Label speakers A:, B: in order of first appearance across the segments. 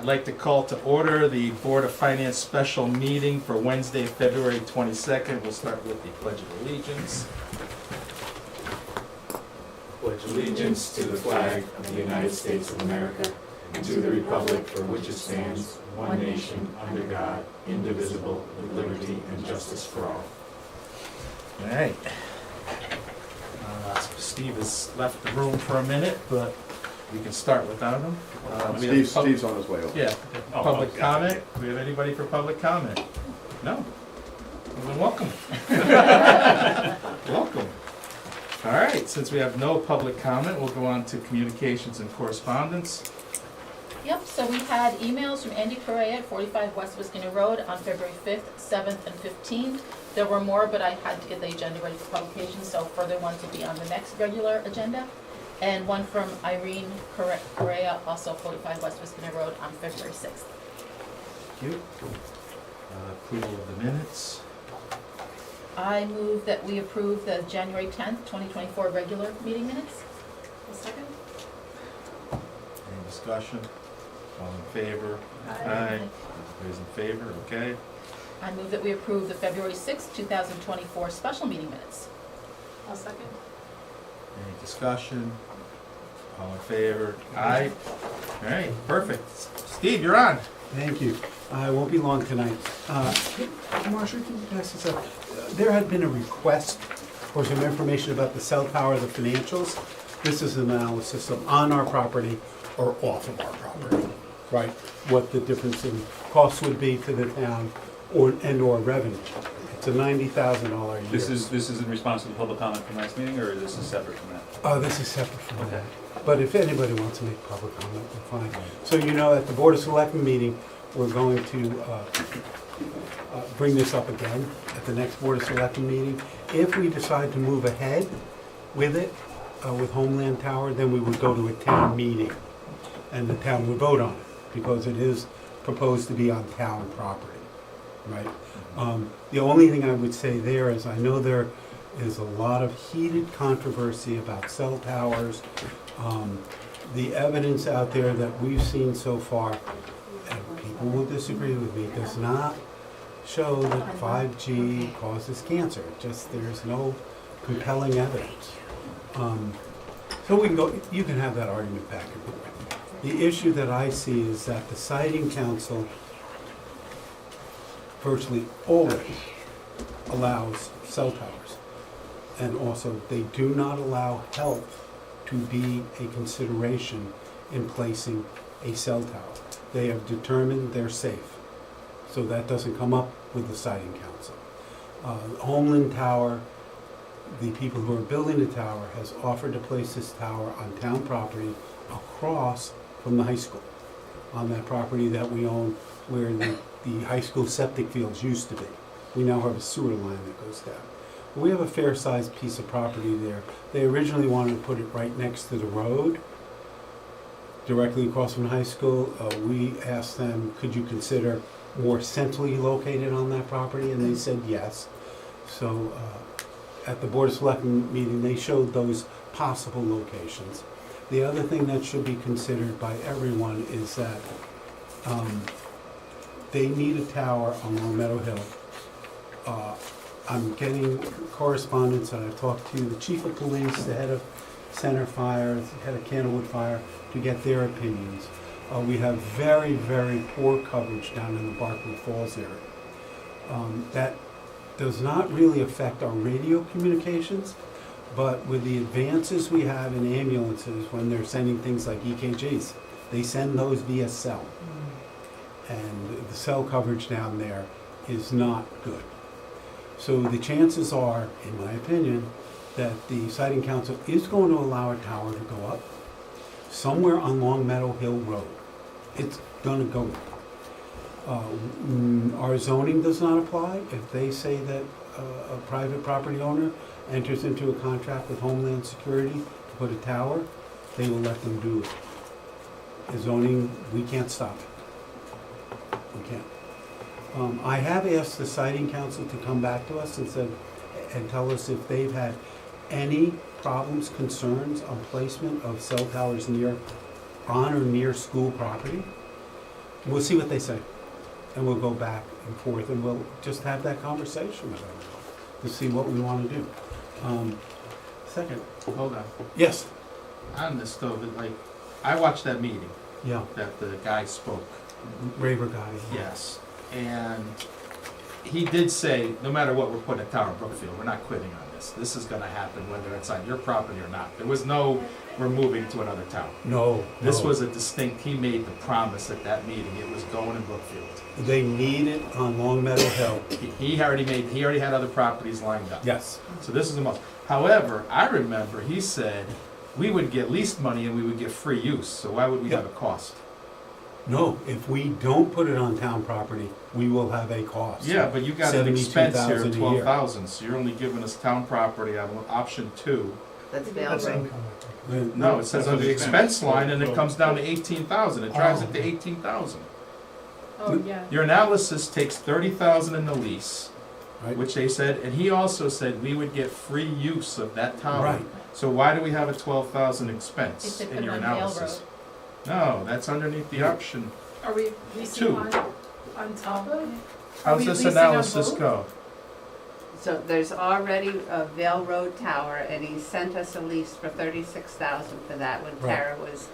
A: I'd like to call to order the Board of Finance special meeting for Wednesday, February 22nd. We'll start with the Pledge of Allegiance.
B: Pledge allegiance to the flag of the United States of America and to the republic for which it stands, one nation, under God, indivisible, with liberty and justice for all.
A: All right. Steve has left the room for a minute, but we can start without him. We have
C: Steve's on his way over.
A: Yeah, public comment. Do we have anybody for public comment? No? Well, then welcome. Welcome. All right, since we have no public comment, we'll go on to communications and correspondence.
D: Yep, so we had emails from Andy Correa at 45 West Wiskina Road on February 5th, 7th, and 15th. There were more, but I had to get the agenda ready for publication, so further ones will be on the next regular agenda. And one from Irene Correa, also 45 West Wiskina Road on February 6th.
A: Thank you. Approval of the minutes.
D: I move that we approve the January 10th, 2024 regular meeting minutes. A second?
A: Any discussion? All in favor?
D: Aye.
A: Everybody's in favor, okay.
D: I move that we approve the February 6th, 2024 special meeting minutes.
E: I'll second.
A: Any discussion? All in favor? Aye. All right, perfect. Steve, you're on.
F: Thank you. I won't be long tonight. Marcia, can you pass this up? There had been a request for some information about the cell tower, the financials. This is an analysis of on our property or off of our property, right? What the difference in costs would be to the town or revenue. It's a $90,000 a year.
G: This is in response to the public comment from last meeting, or this is separate from that?
F: This is separate from
G: Okay.
F: that. But if anybody wants to make public comment, we're fine. So you know, at the Board of Selectmen meeting, we're going to bring this up again at the next Board of Selectmen meeting. If we decide to move ahead with it, with Homeland Tower, then we would go to a town meeting, and the town would vote on it, because it is proposed to be on town property, right? The only thing I would say there is, I know there is a lot of heated controversy about cell towers. The evidence out there that we've seen so far, and people will disagree with me, does not show that 5G causes cancer. There's no compelling evidence. So we can go, you can have that argument back and forth. The issue that I see is that the Siting Council virtually always allows cell towers. And also, they do not allow health to be a consideration in placing a cell tower. They have determined they're safe. So that doesn't come up with the Siting Council. Homeland Tower, the people who are building the tower has offered to place this tower on town property across from the high school, on that property that we own where the high school septic fields used to be. We now have a sewer line that goes down. We have a fair-sized piece of property there. They originally wanted to put it right next to the road, directly across from high school. We asked them, could you consider more centrally located on that property? And they said yes. So at the Board of Selectmen meeting, they showed those possible locations. The other thing that should be considered by everyone is that they need a tower on Long Meadow Hill. I'm getting correspondence, and I've talked to the chief of police, the head of Center Fire, the head of Candlewood Fire, to get their opinions. We have very, very poor coverage down in the Barkley Falls area. That does not really affect our radio communications, but with the advances we have in ambulances, when they're sending things like EKGs, they send those via cell. And the cell coverage down there is not good. So the chances are, in my opinion, that the Siting Council is going to allow a tower to go up somewhere on Long Meadow Hill Road. It's going to go there. Our zoning does not apply. If they say that a private property owner enters into a contract with Homeland Security to put a tower, they will let them do it. The zoning, we can't stop it. We can't. I have asked the Siting Council to come back to us and tell us if they've had any problems, concerns on placement of cell towers on or near school property. We'll see what they say, and we'll go back and forth, and we'll just have that conversation with them to see what we want to do. Second,
A: Hold on.
F: yes,
A: On this though, like, I watched that meeting
F: yeah,
A: that the guy spoke.
F: Raver guy.
A: Yes, and he did say, no matter what, we're putting a tower in Brookfield, we're not quitting on this. This is gonna happen whether it's on your property or not. There was no, we're moving to another town.
F: No,
A: This
F: no.
A: was a distinct, he made the promise at that meeting, it was going in Brookfield.
F: They need it on Long Meadow Hill.
A: He already had other properties lined up.
F: Yes.
A: So this is the most. However, I remember he said, we would get leased money and we would get free use, so why would we have a cost?
F: No, if we don't put it on town property, we will have a cost.
A: Yeah, but you got an expense here of
F: $72,000 a year.
A: $12,000, so you're only giving us town property on option 2.
C: That's Vale Road.
A: No, it says
G: That's
A: on the
G: expense.
A: expense line, and it comes down to 18,000, it drives it to 18,000.
E: Oh, yeah.
A: Your analysis takes 30,000 in the lease,
F: Right.
A: which they said, and he also said we would get free use of that tower.
F: Right.
A: So why do we have a 12,000 expense
D: If they put
A: in
D: it
A: your
D: on Vale
A: analysis? No, that's underneath the option.
E: Are we leasing
A: Two.
E: on top of? Are
A: How's
E: we
A: this
E: leasing on
A: analysis
E: both?
A: go?
C: So there's already a Vale Road tower, and he sent us a lease for 36,000 for that when
F: Right.
C: Tara was,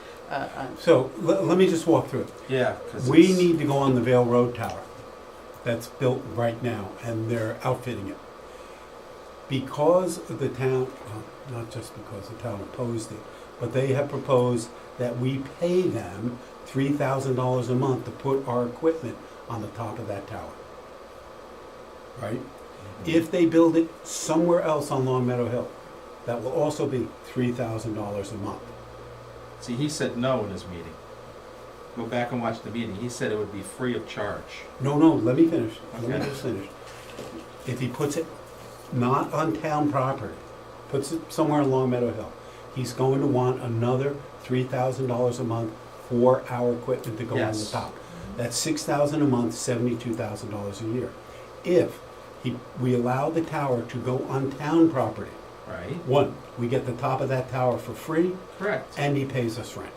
F: So, let me just walk through it.
A: Yeah, because
F: We need to go on the Vale Road Tower that's built right now, and they're outfitting it. Because the town, well, not just because the town opposed it, but they have proposed that we pay them $3,000 a month to put our equipment on the top of that tower. Right? If they build it somewhere else on Long Meadow Hill, that will also be $3,000 a month.
A: See, he said no in his meeting. Go back and watch the meeting. He said it would be free of charge.
F: No, let me finish. Let
A: Okay.
F: me just finish. If he puts it not on town property, puts it somewhere on Long Meadow Hill, he's going to want another $3,000 a month for our equipment to go on the
A: Yes.
F: top. That's $6,000 a month, $72,000 a year. If we allow the tower to go on town property,
A: Right?
F: one, we get the top of that tower for free,
A: Correct.
F: and he pays us rent.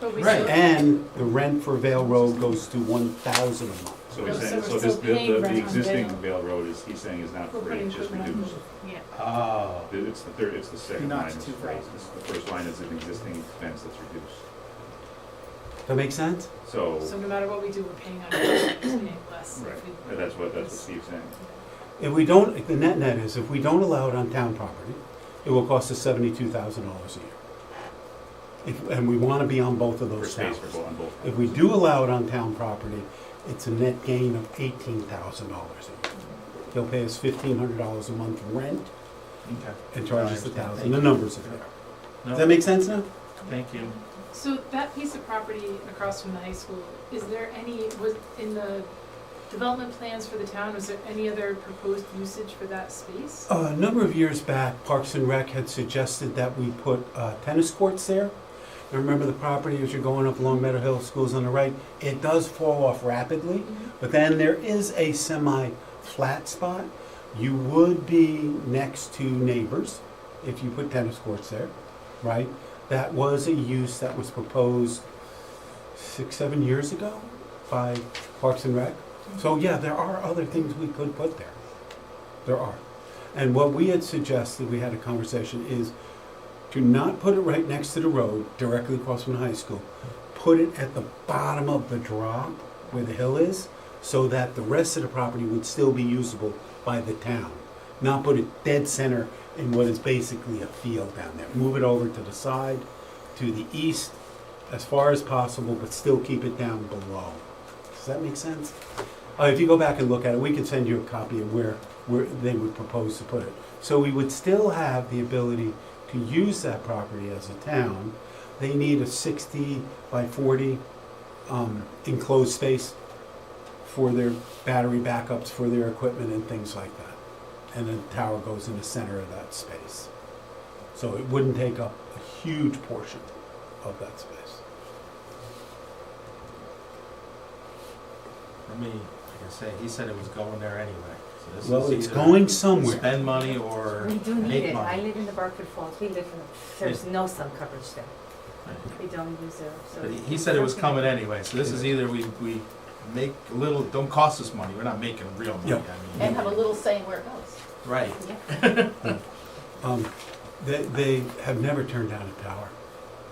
E: But we
A: Right.
E: still-
F: And the rent for Vale Road goes to $1,000 a month.
G: So he's
E: So
G: saying,
E: we're
G: so this,
E: still paying
G: the
E: rent on
G: existing
E: Vale.
G: Vale Road is, he's saying is not
E: We're
G: free,
E: putting
G: it's just
E: equipment on
G: reduced.
E: Yeah.
A: Oh.
G: It's the third, it's the second line,
H: knocked
G: is
H: 2,000.
G: the first line is an existing expense that's reduced.
F: That make sense?
G: So,
E: So no matter what we do, we're paying on it, we're paying less. if
G: right,
E: we-
G: and that's what Steve's saying.
F: If we don't, the net is, if we don't allow it on town property, it will cost us $72,000 a year. And we want to be on both of
G: For
F: those
G: space
F: towers.
G: for both, on both.
F: If we do allow it on town property, it's a net gain of $18,000 a year. He'll pay us $1,500 a month rent
A: Okay.
F: and charge us
A: I understand.
F: $1,000. The numbers are there.
A: No,
F: Does that make sense now?
A: Thank you.
E: So that piece of property across from the high school, is there any, was in the development plans for the town, was there any other proposed usage for that space?
F: A number of years back, Parks and Rec had suggested that we put tennis courts there. And remember the property as you're going up Long Meadow Hill, school's on the right, it does fall off rapidly, but then there is a semi-flat spot. You would be next to neighbors if you put tennis courts there, right? That was a use that was proposed 6-7 years ago by Parks and Rec. So yeah, there are other things we could put there. There are. And what we had suggested, we had a conversation, is to not put it right next to the road, directly across from the high school. Put it at the bottom of the drop where the hill is, so that the rest of the property would still be usable by the town. Not put it dead center in what is basically a field down there. Move it over to the side, to the east, as far as possible, but still keep it down below. Does that make sense? If you go back and look at it, we can send you a copy of where they would propose to put it. So we would still have the ability to use that property as a town. They need a 60 by 40 enclosed space for their battery backups, for their equipment and things like that. And the tower goes in the center of that space. So it wouldn't take up a huge portion of that space.
A: For me, like I say, he said it was going there anyway. So this
F: Well,
A: is
F: it's
A: either
F: going somewhere.
A: Spend money or
I: We do need
A: make
I: it. I
A: money.
I: live in the Berkshire Falls. We live in, there's no sun coverage there.
H: They don't use their, so.
A: But he said it was coming anyway, so this is either we make a little, don't cost us money, we're not making real money,
F: Yeah.
A: I mean.
D: And have a little say in where it goes.
A: Right.
F: They have never turned down a tower.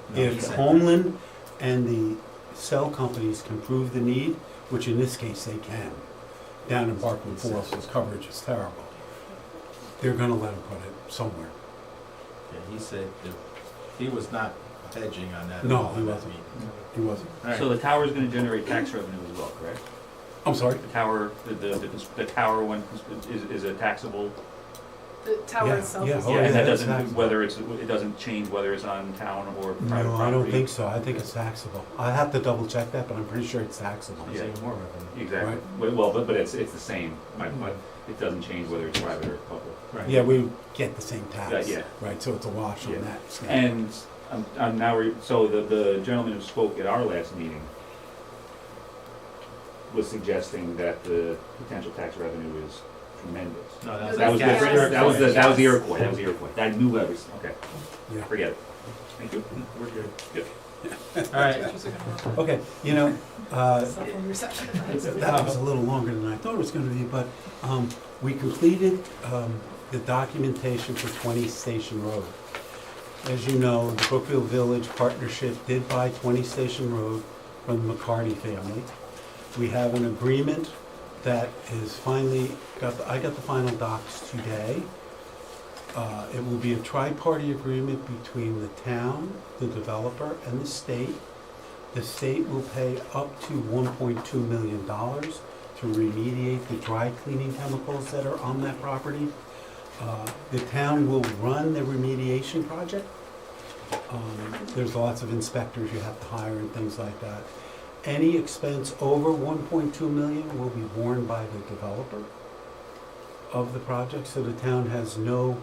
A: No, he
F: If
A: said-
F: Homeland and the cell companies can prove the need, which in this case they can, down in Barkwood Forest, the coverage is terrible, they're gonna let them put it somewhere.
A: Yeah, he said that he was not hedging on that.
F: No, he
A: on that
F: wasn't.
A: meeting.
F: He wasn't.
A: All right.
G: So the tower is gonna generate tax revenue as well, correct?
F: I'm sorry?
G: The tower, the tower one is a taxable,
E: The tower
F: Yeah,
E: itself
F: yeah,
E: is.
F: oh,
G: yeah, and that
F: that's
G: doesn't,
F: taxable.
G: whether it doesn't change whether it's on town or private property?
F: No, I don't think so. I think it's taxable. I have to double check that, but I'm pretty sure it's taxable.
A: It's even more revenue.
G: Exactly. Well, but it's the same, but it doesn't change whether it's private or public.
A: Right.
F: Yeah, we get the same tax.
G: Yeah.
F: Right, so it's a wash
G: Yeah.
F: on that. standpoint.
G: And I'm now, so the gentleman who spoke at our last meeting was suggesting that the potential tax revenue is tremendous.
A: No,
E: No,
G: That was
E: Yeah.
G: different, that was the
E: Yes.
G: Iroquois, I knew everything, okay,
F: Yeah.
G: forget it. Thank you.
A: We're good.
G: Good.
A: All right.
E: Pictures are gonna
F: Okay, you know,
E: run. Cell phone reception.
F: that was a little longer than I thought it was gonna be, but, we completed, the documentation for 20 Station Road. As you know, the Brookfield Village Partnership did buy 20 Station Road from the McCarty family. We have an agreement that is finally, I got the final docs today. It will be a tri-party agreement between the town, the developer, and the state. The state will pay up to $1.2 million to remediate the dry cleaning chemicals that are on that property. The town will run the remediation project. There's lots of inspectors you have to hire and things like that. Any expense over 1.2 million will be borne by the developer of the project, so the town has no,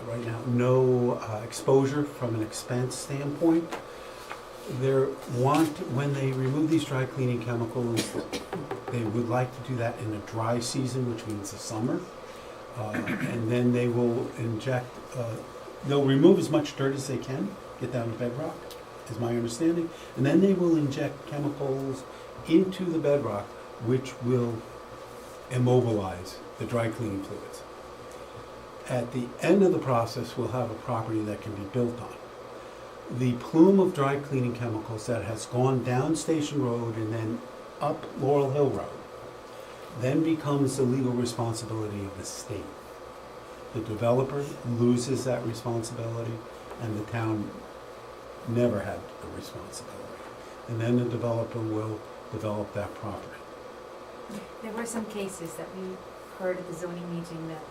F: right now, no exposure from an expense standpoint. When they remove these dry cleaning chemicals, they would like to do that in a dry season, which means the summer. And then they will inject, they'll remove as much dirt as they can, get down to bedrock, is my understanding. And then they will inject chemicals into the bedrock, which will immobilize the dry cleaning fluids. At the end of the process, we'll have a property that can be built on. The plume of dry cleaning chemicals that has gone down Station Road and then up Laurel Hill Road then becomes the legal responsibility of the state. The developer loses that responsibility, and the town never had the responsibility. And then the developer will develop that property.
H: There were some cases that we heard at the zoning meeting that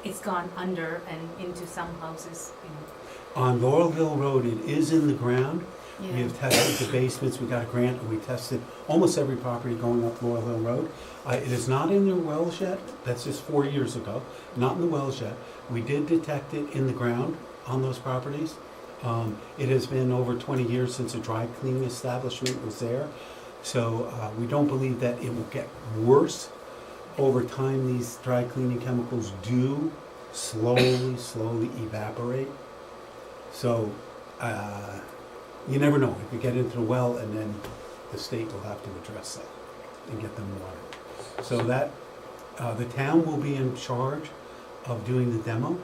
H: it's gone under and into some houses, you know.
F: On Laurel Hill Road, it is in the ground. We
H: Yeah.
F: have tested the basements, we got a grant, and we tested almost every property going up Laurel Hill Road. It is not in the wells yet, that's just 4 years ago, not in the wells yet. We did detect it in the ground on those properties. It has been over 20 years since a dry cleaning establishment was there. So we don't believe that it will get worse. Over time, these dry cleaning chemicals do slowly evaporate. So you never know. It could get into the well, and then the state will have to address that and get them water. So that the town will be in charge of doing the demo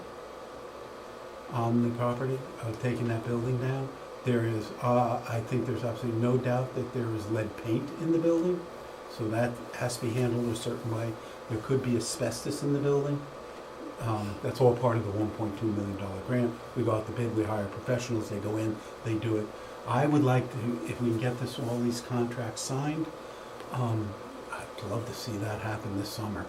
F: on the property, of taking that building down. There is, I think there's absolutely no doubt that there is lead paint in the building, so that has to be handled a certain way. There could be asbestos in the building. That's all part of the $1.2 million grant. We go out to bid, we hire professionals, they go in, they do it. I would like to, if we can get this, all these contracts signed, I'd love to see that happen this summer.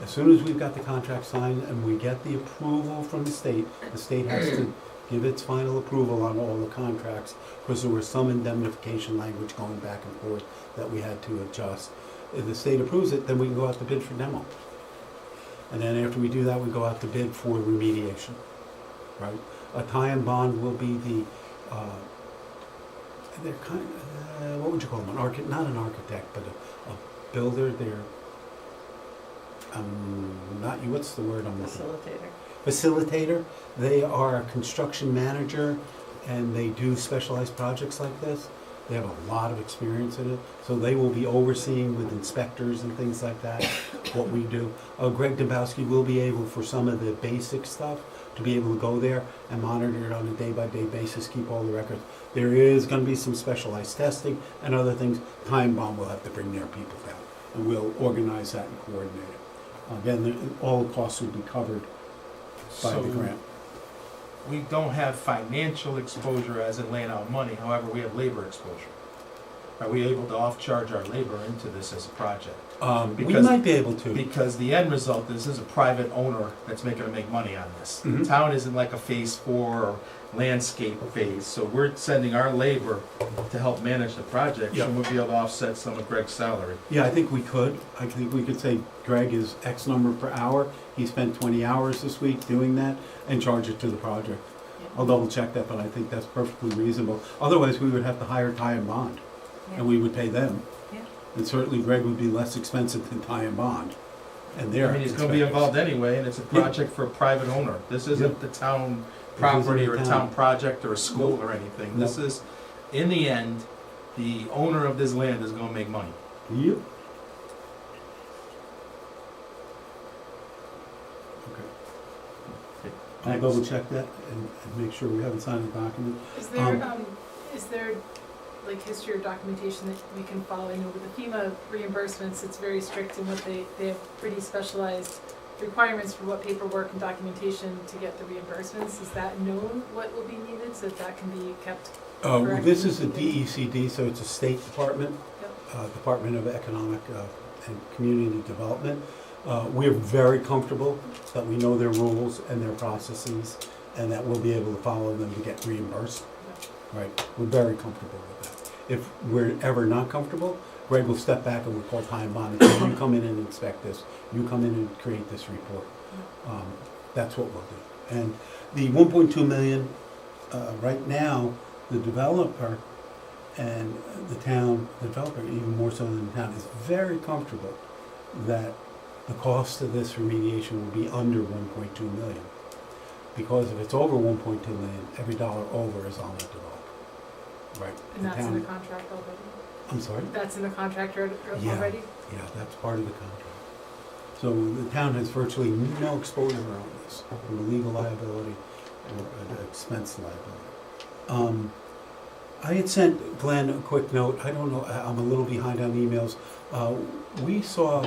F: As soon as we've got the contract signed and we get the approval from the state has to give its final approval on all the contracts, because there was some indemnification language going back and forth that we had to adjust. If the state approves it, then we can go out to bid for demo. And then after we do that, we go out to bid for remediation, right? A tie-in bond will be the, they're kind of, what would you call them? Not an architect, but a builder. They're, not you. What's the word I'm looking for?
C: Facilitator.
F: facilitator. They are a construction manager, and they do specialized projects like this. They have a lot of experience in it, so they will be overseeing with inspectors and things like that, what we do. Greg Dembowski will be able, for some of the basic stuff, to be able to go there and monitor it on a day-by-day basis, keep all the records. There is gonna be some specialized testing and other things. Time Bomb will have to bring their people down, and we'll organize that and coordinate it. Again, all the costs will be covered by the
A: So-
F: grant.
A: We don't have financial exposure as in laying out money, however, we have labor exposure. Are we able to off-charge our labor into this as a project?
F: We
A: Because-
F: might be able to.
A: Because the end result is, this is a private owner that's making to make money on this. The
F: Mhm.
A: town isn't like a phase 4 or landscape phase, so we're sending our labor to help manage the project,
F: Yeah.
A: and we'll be able to offset some of Greg's salary.
F: Yeah, I think we could. I think we could say Greg is X number per hour. He spent 20 hours this week doing that and charge it to the project. I'll double check that, but I think that's perfectly reasonable. Otherwise, we would have to hire Ty and Bond,
H: Yeah.
F: and we would pay them.
H: Yeah.
F: And certainly Greg would be less expensive than Ty and Bond. And
A: I
F: they're.
A: mean, he's gonna be involved anyway, and it's a project for a private owner. This isn't the town property or a town project or a school or anything. This is, in the end, the owner of this land is gonna make money.
F: Yep. Okay. I'll double check that and make sure we haven't signed the document.
E: Is there like history or documentation that we can follow? I know with the FEMA reimbursements, it's very strict in what they have pretty specialized requirements for what paperwork and documentation to get the reimbursements. Is that known what will be needed so that can be kept?
F: This is a DECD, so it's a state department,
E: Yep.
F: Department of Economic and Community Development. We're very comfortable that we know their rules and their processes, and that we'll be able to follow them to get reimbursed. Right, we're very comfortable with that. If we're ever not comfortable, Greg will step back and we'll call Time Bond and say, you come in and inspect this, you come in and create this report. That's what we'll do. And the 1.2 million, right now, the developer and the town, the developer even more so than the town, is very comfortable that the cost of this remediation will be under 1.2 million. Because if it's over 1.2 million, every dollar over is on the developer. Right.
E: And
F: The
E: that's in
F: town-
E: the contract already?
F: I'm sorry?
E: That's in the contract
F: Yeah.
E: already?
F: Yeah, that's part of the contract. So the town has virtually no exposure on this, from a legal liability or an expense liability. I had sent Glenn a quick note, I don't know, I'm a little behind on emails. We saw,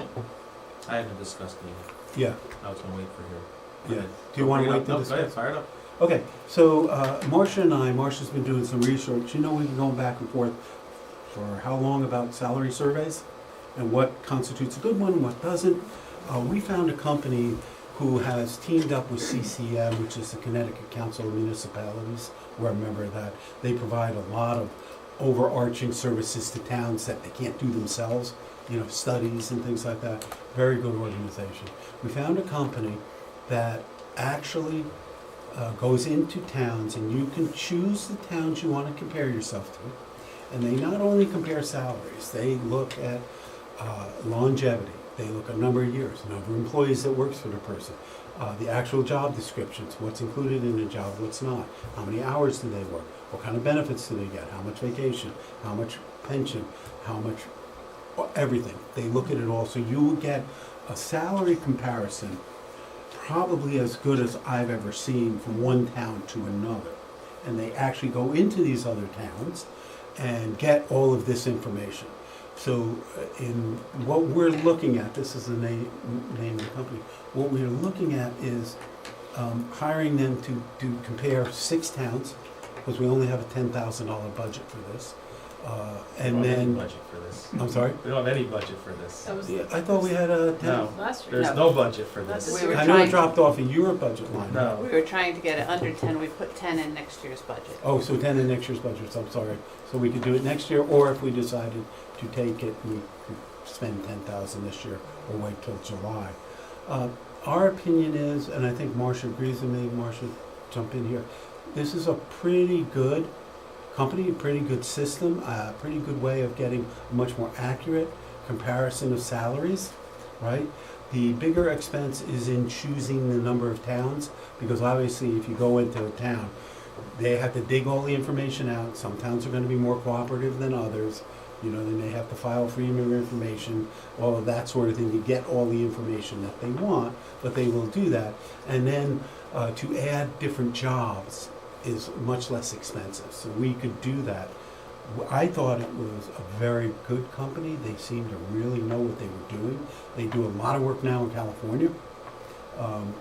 A: I haven't discussed the,
F: yeah,
A: I was gonna wait for here.
F: yeah. Do you want to wait to
A: No, go ahead,
F: discuss?
A: fire it up.
F: Okay, so Marcia and I, Marcia's been doing some research. You know, we've been going back and forth for how long about salary surveys and what constitutes a good one and what doesn't. We found a company who has teamed up with CCM, which is the Connecticut Council of Municipalities. We're a member of that. They provide a lot of overarching services to towns that they can't do themselves, you know, studies and things like that. Very good organization. We found a company that actually goes into towns, and you can choose the towns you want to compare yourself to. And they not only compare salaries, they look at longevity, they look at number of years, number of employees that works for the person, the actual job descriptions, what's included in the job, what's not, how many hours do they work, what kind of benefits do they get, how much vacation, how much pension, how much, everything. They look at it all, so you will get a salary comparison probably as good as I've ever seen from one town to another. And they actually go into these other towns and get all of this information. So in what we're looking at, this is the name of the company, what we're looking at is hiring them to compare 6 towns, because we only have a $10,000 budget for this. And
A: We don't have any
F: then,
A: budget for this.
F: I'm sorry?
A: We don't have any budget for this.
E: That was
F: Yeah, I thought we had a 10.
A: No,
E: last year.
A: there's
C: No.
A: no budget for this.
E: That's-
C: We were
F: I know it
C: trying,
F: dropped off in your budget line.
A: No.
C: we were trying to get it under 10, we put 10 in next year's budget.
F: Oh, so 10 in next year's budget, so I'm sorry. So we could do it next year, or if we decided to take it, we could spend 10,000 this year or wait till July. Our opinion is, and I think Marcia agrees with me, Marcia, jump in here. This is a pretty good company, a pretty good system, a pretty good way of getting a much more accurate comparison of salaries, right? The bigger expense is in choosing the number of towns, because obviously if you go into a town, they have to dig all the information out. Some towns are gonna be more cooperative than others. You know, they may have to file freedom of information, all of that sort of thing, to get all the information that they want, but they will do that. And then, to add different jobs is much less expensive, so we could do that. I thought it was a very good company. They seemed to really know what they were doing. They do a lot of work now in California,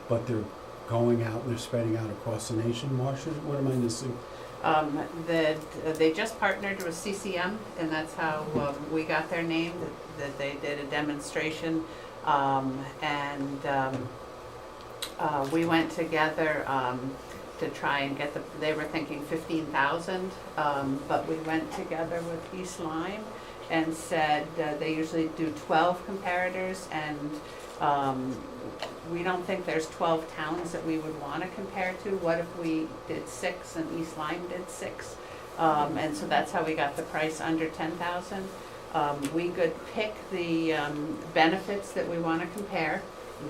F: but they're going out and they're spreading out across the nation. Marcia, what am I missing?
C: They just partnered with CCM, and that's how we got their name, that they did a demonstration. We went together to try and get they were thinking 15,000, but we went together with East Lyme and said they usually do 12 comparators, and we don't think there's 12 towns that we would want to compare to. What if we did 6 and East Lyme did 6? And so that's how we got the price under 10,000. We could pick the benefits that we want to compare.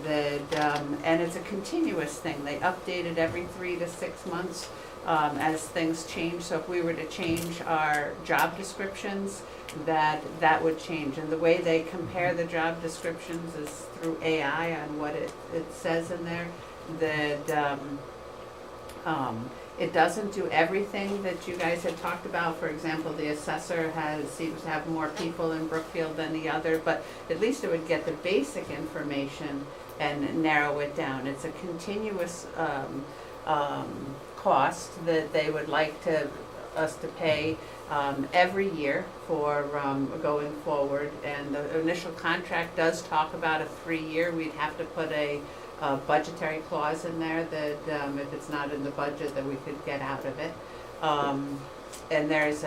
C: And it's a continuous thing. They update it every 3 to 6 months as things change. So if we were to change our job descriptions, that would change. And the way they compare the job descriptions is through AI on what it says in there. It doesn't do everything that you guys had talked about. For example, the assessor seems to have more people in Brookfield than the other, but at least it would get the basic information and narrow it down. It's a continuous cost that they would like us to pay every year for going forward. And the initial contract does talk about a 3-year. We'd have to put a budgetary clause in there that if it's not in the budget, that we could get out of it. And there's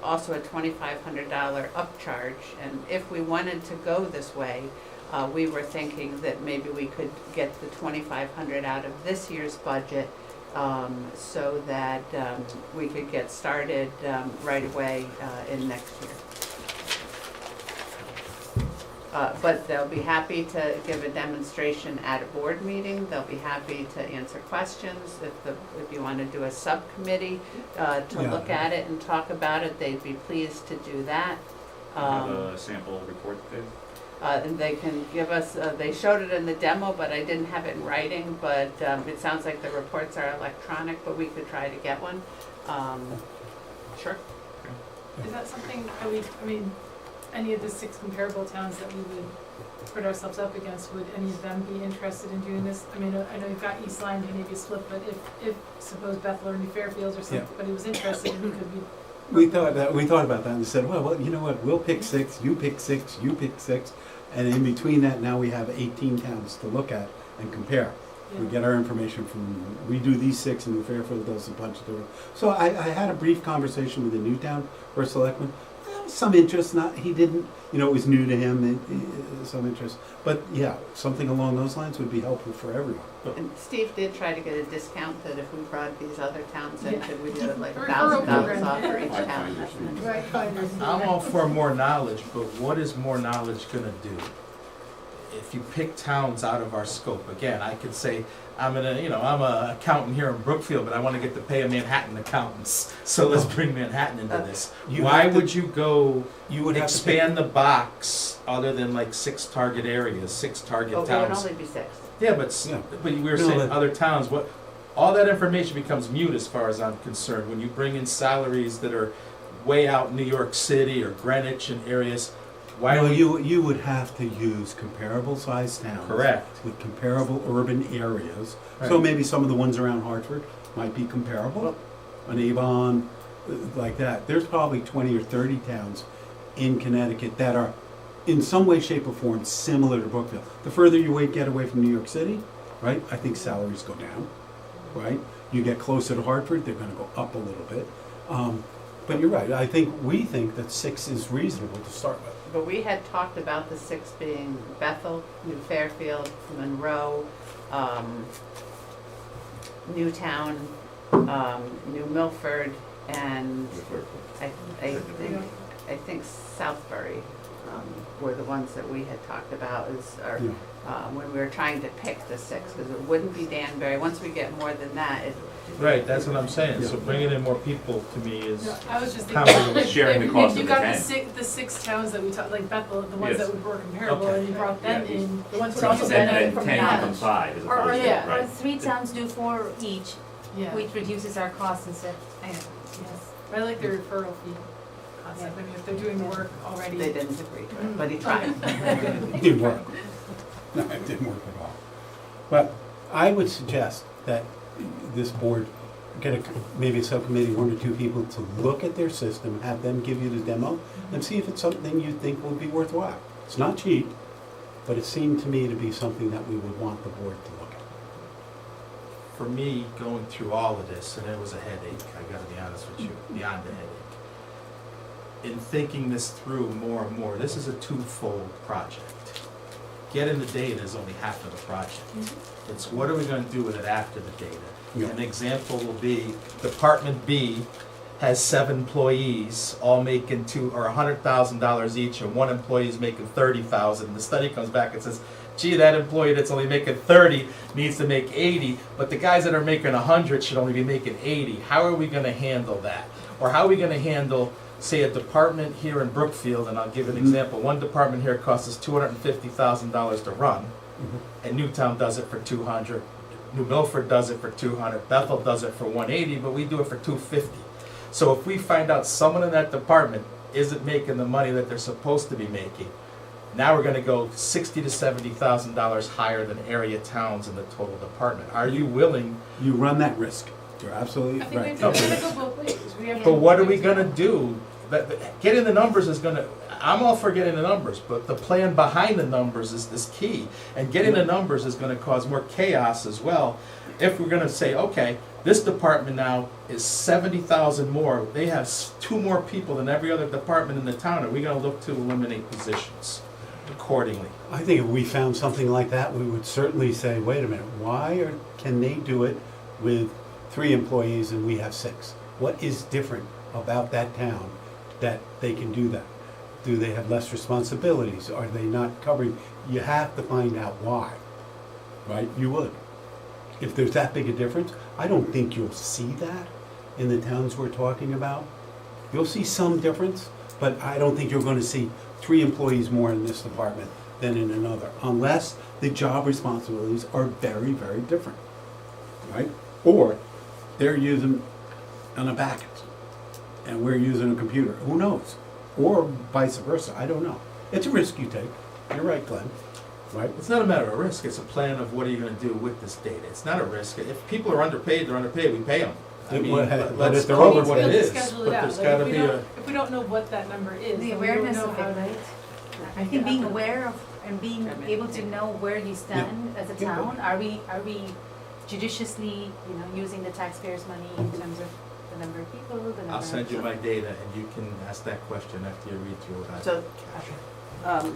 C: also a $2,500 upcharge. And if we wanted to go this way, we were thinking that maybe we could get the $2,500 out of this year's budget, so that we could get started right away in next year. But they'll be happy to give a demonstration at a board meeting. They'll be happy to answer questions. If you want to do a subcommittee to look at it and talk about it, they'd be pleased to do that.
G: Have a sample report there?
C: And they can give us, they showed it in the demo, but I didn't have it in writing, but it sounds like the reports are electronic, but we could try to get one. Sure.
E: Is that something that any of the 6 comparable towns that we would put ourselves up against, would any of them be interested in doing this? I know you've got East Lyme, maybe a split, but if suppose Bethel or New Fairfield or somebody was interested, we could be.
F: We thought about that and said, well, you know what, we'll pick 6, you pick 6, you pick 6, and in between that, now we have 18 towns to look at and compare. We get our information from, we do these 6 and New Fairfield does a bunch of different. So I had a brief conversation with the Newtown first selectman. Some interest, he didn't, it was new to him, some interest. But yeah, something along those lines would be helpful for everyone.
C: And Steve did try to get a discount that if we brought these other towns in, could we do like
E: Referral
C: $1,000 off for
E: program.
C: each town?
E: Right, finders.
A: I'm all for more knowledge, but what is more knowledge gonna do? If you pick towns out of our scope, again, I could say, I'm an accountant here in Brookfield, but I wanna get to pay a Manhattan accountants, so let's bring Manhattan into this. Why would you go expand the box other than like 6 target areas, 6 target
C: Oh, it would
A: towns?
C: only be 6.
A: Yeah, but we were saying other towns, all that information becomes mute as far as I'm concerned. When you bring in salaries that are way out in New York City or Greenwich and areas,
F: You would have to use comparable sized towns.
A: Correct.
F: With comparable urban areas. So
A: Right.
F: maybe some of the ones around Hartford might be comparable. An Avon, like that. There's probably 20 or 30 towns in Connecticut that are in some way, shape, or form similar to Brookfield. The further you get away from New York City, right, I think salaries go down, right? You get closer to Hartford, they're gonna go up a little bit. But you're right, we think that 6 is reasonable to start with.
C: But we had talked about the 6 being Bethel, New Fairfield, Monroe, Newtown, New Milford, and I think, I think Southbury, were the ones that we had talked about
F: Yeah.
C: when we were trying to pick the 6, because it wouldn't be Danbury. Once we get more than that,
A: Right, that's what I'm saying, so bringing in more people to me is,
E: No, I was just
A: How
E: thinking,
A: many-
E: if,
G: Sharing the
E: if
G: cost
E: you
G: of
E: got
G: the
E: the
G: 10.
E: six towns that we talked, like Bethel, the ones
G: Yes.
E: that would were comparable,
A: Okay.
E: and you brought them
G: Yeah.
E: in, the ones
D: But
E: that
D: also
E: you
D: then
E: said
G: Then
D: from
G: 10
D: that-
G: becomes 5 as
E: Or-
G: opposed to,
E: yeah,
H: Or
G: right.
H: 3 towns do 4 each,
E: Yeah,
H: which reduces our costs instead.
E: yes. I like the referral fee concept, I mean, if they're doing the work already.
C: they didn't agree to it, but he tried.
F: It didn't work. No, it didn't work at all. But I would suggest that this board get maybe a subcommittee, 1 or 2 people to look at their system, have them give you the demo, and see if it's something you think will be worthwhile. It's not cheap, but it seemed to me to be something that we would want the board to look at.
A: for me, going through all of this, and it was a headache, I gotta be honest with you, beyond a headache. In thinking this through more and more, this is a twofold project. Getting the data is only half of the project. It's what are we gonna do with it after the data?
F: Yeah.
A: An example will be, Department B has 7 employees, all making $100,000 each, and 1 employee is making 30,000. The study comes back and says, gee, that employee that's only making 30 needs to make 80, but the guys that are making 100 should only be making 80. How are we gonna handle that? Or how are we gonna handle, say, a department here in Brookfield, and I'll give an example. One department here costs us $250,000 to run, and Newtown does it for 200. New Milford does it for 200. Bethel does it for 180, but we do it for 250. So if we find out someone in that department isn't making the money that they're supposed to be making, now we're gonna go $60,000 to $70,000 higher than area towns in the total department. Are you willing?
F: You run that risk. You're absolutely
E: I think we
F: right.
E: have to go both ways. We have
A: But
E: to-
A: what are we gonna do? Getting the numbers is gonna, I'm all for getting the numbers, but the plan behind the numbers is key. And getting the numbers is gonna cause more chaos as well. If we're gonna say, okay, this department now is 70,000 more, they have 2 more people than every other department in the town, are we gonna look to eliminate positions accordingly?
F: I think if we found something like that, we would certainly say, wait a minute, can they do it with 3 employees and we have 6? What is different about that town that they can do that? Do they have less responsibilities? Are they not covering? You have to find out why, right? You would. If there's that big a difference, I don't think you'll see that in the towns we're talking about. You'll see some difference, but I don't think you're gonna see 3 employees more in this department than in another, unless the job responsibilities are very, very different, right? Or they're using an abacus and we're using a computer, who knows? Or vice versa, I don't know. It's a risk you take, you're right, Glenn, right?
A: It's not a matter of risk, it's a plan of what are you gonna do with this data. It's not a risk. If people are underpaid, they're underpaid, we pay them. I mean,
F: But
A: let's
F: if they're
A: call it
F: overpaid-
A: what it
E: We'll
A: is,
E: schedule
A: but
E: it out.
A: there's
E: Like,
A: gotta
E: if we
A: be
E: don't-
A: a,
E: If we don't know what that number is,
H: The
E: then we don't
H: awareness
E: know
H: of
E: how
H: it,
E: to.
H: right? I think being aware of and being able to know where you stand as a
F: Yeah.
H: town, are we judiciously, using the taxpayers' money in terms of the number of people, the number of.
A: I'll send you my data and you can ask that question after you read through it.
C: So,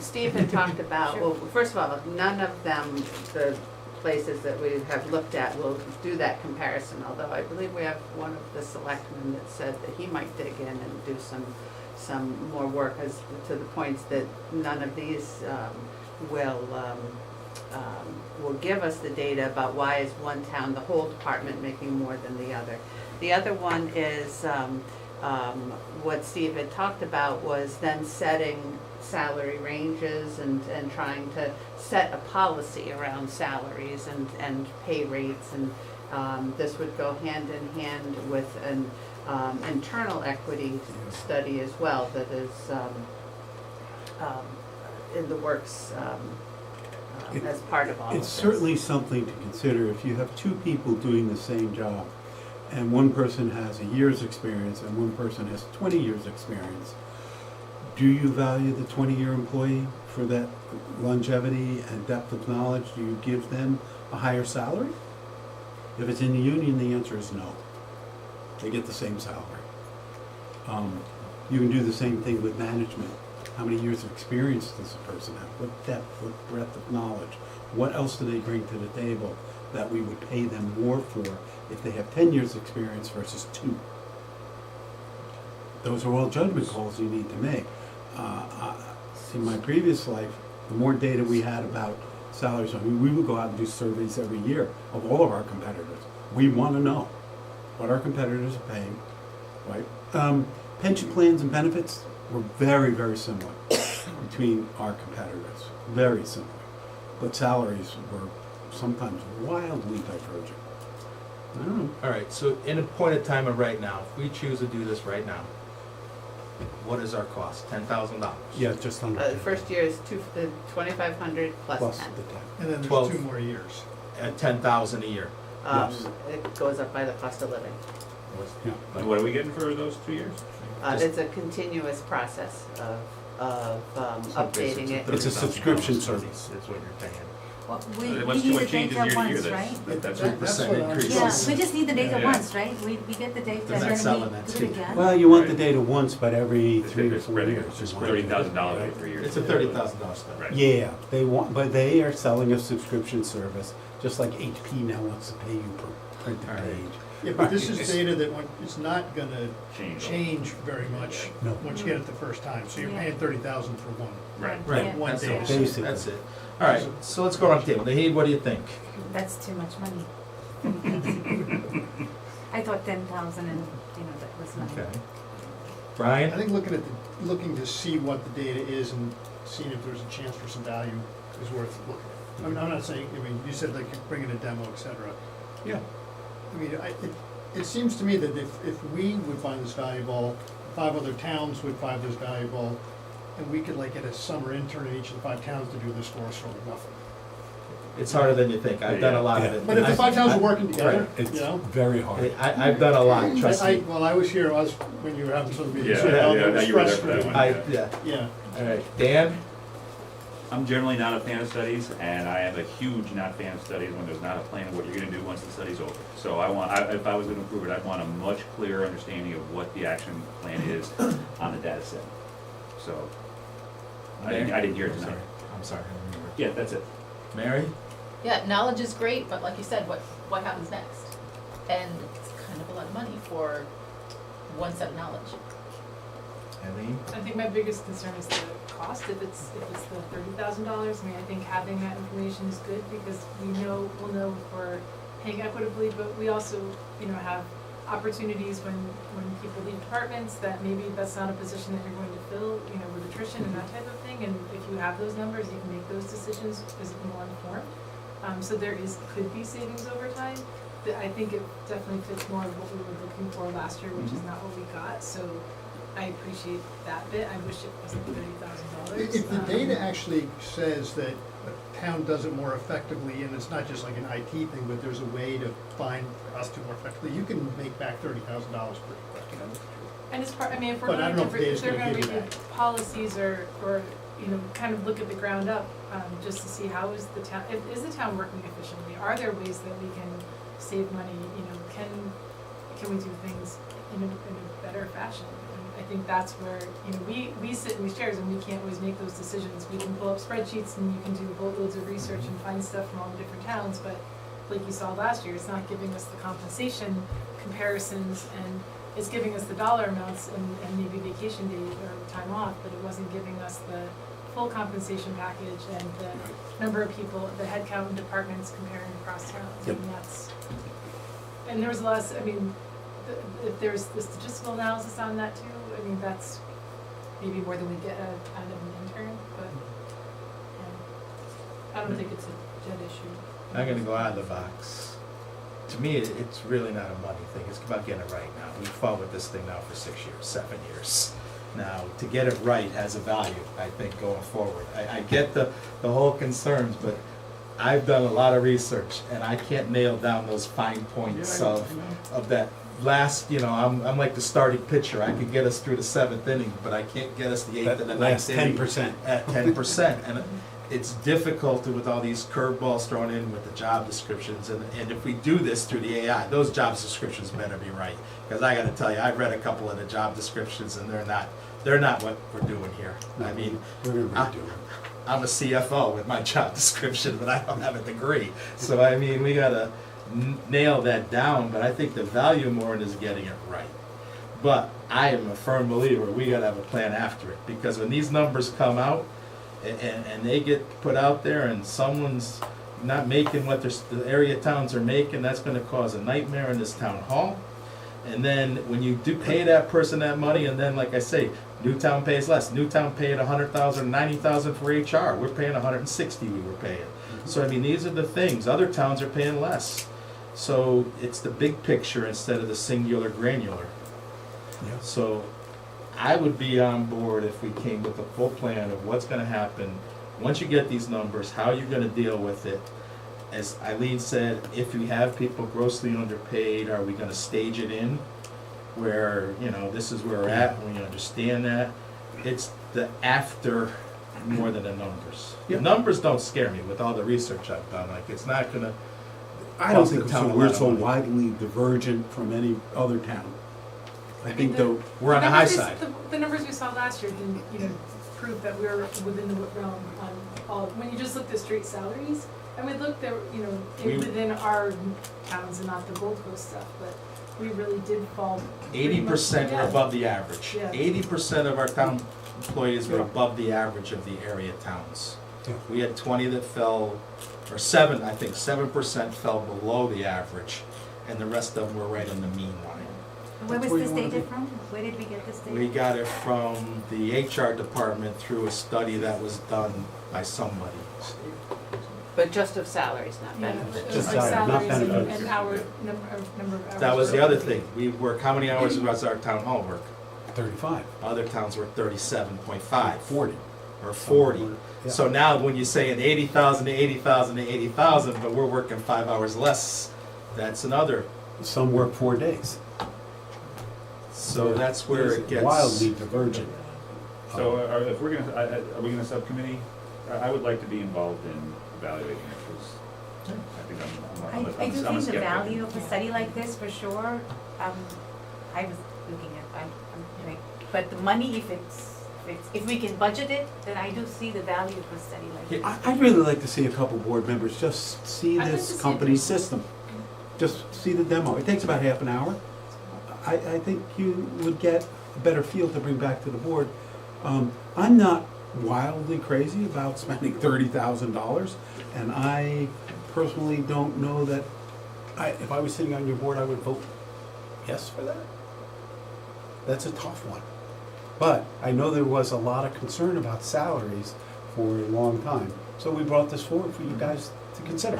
C: Steve had talked about,
H: Sure.
C: well, first of all, none of them, the places that we have looked at will do that comparison, although I believe we have one of the selectmen that said that he might dig in and do some more work as to the points that none of these will give us the data about why is one town, the whole department, making more than the other. The other one is, what Steve had talked about was then setting salary ranges and trying to set a policy around salaries and pay rates, and this would go hand in hand with an internal equity study as well that is in the works as part of all of this.
F: It's certainly something to consider if you have 2 people doing the same job and one person has a year's experience and one person has 20 years experience. Do you value the 20-year employee for that longevity and depth of knowledge? Do you give them a higher salary? If it's in the union, the answer is no. They get the same salary. You can do the same thing with management. How many years of experience does a person have? What depth, what breadth of knowledge? What else do they bring to the table that we would pay them more for if they have 10 years experience versus 2? those are all judgment calls you need to make. In my previous life, the more data we had about salaries, I mean, we would go out and do surveys every year of all of our competitors. We want to know what our competitors are paying, right? Pension plans and benefits were very, very similar between our competitors, very similar. But salaries were sometimes wildly divergent. I don't know.
A: All right, so in a point of time of right now, if we choose to do this right now, what is our cost? $10,000?
F: Yeah, just under.
C: The first year is 2,500 plus
F: Plus
C: 10.
F: the tax.
I: And then
A: 12.
I: there's 2 more years.
A: At $10,000 a year.
F: Yes.
C: It goes up by the cost of living.
F: Yeah.
G: And what are we getting for those 2 years?
C: It's a continuous process of updating it.
F: It's a subscription
A: $30,000
F: service.
A: That's what you're paying.
H: Well,
G: Unless
H: we
G: too
H: need
G: much
H: the
G: changes
H: data
G: year to year,
H: once,
G: that's-
H: right?
A: That's
I: That's
A: 3%
I: what I'm
A: increase.
H: Yeah, we just need the data
G: Yeah.
H: once, right? We get the data
A: They're not
H: and
A: selling
H: then
A: that
H: we
A: to
H: do it
A: you.
H: again.
F: Well, you want the
G: Right.
F: data once, but every
G: If
F: 3 to
G: it's
F: 4
G: spreading,
F: years.
G: it's
F: you
G: just
F: want
G: $30,000
F: right?
G: per year.
A: It's a $30,000 spend.
G: Right.
F: Yeah, they want, but they are selling a subscription service, just like HP now wants to pay you per printed
A: All right.
F: page.
I: Yeah, but this is data that it's not gonna
G: Change.
I: change very much
F: No.
I: once you get it the first time. So you're
H: Yeah.
I: paying 30,000 for one.
G: Right.
A: Right,
I: One
A: that's
I: day.
A: all.
F: Basically.
A: That's it. All right, so let's go around the table. Naheed, what do you think?
H: That's too much money. I thought 10,000 and, that was money.
A: Okay.
I: I
A: Brian?
I: think looking to see what the data is and seeing if there's a chance for some value is worth looking at. I mean, I'm not saying, you said like you're bringing a demo, et cetera.
A: Yeah.
I: I mean, it seems to me that if we would find this valuable, 5 other towns would find this valuable, and we could like get a summer intern in each of the 5 towns to do this for us for nothing.
A: It's harder than you think. I've done a lot of it.
I: But if the 5 towns are working
A: Right.
I: together,
F: It's
I: you know?
F: very hard.
A: I've done a lot, trust me.
I: Well, I was here, when you were having some meetings.
G: Yeah,
I: so I know
G: yeah,
I: it was
G: you were there for that
I: frustrating.
G: one.
A: Yeah.
I: Yeah.
A: All right, Dan?
G: I'm generally not a fan of studies, and I am a huge not fan of studies when there's not a plan of what you're gonna do once the study's over. So if I was gonna approve it, I'd want a much clearer understanding of what the action plan is on the data set. So, I didn't hear it tonight.
A: I'm sorry.
G: Yeah, that's it.
A: Mary?
D: Yeah, knowledge is great, but like you said, what happens next? And it's kind of a lot of money for one set of knowledge.
A: Eileen?
E: I think my biggest concern is the cost, if it's the $30,000, I mean, I think having that information is good, because we'll know if we're paying equitably, but we also, have opportunities when people leave departments, that maybe that's not a position that you're going to fill, with attrition and that type of thing, and if you have those numbers, you can make those decisions as more informed. So could be savings over time. I think it definitely fits more of what we were looking for last year, which is not what we got, so I appreciate that bit. I wish it wasn't $30,000.
I: If the data actually says that a town does it more effectively, and it's not just like an IT thing, but there's a way to find us to more effectively, you can make back $30,000 pretty quick.
E: And it's part, if we're
I: But I
E: going
I: don't know
E: to,
I: if data's
E: if they're
I: gonna
E: gonna
I: give you
E: review
I: that.
E: policies or, kind of look at the ground up, just to see how is the town, is the town working efficiently? Are there ways that we can save money, can we do things in a better fashion? And I think that's where, we sit in these chairs and we can't always make those decisions. We can pull up spreadsheets and you can do boatloads of research and find stuff from all the different towns, but like you saw last year, it's not giving us the compensation comparisons, and it's giving us the dollar amounts and maybe vacation days or time off, but it wasn't giving us the full compensation package and the number of people, the head count in departments comparing across towns.
F: Yep.
E: And there was less, if there's the statistical analysis on that too, that's maybe more than we get out of an intern, but I don't think it's a jet issue.
A: I'm gonna go out of the box. To me, it's really not a money thing. It's about getting it right now. We've fought with this thing now for 6 years, 7 years. Now, to get it right has a value, I think, going forward. I get the whole concerns, but I've done a lot of research, and I can't nail down those fine points of that last, I'm like the starting pitcher. I could get us through the 7th inning, but I can't get us the 8th and the 9th
F: Last
A: inning
F: 10%.
A: at 10%. And it's difficult with all these curveballs thrown in with the job descriptions. And if we do this through the AI, those job descriptions better be right. Because I gotta tell you, I've read a couple of the job descriptions and they're not what we're doing here. I mean,
F: We're gonna redo it.
A: I'm a CFO with my job description, but I don't have a degree. So we gotta nail that down, but I think the value more is getting it right. But I am a firm believer, we gotta have a plan after it, because when these numbers come out and they get put out there and someone's not making what the area towns are making, that's gonna cause a nightmare in this town hall. And then when you do pay that person that money, and then like I say, Newtown pays less. Newtown paid 100,000, 90,000 for HR. We're paying 160. We were paying. So I mean, these are the things. Other towns are paying less. So it's the big picture instead of the singular granular.
F: Yeah.
A: So I would be on board if we came with a full plan of what's going to happen once you get these numbers, how you're going to deal with it. As Eileen said, if we have people grossly underpaid, are we going to stage it in where, you know, this is where we're at, we understand that. It's the after more than the numbers.
F: Yeah.
A: The numbers don't scare me with all the research I've done. Like, it's not going to
F: I don't
A: cost the
F: think
A: town a
F: we're
A: lot of
F: so
A: money.
F: widely divergent from any other town. I
E: mean,
F: think
E: the-
F: though,
A: We're on the high
E: numbers we-
A: side.
E: The numbers we saw last year didn't, prove that we were within the realm on all, when you just looked at straight salaries, and we looked at,
A: We-
E: within our towns and not the Gold Coast stuff, but we really did fall. pretty much-
A: 80% were
E: yeah.
A: above the average.
E: Yeah.
A: 80% of our town employees were
F: Yeah.
A: above the average of the area towns.
F: Yeah.
A: We had 20 that fell, or 7% fell below the average, and the rest of them were right in the mean line.
H: Where
F: That's
H: was
F: where
H: this
F: you wanna
H: data
F: be.
H: from? Where did we get this data?
A: We got it from the HR department through a study that was done by somebody.
C: But just of salaries, not
E: Yeah,
C: benefits.
E: it was
F: Just
E: like
F: salary, not
E: salaries and-
F: benefits.
E: and hour, number of hours.
A: That was the other
E: worked.
A: thing. We work, how many hours was our town hall work?
F: 35,
A: Other towns were 37.5
F: 40.
A: or 40.
F: Yeah.
A: So now when you're saying 80,000 to 80,000 to 80,000, but we're working 5 hours less, that's another.
F: Some work 4 days.
A: So that's where it gets.
F: Wildly divergent.
G: So if we're gonna, are we gonna subcommittee? I would like to be involved in evaluating it, because I think
H: I
G: I'm
H: do
G: a
H: think the
G: skeptic.
H: value of a study like this, for sure, I was looking at, but the money, if we can budget it, then I do see the value of a study like this.
F: I'd really like to see a couple board members just see
E: I'd like to
F: this
E: see
F: company's
E: it.
F: system. Just see the demo. It takes about half an hour. I think you would get a better feel to bring back to the board. I'm not wildly crazy about spending $30,000, and I personally don't know that, if I was sitting on your board, I would vote yes for that. That's a tough one. But I know there was a lot of concern about salaries for a long time. So we brought this forward for you guys to consider.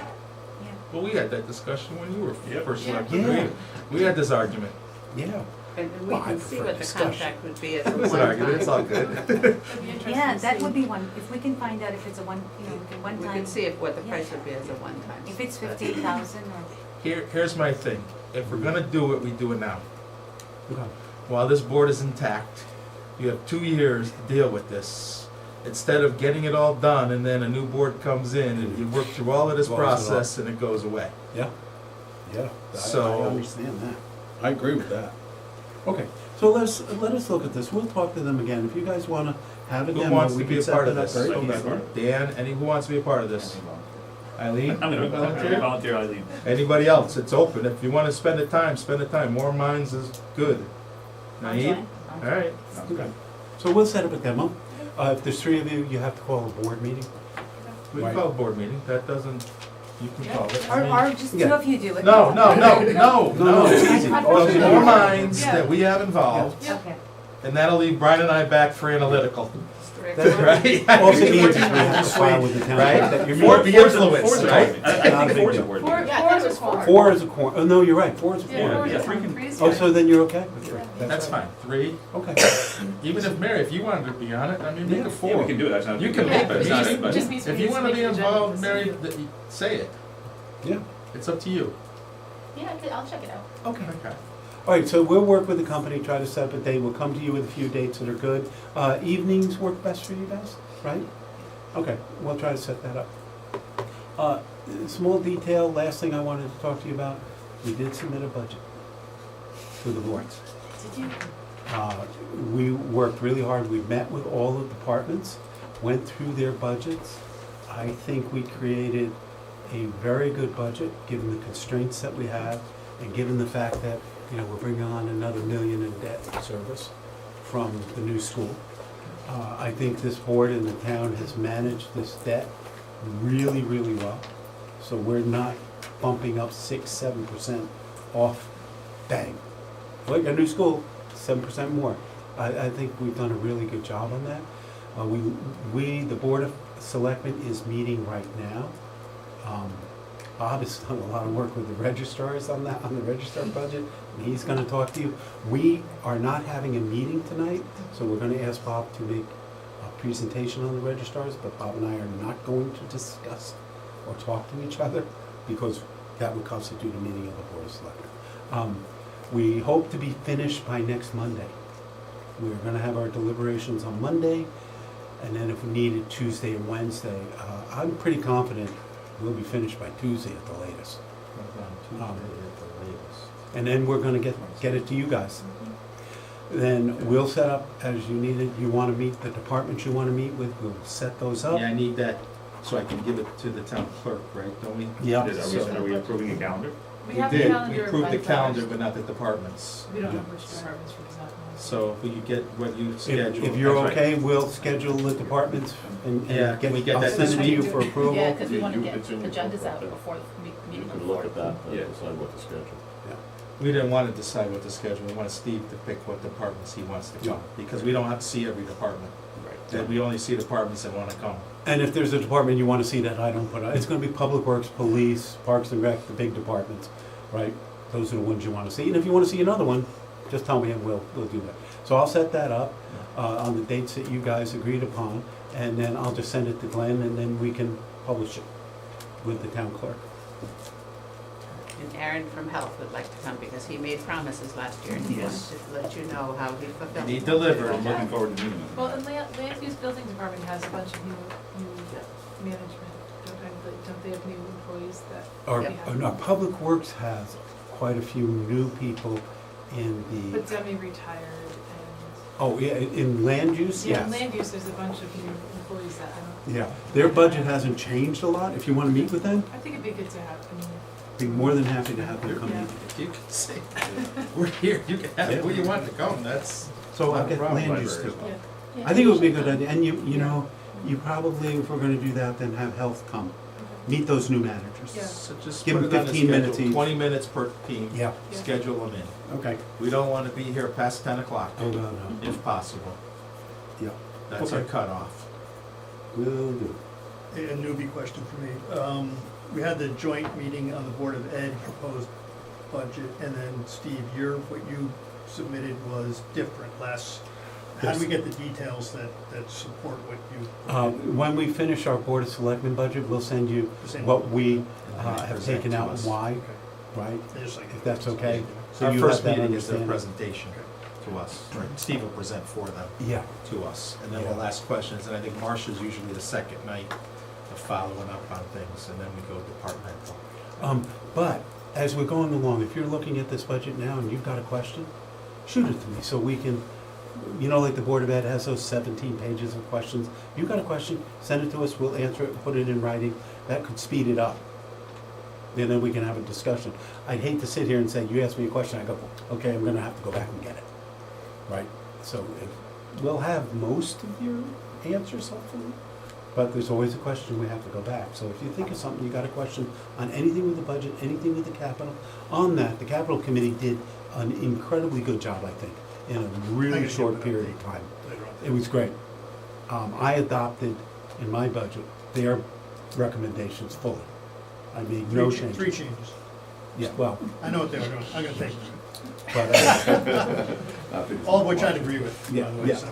H: Yeah.
A: Well, we had that discussion when you were
G: Yep.
A: first
E: Yeah.
A: elected.
F: Yeah.
A: We had this argument.
F: Yeah.
C: And we
F: Well, I
C: can see
F: prefer
C: what the
F: discussion.
C: contract would be as a
A: It was an argument, it's all
C: one-time.
A: good.
E: It'd be interesting
H: Yeah,
E: to
H: that
E: see.
H: would be one, if we can find out if it's a one
C: We
H: time.
C: could see what the
H: Yeah.
C: price would be as a one-time.
H: If it's 15,000 or.
A: Here's my thing. If we're gonna do it, we do it now.
F: Okay.
A: While this board is intact, you have 2 years to deal with this. Instead of getting it all done and then a new board comes in and you work through all of this
F: Blows it off.
A: process and it goes away.
F: Yeah. Yeah.
A: So-
F: I understand that. I agree with that. Okay, so let us look at this. We'll talk to them again. If you guys want to have a
A: Who
F: demo,
A: wants
F: we
A: to be
F: can
A: a
F: set
A: part
F: that
A: of
F: up
A: this?
F: very
G: I'll be a
F: easily.
G: part.
A: Dan, who wants to be a part of this? Eileen?
G: I'm gonna
A: Volunteer?
G: volunteer, Eileen.
A: Anybody else? It's open. If you want to spend the time, spend the time. More minds is good.
H: I'll
A: Naeem?
H: join.
A: All right.
G: Sounds
F: Okay.
G: good.
F: So we'll set up a demo. If there's 3 of you, you have to call a board meeting.
A: We
F: Right.
A: can call a board meeting. That doesn't, you can call it. I mean-
H: Or just two
F: Yeah.
H: of you do it.
A: No.
F: No, it's easy.
A: Those more minds
E: Yeah.
A: that we have involved,
E: Yeah.
H: Okay.
A: and that'll leave Brian and I back for analytical.
F: That's
A: Right?
F: Also means is we have to file with the town.
A: Right?
F: that you're
A: Four
F: meeting.
A: be influenced,
G: Four's a
A: right?
G: board meeting. I
F: Not a
G: think
F: big
G: four's a
F: deal.
G: board
E: Four,
G: meeting.
E: four
H: Yeah,
E: is a
H: that's
E: quorum.
F: 4 is a quorum. Oh, no, you're right. 4 is a
E: Yeah,
F: quorum.
E: four is
G: Yeah,
E: a
G: three
E: quorum.
G: can-
E: Three is
F: Oh, so
E: fine.
F: then you're okay with 3?
A: That's fine. 3.
F: Okay.
A: Even if Mary, if you wanted to be on it, I mean, make
F: Yeah.
A: it 4.
G: Yeah, we can do it, that's not. a
A: You
G: big
A: can
G: deal.
A: make
G: But
A: it.
G: it's not-
A: Just-
G: but-
E: just means
A: If
E: we
A: you
E: need to
A: want to
E: make
A: be
E: an agenda
A: involved,
E: this
A: Mary,
E: week.
A: say it.
F: Yeah.
A: It's up to you.
D: Yeah, I'll check it out.
F: Okay.
A: Okay.
F: All right, so we'll work with the company, try to set up a date. We'll come to you with a few dates that are good. Evenings work best for you guys, right? Okay, we'll try to set that up. Small detail, last thing I wanted to talk to you about, we did submit a budget to the boards.
H: Did you?
F: We worked really hard. We met with all the departments, went through their budgets. I think we created a very good budget, given the constraints that we have, and given the fact that You know, we're bringing on another $1 million in debt service from the new school. I think this board and the town has managed this debt really, really well. So we're not bumping up 6-7% off, bang. Well, you got a new school, 7% more. I think we've done a really good job on that. The Board of Selectmen is meeting right now. Bob has done a lot of work with the registrars on that, on the registrar budget, and he's gonna talk to you. We are not having a meeting tonight, so we're gonna ask Bob to make a presentation on the registrars, but Bob and I are not going to discuss or talk to each other, because that would constitute a meeting of the Board of Selectmen. We hope to be finished by next Monday. We're gonna have our deliberations on Monday, and then if we need it, Tuesday and Wednesday. I'm pretty confident we'll be finished by Tuesday at the latest. And then we're gonna get it to you guys. Then we'll set up as you need it. You wanna meet the departments you wanna meet with, we'll set those up.
A: Yeah, I need that, so I can give it to the town clerk, right, don't we?
F: Yeah.
G: Are we approving a calendar?
E: We
A: We
E: have the
A: did, we
E: calendar
A: approved the
E: by
A: calendar,
E: flowers.
A: but not the departments.
E: We don't know which departments for example.
A: So if we could get what you
F: If
A: scheduled.
F: you're
G: That's right.
F: okay, we'll schedule the departments and
A: Yeah, can we get
F: I'll
A: that
F: send
A: this
F: it to you
A: week?
F: for approval.
D: Yeah, because we want to
B: You-
D: get
B: it's in your
D: agendas out
B: book.
D: before the
B: You
D: meeting.
B: could look at that
G: Yeah.
B: and decide what to schedule.
A: We didn't want to decide what to schedule, we want Steve to pick what departments he wants to come, because we don't have to see every department. That we only see departments that want to come.
F: And if there's a department you want to see that I don't put on, it's gonna be Public Works, Police, Parks and Rec, the big departments, right? Those are the ones you want to see. And if you want to see another one, just tell me and we'll do that. So I'll set that up on the dates that you guys agreed upon, and then I'll just send it to Glenn, and then we can publish it with the town clerk.
C: And Aaron from Health would like to come because he made promises last year and he wanted
A: Yes.
C: to let you know how he fulfilled.
A: And he
C: them.
A: delivered.
G: I'm looking forward to meeting them.
E: Well, and land use building department has a bunch of new management, don't they have new employees that?
F: Our,
C: Yeah.
F: our Public Works has quite a few new people in the,
E: But Demi retired and.
F: oh, yeah, in land use,
E: Yeah,
F: yes.
E: in land use, there's a bunch of new employees that I don't,
F: Yeah, their budget hasn't changed a lot. If you want to meet with them,
E: I think it'd be good to have, I mean,
F: be more than happy to have them come
E: Yeah.
F: in.
A: If you can say, we're here, you can have who you want to come, that's.
F: So I'll
A: not a
F: get
A: problem.
F: land use too.
E: yeah.
F: I think it would be a good idea, and you know, you probably, if we're gonna do that, then have health come, meet those new managers.
E: Yeah.
A: So just
F: Give
A: put
F: them
A: it on the
F: 15 minutes
A: schedule,
F: each.
A: 20 minutes per team.
F: Yeah,
E: Yeah.
A: Schedule them in.
F: okay.
A: We don't want to be here past 10 o'clock,
F: Oh, no, no,
A: if possible.
F: yeah,
A: That's our
F: Okay.
A: cutoff.
F: will do.
I: A newbie question for me. We had the joint meeting on the Board of Ed proposed budget, and then Steve, what you submitted was different, less. How do we get the details that support what you?
F: When we finish our Board of Selectmen budget, we'll send you
I: Same.
F: what we
A: And then they
F: have
A: present
F: taken
A: to
F: out
A: us.
F: and why,
I: Okay.
F: right?
I: I just like-
F: If that's okay. So
A: Our
F: you
A: first
F: have that
A: meeting is their
F: understanding.
A: presentation to us. Steve will present for them,
F: Yeah,
A: to us, and then
F: Yeah.
A: we'll ask questions, and I think Marcia's usually the second night of following up on things, and then we go departmental.
F: but as we're going along, if you're looking at this budget now and you've got a question, shoot it to me so we can, you know, like the Board of Ed has those 17 pages of questions. If you've got a question, send it to us, we'll answer it, put it in writing. That could speed it up. And then we can have a discussion. I'd hate to sit here and say, you ask me a question, I go, okay, I'm gonna have to go back and get it, right? So we'll have most of your answers hopefully, but there's always a question we have to go back. So if you think of something, you got a question on anything with the budget, anything with the capital, on that, the capital committee did an incredibly good job, I think, in a
I: I
F: really
I: can
F: short
I: give an
F: period
I: update
F: of time.
I: later on.
F: It was great. I adopted in my budget their recommendations fully. I made no changes.
I: Three changes.
F: Yeah, well,
I: I know what they were doing. I'm gonna take them.
F: but,
I: All of which I'd agree with, by
F: yeah,
I: the way,
F: yeah,
I: so.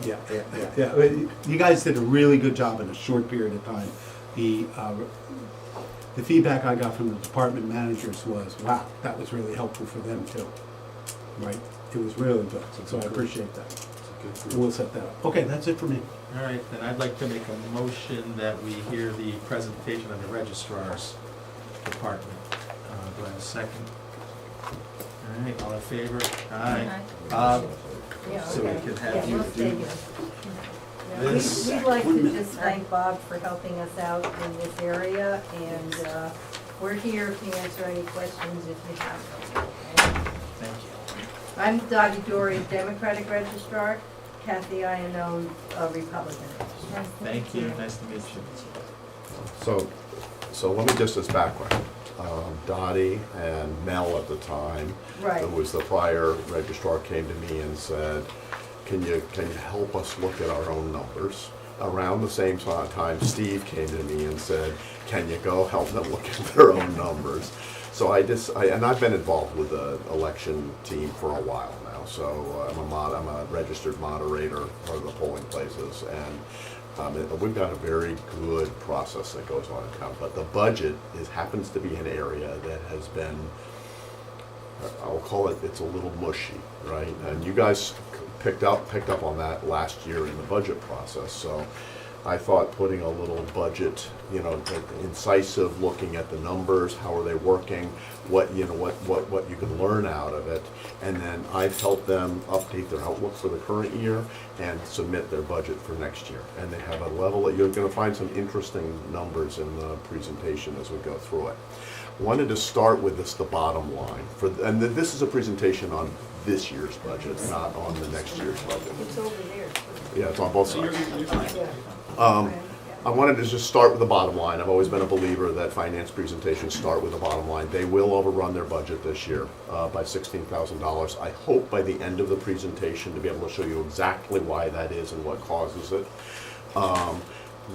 F: yeah. You guys did a really good job in a short period of time. The feedback I got from the department managers was, wow, that was really helpful for them too. Right? It was really good, so I appreciate that. We'll set that up. Okay, that's it for me.
A: All right, then I'd like to make a motion that we hear the presentation of the registrar's department. Do I have a second? All right, all in favor? Aye. Bob, so we can have you do this.
J: We'd like to just thank Bob for helping us out in this area, and we're here to answer any questions if you have them. okay?
A: Thank you.
J: I'm Dottie Dory, Democratic Registrar, Kathy Iannone, Republican.
A: Thank you, nice to meet you.
K: So let me just as background. Dottie and Mel at the time,
J: Right.
K: who was the prior registrar, came to me and said, can you help us look at our own numbers? Around the same time, Steve came to me and said, can you go help them look at their own numbers? So and I've been involved with the election team for a while now. So I'm a registered moderator for the polling places, and we've got a very good process that goes on in town. But the budget happens to be an area that has been, I'll call it, it's a little mushy, right? And you guys picked up on that last year in the budget process. So I thought putting a little budget, incisive, looking at the numbers, how are they working, what you can learn out of it, and then I've helped them update their outlook for the current year and submit their budget for next year. And they have a level that you're going to find some interesting numbers in the presentation as we go through it. Wanted to start with the bottom line, and this is a presentation on this year's budget, not on the next year's budget.
J: It's over there.
K: Yeah, it's on both sides.
J: Yeah.
K: I wanted to just start with the bottom line. I've always been a believer that finance presentations start with the bottom line. They will overrun their budget this year by $16,000. I hope by the end of the presentation to be able to show you exactly why that is and what causes it.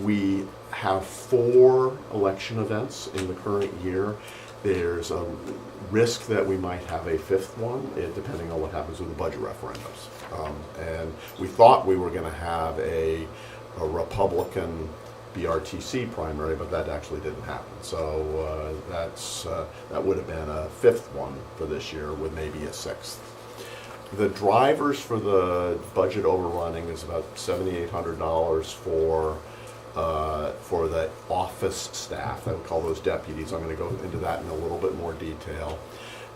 K: We have 4 election events in the current year. There's a risk that we might have a 5th one, depending on what happens with the budget referendums. And we thought we were going to have a Republican BRTC primary, but that actually didn't happen. So that would have been a 5th one for this year with maybe a 6th. The drivers for the budget overrunning is about $7,800 for the office staff. I would call those deputies. I'm going to go into that in a little bit more detail.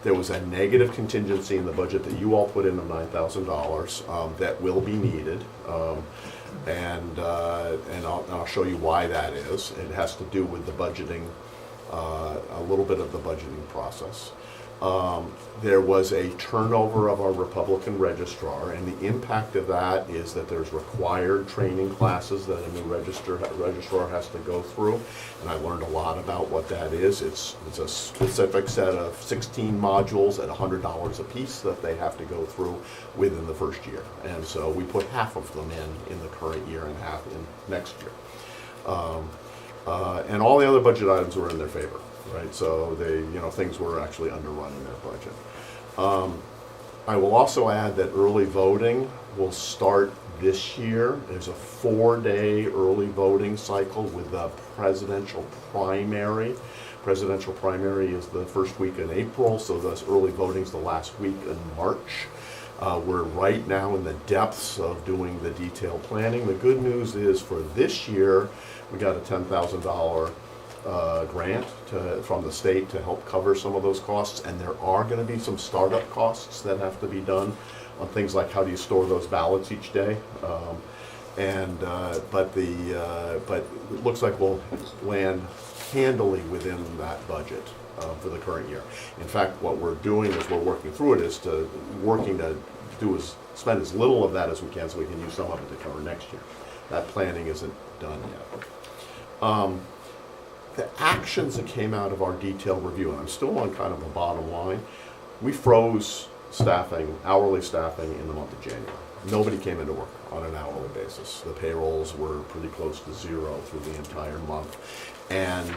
K: There was a negative contingency in the budget that you all put in of $9,000 that will be needed, and I'll show you why that is. It has to do with the budgeting, a little bit of the budgeting process. There was a turnover of our Republican registrar, and the impact of that is that there's required training classes that a new registrar has to go through, and I learned a lot about what that is. It's a specific set of 16 modules at $100 a piece that they have to go through within the first year, and so we put half of them in the current year and half in next year. And all the other budget items were in their favor. Right, so things were actually underrunning their budget. I will also add that early voting will start this year. There's a 4-day early voting cycle with the presidential primary. Presidential primary is the first week in April, so this early voting is the last week in March. We're right now in the depths of doing the detailed planning. The good news is for this year, we got a $10,000 grant from the state to help cover some of those costs, and there are going to be some startup costs that have to be done on things like how do you store those ballots each day, but it looks like we'll land handily within that budget for the current year. In fact, what we're doing as we're working through it is spend as little of that as we can so we can use some of it to cover next year. That planning isn't done yet. The actions that came out of our detailed review, and I'm still on kind of the bottom line, we froze hourly staffing in the month of January. Nobody came into work on an hourly basis. The payrolls were pretty close to zero through the entire month. And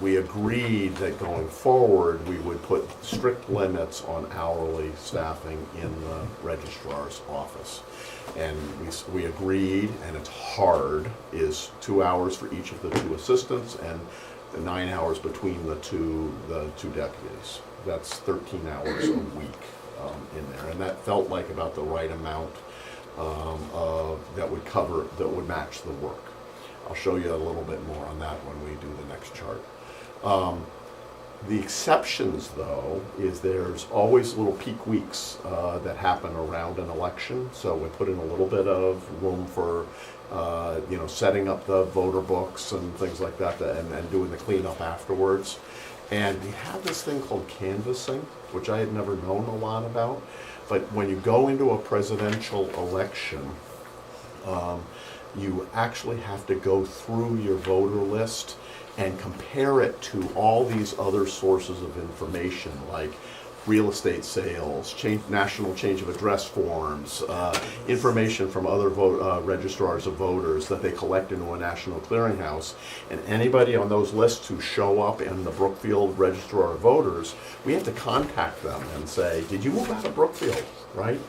K: we agreed that going forward, we would put strict limits on hourly staffing in the registrar's office. And we agreed, and it's hard, is 2 hours for each of the 2 assistants and the 9 hours between the two deputies. That's 13 hours a week in there, and that felt like about the right amount that would match the work. I'll show you a little bit more on that when we do the next chart. The exceptions, though, is there's always little peak weeks that happen around an election. So we put in a little bit of room for, setting up the voter books and things like that, and doing the cleanup afterwards. And we have this thing called canvassing, which I had never known a lot about. But when you go into a presidential election, you actually have to go through your voter list and compare it to all these other sources of information, like real estate sales, national change of address forms, information from other registrars of voters that they collect into a national clearinghouse. And anybody on those lists who show up in the Brookfield Registrar of Voters, we have to contact them and say, did you move out of Brookfield, right?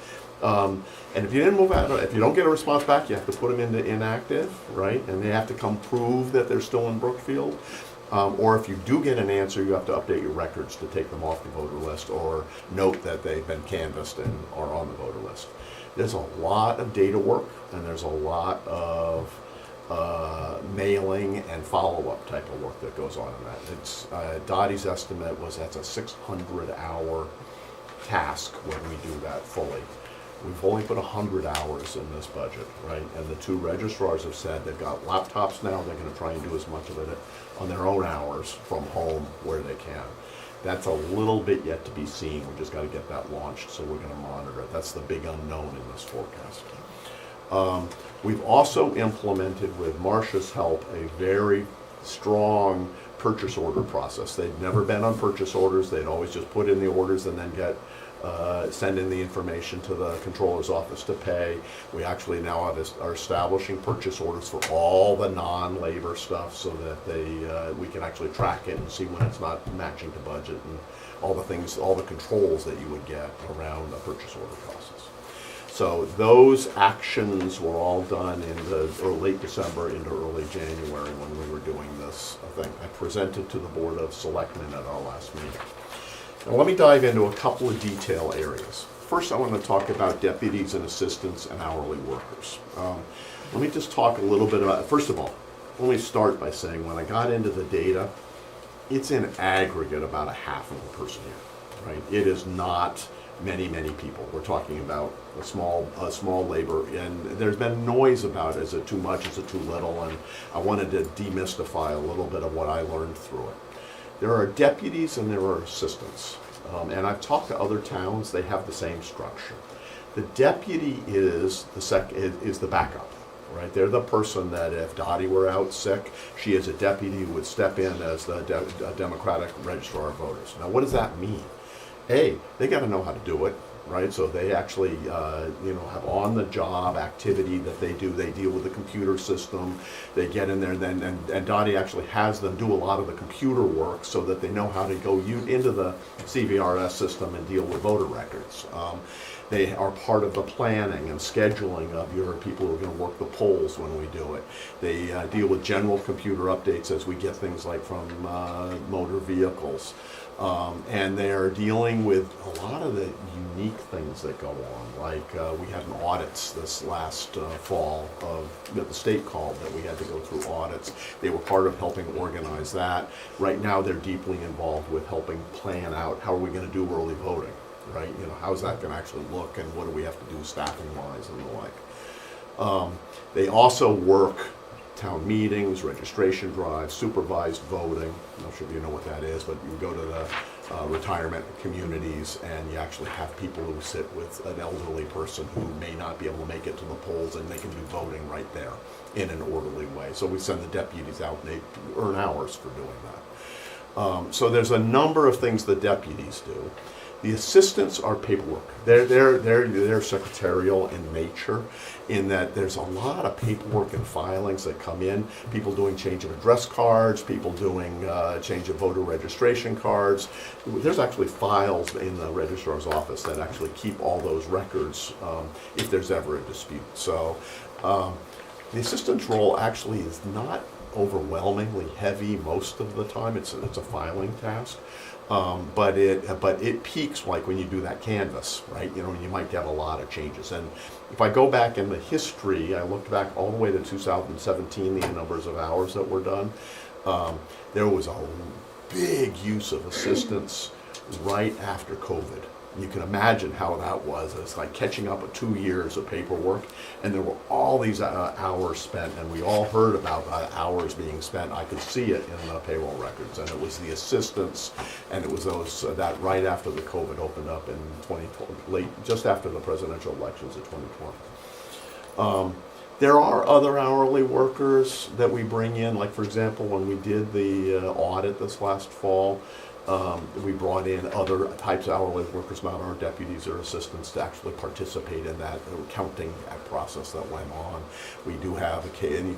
K: And if you didn't move out, if you don't get a response back, you have to put them into inactive, right? And they have to come prove that they're still in Brookfield. Or if you do get an answer, you have to update your records to take them off the voter list or note that they've been canvassed and are on the voter list. There's a lot of data work and there's a lot of mailing and follow-up type of work that goes on in that. It's Dottie's estimate was that's a 600-hour task when we do that fully. We've only put 100 hours in this budget, right? And the two registrars have said they've got laptops now, they're gonna try and do as much of it on their own hours from home where they can. That's a little bit yet to be seen, we just gotta get that launched, so we're gonna monitor it. That's the big unknown in this forecast. We've also implemented, with Marcia's help, a very strong purchase order process. They'd never been on purchase orders, they'd always just put in the orders and then send in the information to the controller's office to pay. We actually now are establishing purchase orders for all the non-labor stuff so that we can actually track it and see when it's not matching to budget and all the things, all the controls that you would get around the purchase order process. So those actions were all done in late December into early January when we were doing this thing. I presented to the Board of Selectmen at our last meeting. Now let me dive into a couple of detail areas. First, I want to talk about deputies and assistants and hourly workers. Let me just talk a little bit about, first of all, let me start by saying when I got into the data, it's in aggregate about a half of a person here, right? It is not many people. We're talking about a small labor, and there's been noise about is it too much, is it too little, and I wanted to demystify a little bit of what I learned through it. There are deputies and there are assistants, and I've talked to other towns, they have the same structure. The deputy is the backup, right? They're the person that if Dottie were out sick, she as a deputy would step in as the Democratic Registrar of Voters. Now what does that mean? They got to know how to do it, right? So they actually, have on-the-job activity that they do. They deal with the computer system. They get in there, and Dottie actually has them do a lot of the computer work so that they know how to go into the CVRS system and deal with voter records. They are part of the planning and scheduling of your people who are going to work the polls when we do it. They deal with general computer updates as we get things like from motor vehicles. And they're dealing with a lot of the unique things that go on. Like we had an audits this last fall that the state called that we had to go through audits. They were part of helping organize that. Right now they're deeply involved with helping plan out how are we going to do early voting, right? How's that going to actually look and what do we have to do staffing wise and the like. They also work town meetings, registration drives, supervised voting. I'm not sure if you know what that is, but you go to the retirement communities and you actually have people who sit with an elderly person who may not be able to make it to the polls and they can do voting right there in an orderly way. So we send the deputies out and they earn hours for doing that. So there's a number of things the deputies do. The assistants are paperwork. They're secretarial in nature, in that there's a lot of paperwork and filings that come in. People doing change of address cards, people doing change of voter registration cards. There's actually files in the registrar's office that actually keep all those records if there's ever a dispute. So the assistant's role actually is not overwhelmingly heavy most of the time. It's a filing task. But it peaks like when you do that canvas, right? You might get a lot of changes. And if I go back in the history, I looked back all the way to 2017, the numbers of hours that were done. There was a big use of assistants right after COVID. You can imagine how that was. It's like catching up with 2 years of paperwork, and there were all these hours spent, and we all heard about hours being spent. I could see it in the payroll records, and it was the assistants, and it was those that right after the COVID opened up in 2020, just after the presidential elections of 2020. There are other hourly workers that we bring in, like for example, when we did the audit this last fall, we brought in other types of hourly workers, not our deputies or assistants, to actually participate in that counting process that went on. We do have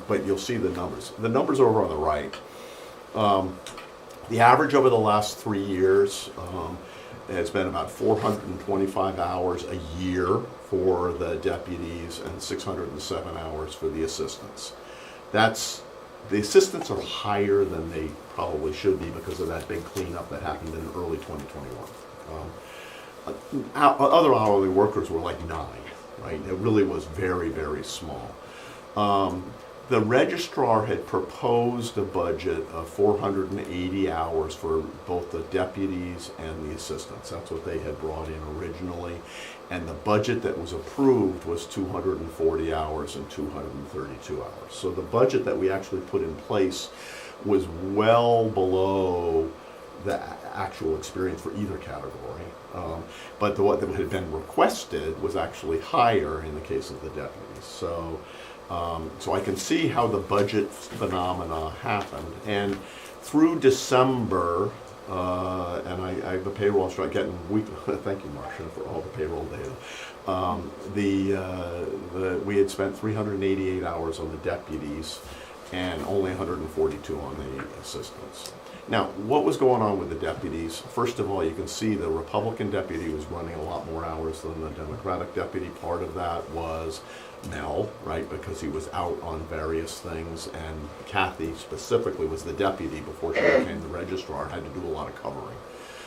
K: but you'll see the numbers. The numbers are over on the right. The average over the last 3 years has been about 425 hours a year for the deputies and 607 hours for the assistants. The assistants are higher than they probably should be because of that big cleanup that happened in early 2021. Other hourly workers were like 9, right? It really was very, very small. The registrar had proposed a budget of 480 hours for both the deputies and the assistants. That's what they had brought in originally. And the budget that was approved was 240 hours and 232 hours. So the budget that we actually put in place was well below the actual experience for either category. But what had been requested was actually higher in the case of the deputies. So I can see how the budget phenomena happened. And through December, and the payroll started getting weekly. Thank you, Marcia, for all the payroll data. We had spent 388 hours on the deputies and only 142 on the assistants. Now, what was going on with the deputies? First of all, you can see the Republican deputy was running a lot more hours than the Democratic deputy. Part of that was Mel, right, because he was out on various things, and Kathy specifically was the deputy before she became the registrar, had to do a lot of covering.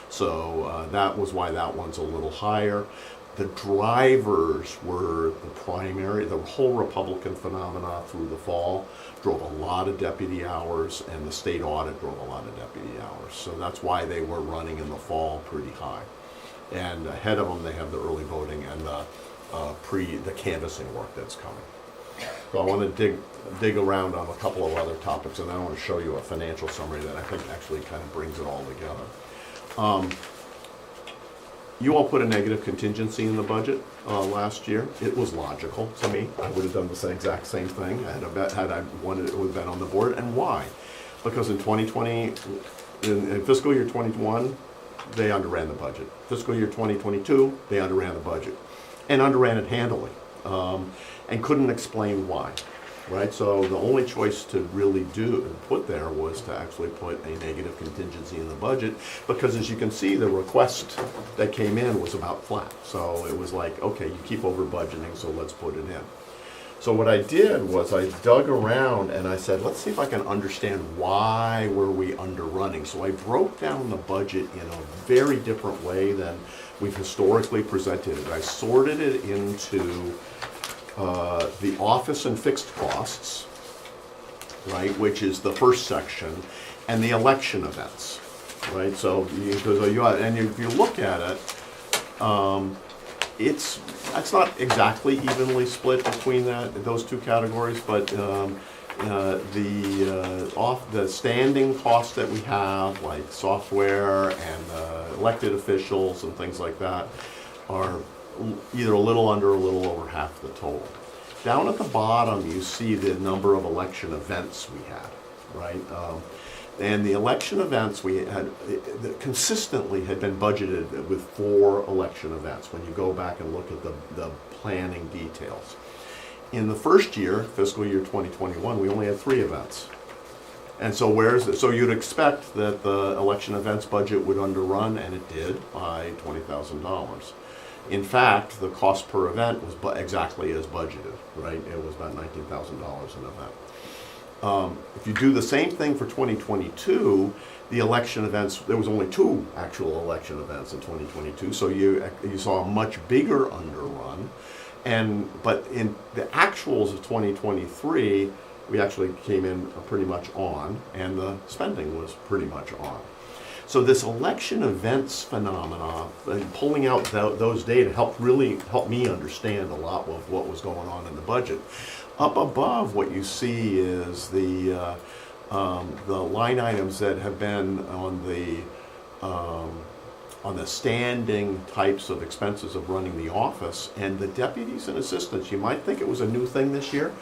K: So that was why that one's a little higher. The drivers were the primary. The whole Republican phenomena through the fall drove a lot of deputy hours, and the state audit drove a lot of deputy hours. So that's why they were running in the fall pretty high. And ahead of them, they have the early voting and the canvassing work that's coming. So I want to dig around on a couple of other topics, and then I want to show you a financial summary that I think actually kind of brings it all together. You all put a negative contingency in the budget last year. It was logical to me. I would have done the exact same thing had I wanted it would have been on the board. And why? Because in 2020, in fiscal year 21, they underran the budget. Fiscal year 2022, they underran the budget, and underran it handily, and couldn't explain why. Right, so the only choice to really put there was to actually put a negative contingency in the budget, because as you can see, the request that came in was about flat. So it was like, okay, you keep over budgeting, so let's put it in. So what I did was I dug around and I said, let's see if I can understand why were we underrunning. So I broke down the budget in a very different way than we've historically presented it. I sorted it into the office and fixed costs, right, which is the first section, and the election events, right? So if you look at it, it's not exactly evenly split between those two categories, but the standing costs that we have, like software and elected officials and things like that, are either a little under or a little over half the total. Down at the bottom, you see the number of election events we had, right? And the election events we had consistently had been budgeted with 4 election events when you go back and look at the planning details. In the first year, fiscal year 2021, we only had 3 events. And so so you'd expect that the election events budget would underrun, and it did, by $20,000. In fact, the cost per event was exactly as budgeted, right? It was about $19,000 an event. If you do the same thing for 2022, the election events, there was only 2 actual election events in 2022, so you saw a much bigger underrun. But in the actuals of 2023, we actually came in pretty much on, and the spending was pretty much on. So this election events phenomena, and pulling out those data helped me understand a lot of what was going on in the budget. Up above, what you see is the line items that have been on the standing types of expenses of running the office, and the deputies and assistants. You might think it was a new thing this year.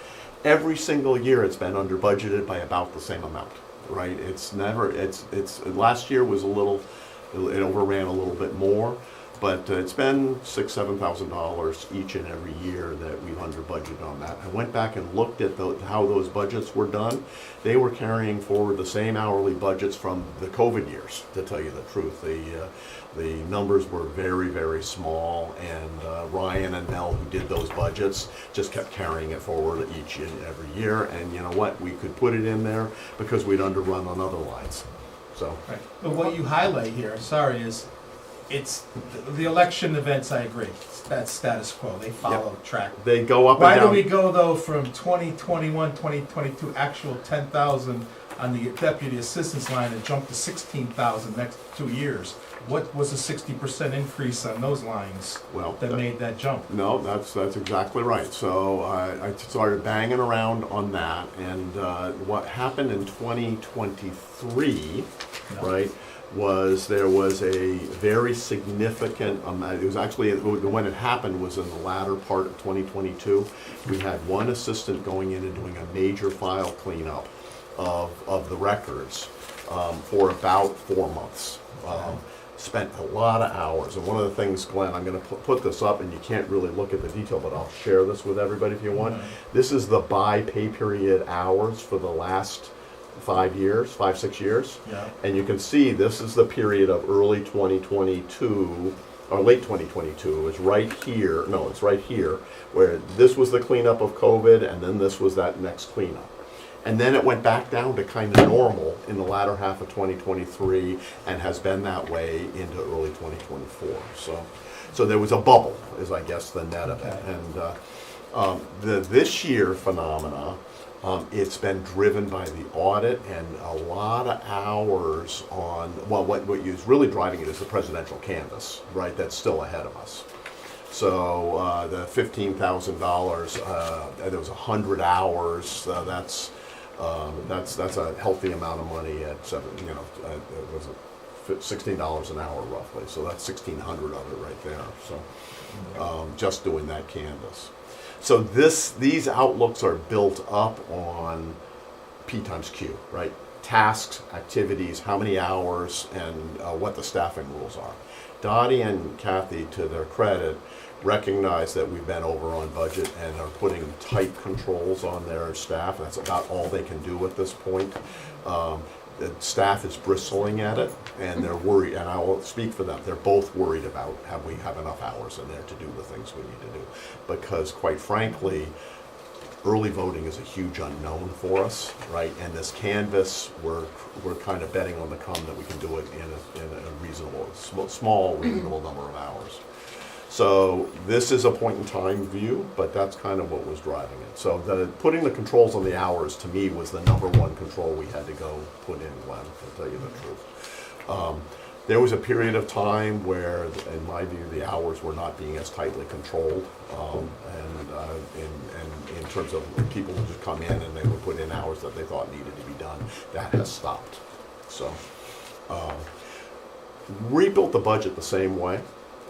K: Every single year it's been under budgeted by about the same amount, right? It's never, it's last year was it overran a little bit more, but it's been $6,000-7,000 each and every year that we've under budgeted on that. I went back and looked at how those budgets were done. They were carrying forward the same hourly budgets from the COVID years, to tell you the truth. The numbers were very, very small, and Ryan and Mel, who did those budgets, just kept carrying it forward each and every year. And you know what? We could put it in there because we'd underrun on other lines. So.
A: Right. But what you highlight here, sorry, is it's the election events. I agree. That's status quo. They follow track.
K: They go up
A: Why
K: and down.
A: do we go though from 2021, 2022 actual 10,000 on the deputy assistance line and jump to 16,000 next 2 years? What was a 60% increase on those lines that made that jump?
K: No, that's exactly right. So I started banging around on that, and what happened in 2023, right, was there was a very significant amount. It was actually, when it happened was in the latter part of 2022. We had one assistant going in and doing a major file cleanup of the records for about 4 months. Spent a lot of hours, and one of the things, Glenn, I'm going to put this up, and you can't really look at the detail, but I'll share this with everybody if you want. This is the by pay period hours for the last 5 years, 5-6 years.
A: Yeah.
K: And you can see this is the period of early 2022 or late 2022. It's right here. No, it's right here, where this was the cleanup of COVID, and then this was that next cleanup. And then it went back down to kind of normal in the latter half of 2023, and has been that way into early 2024. So there was a bubble, is I guess the net of it. And the this year phenomena, it's been driven by the audit and a lot of hours on, well, what is really driving it is the presidential canvass, right? That's still ahead of us. So the $15,000, there was 100 hours. That's a healthy amount of money at it was $16 an hour roughly. So that's 1,600 of it right there. So just doing that canvas. So these outlooks are built up on P times Q, right? Tasks, activities, how many hours, and what the staffing rules are. Dottie and Kathy, to their credit, recognize that we've been over on budget and are putting tight controls on their staff. That's about all they can do at this point. The staff is bristling at it, and they're worried, and I will speak for them. They're both worried about have we have enough hours in there to do the things we need to do. Because quite frankly, early voting is a huge unknown for us, right? And this canvas, we're kind of betting on the come that we can do it in a reasonable, small reasonable number of hours. So this is a point in time view, but that's kind of what was driving it. So putting the controls on the hours, to me, was the number one control we had to go put in, Glenn, to tell you the truth. There was a period of time where, in my view, the hours were not being as tightly controlled, and in terms of people would just come in and they would put in hours that they thought needed to be done. That has stopped. So rebuilt the budget the same way.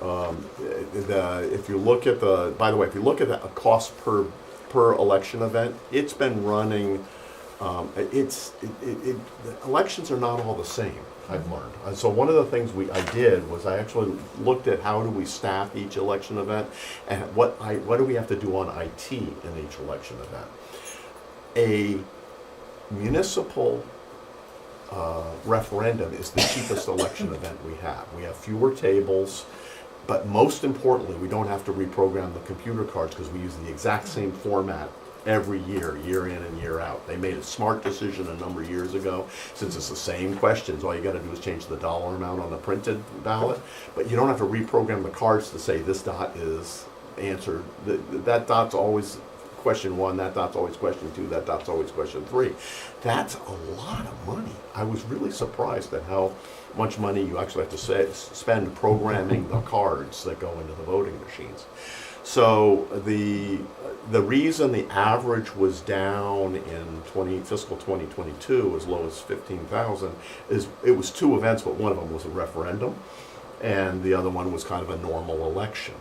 K: If you look at by the way, if you look at the cost per election event, it's been running. The elections are not all the same, I've learned. And so one of the things I did was I actually looked at how do we staff each election event, and what do we have to do on IT in each election event. A municipal referendum is the cheapest election event we have. We have fewer tables. But most importantly, we don't have to reprogram the computer cards because we use the exact same format every year, year in and year out. They made a smart decision a number of years ago. Since it's the same questions, all you got to do is change the dollar amount on the printed ballot. But you don't have to reprogram the cards to say this dot is answered. That dot's always question one, that's not always question two, that's not always question three. That's a lot of money. I was really surprised at how much money you actually have to spend programming the cards that go into the voting machines. So the reason the average was down in fiscal 2022 as low as 15,000 is it was two events, but one of them was a referendum, and the other one was kind of a normal election.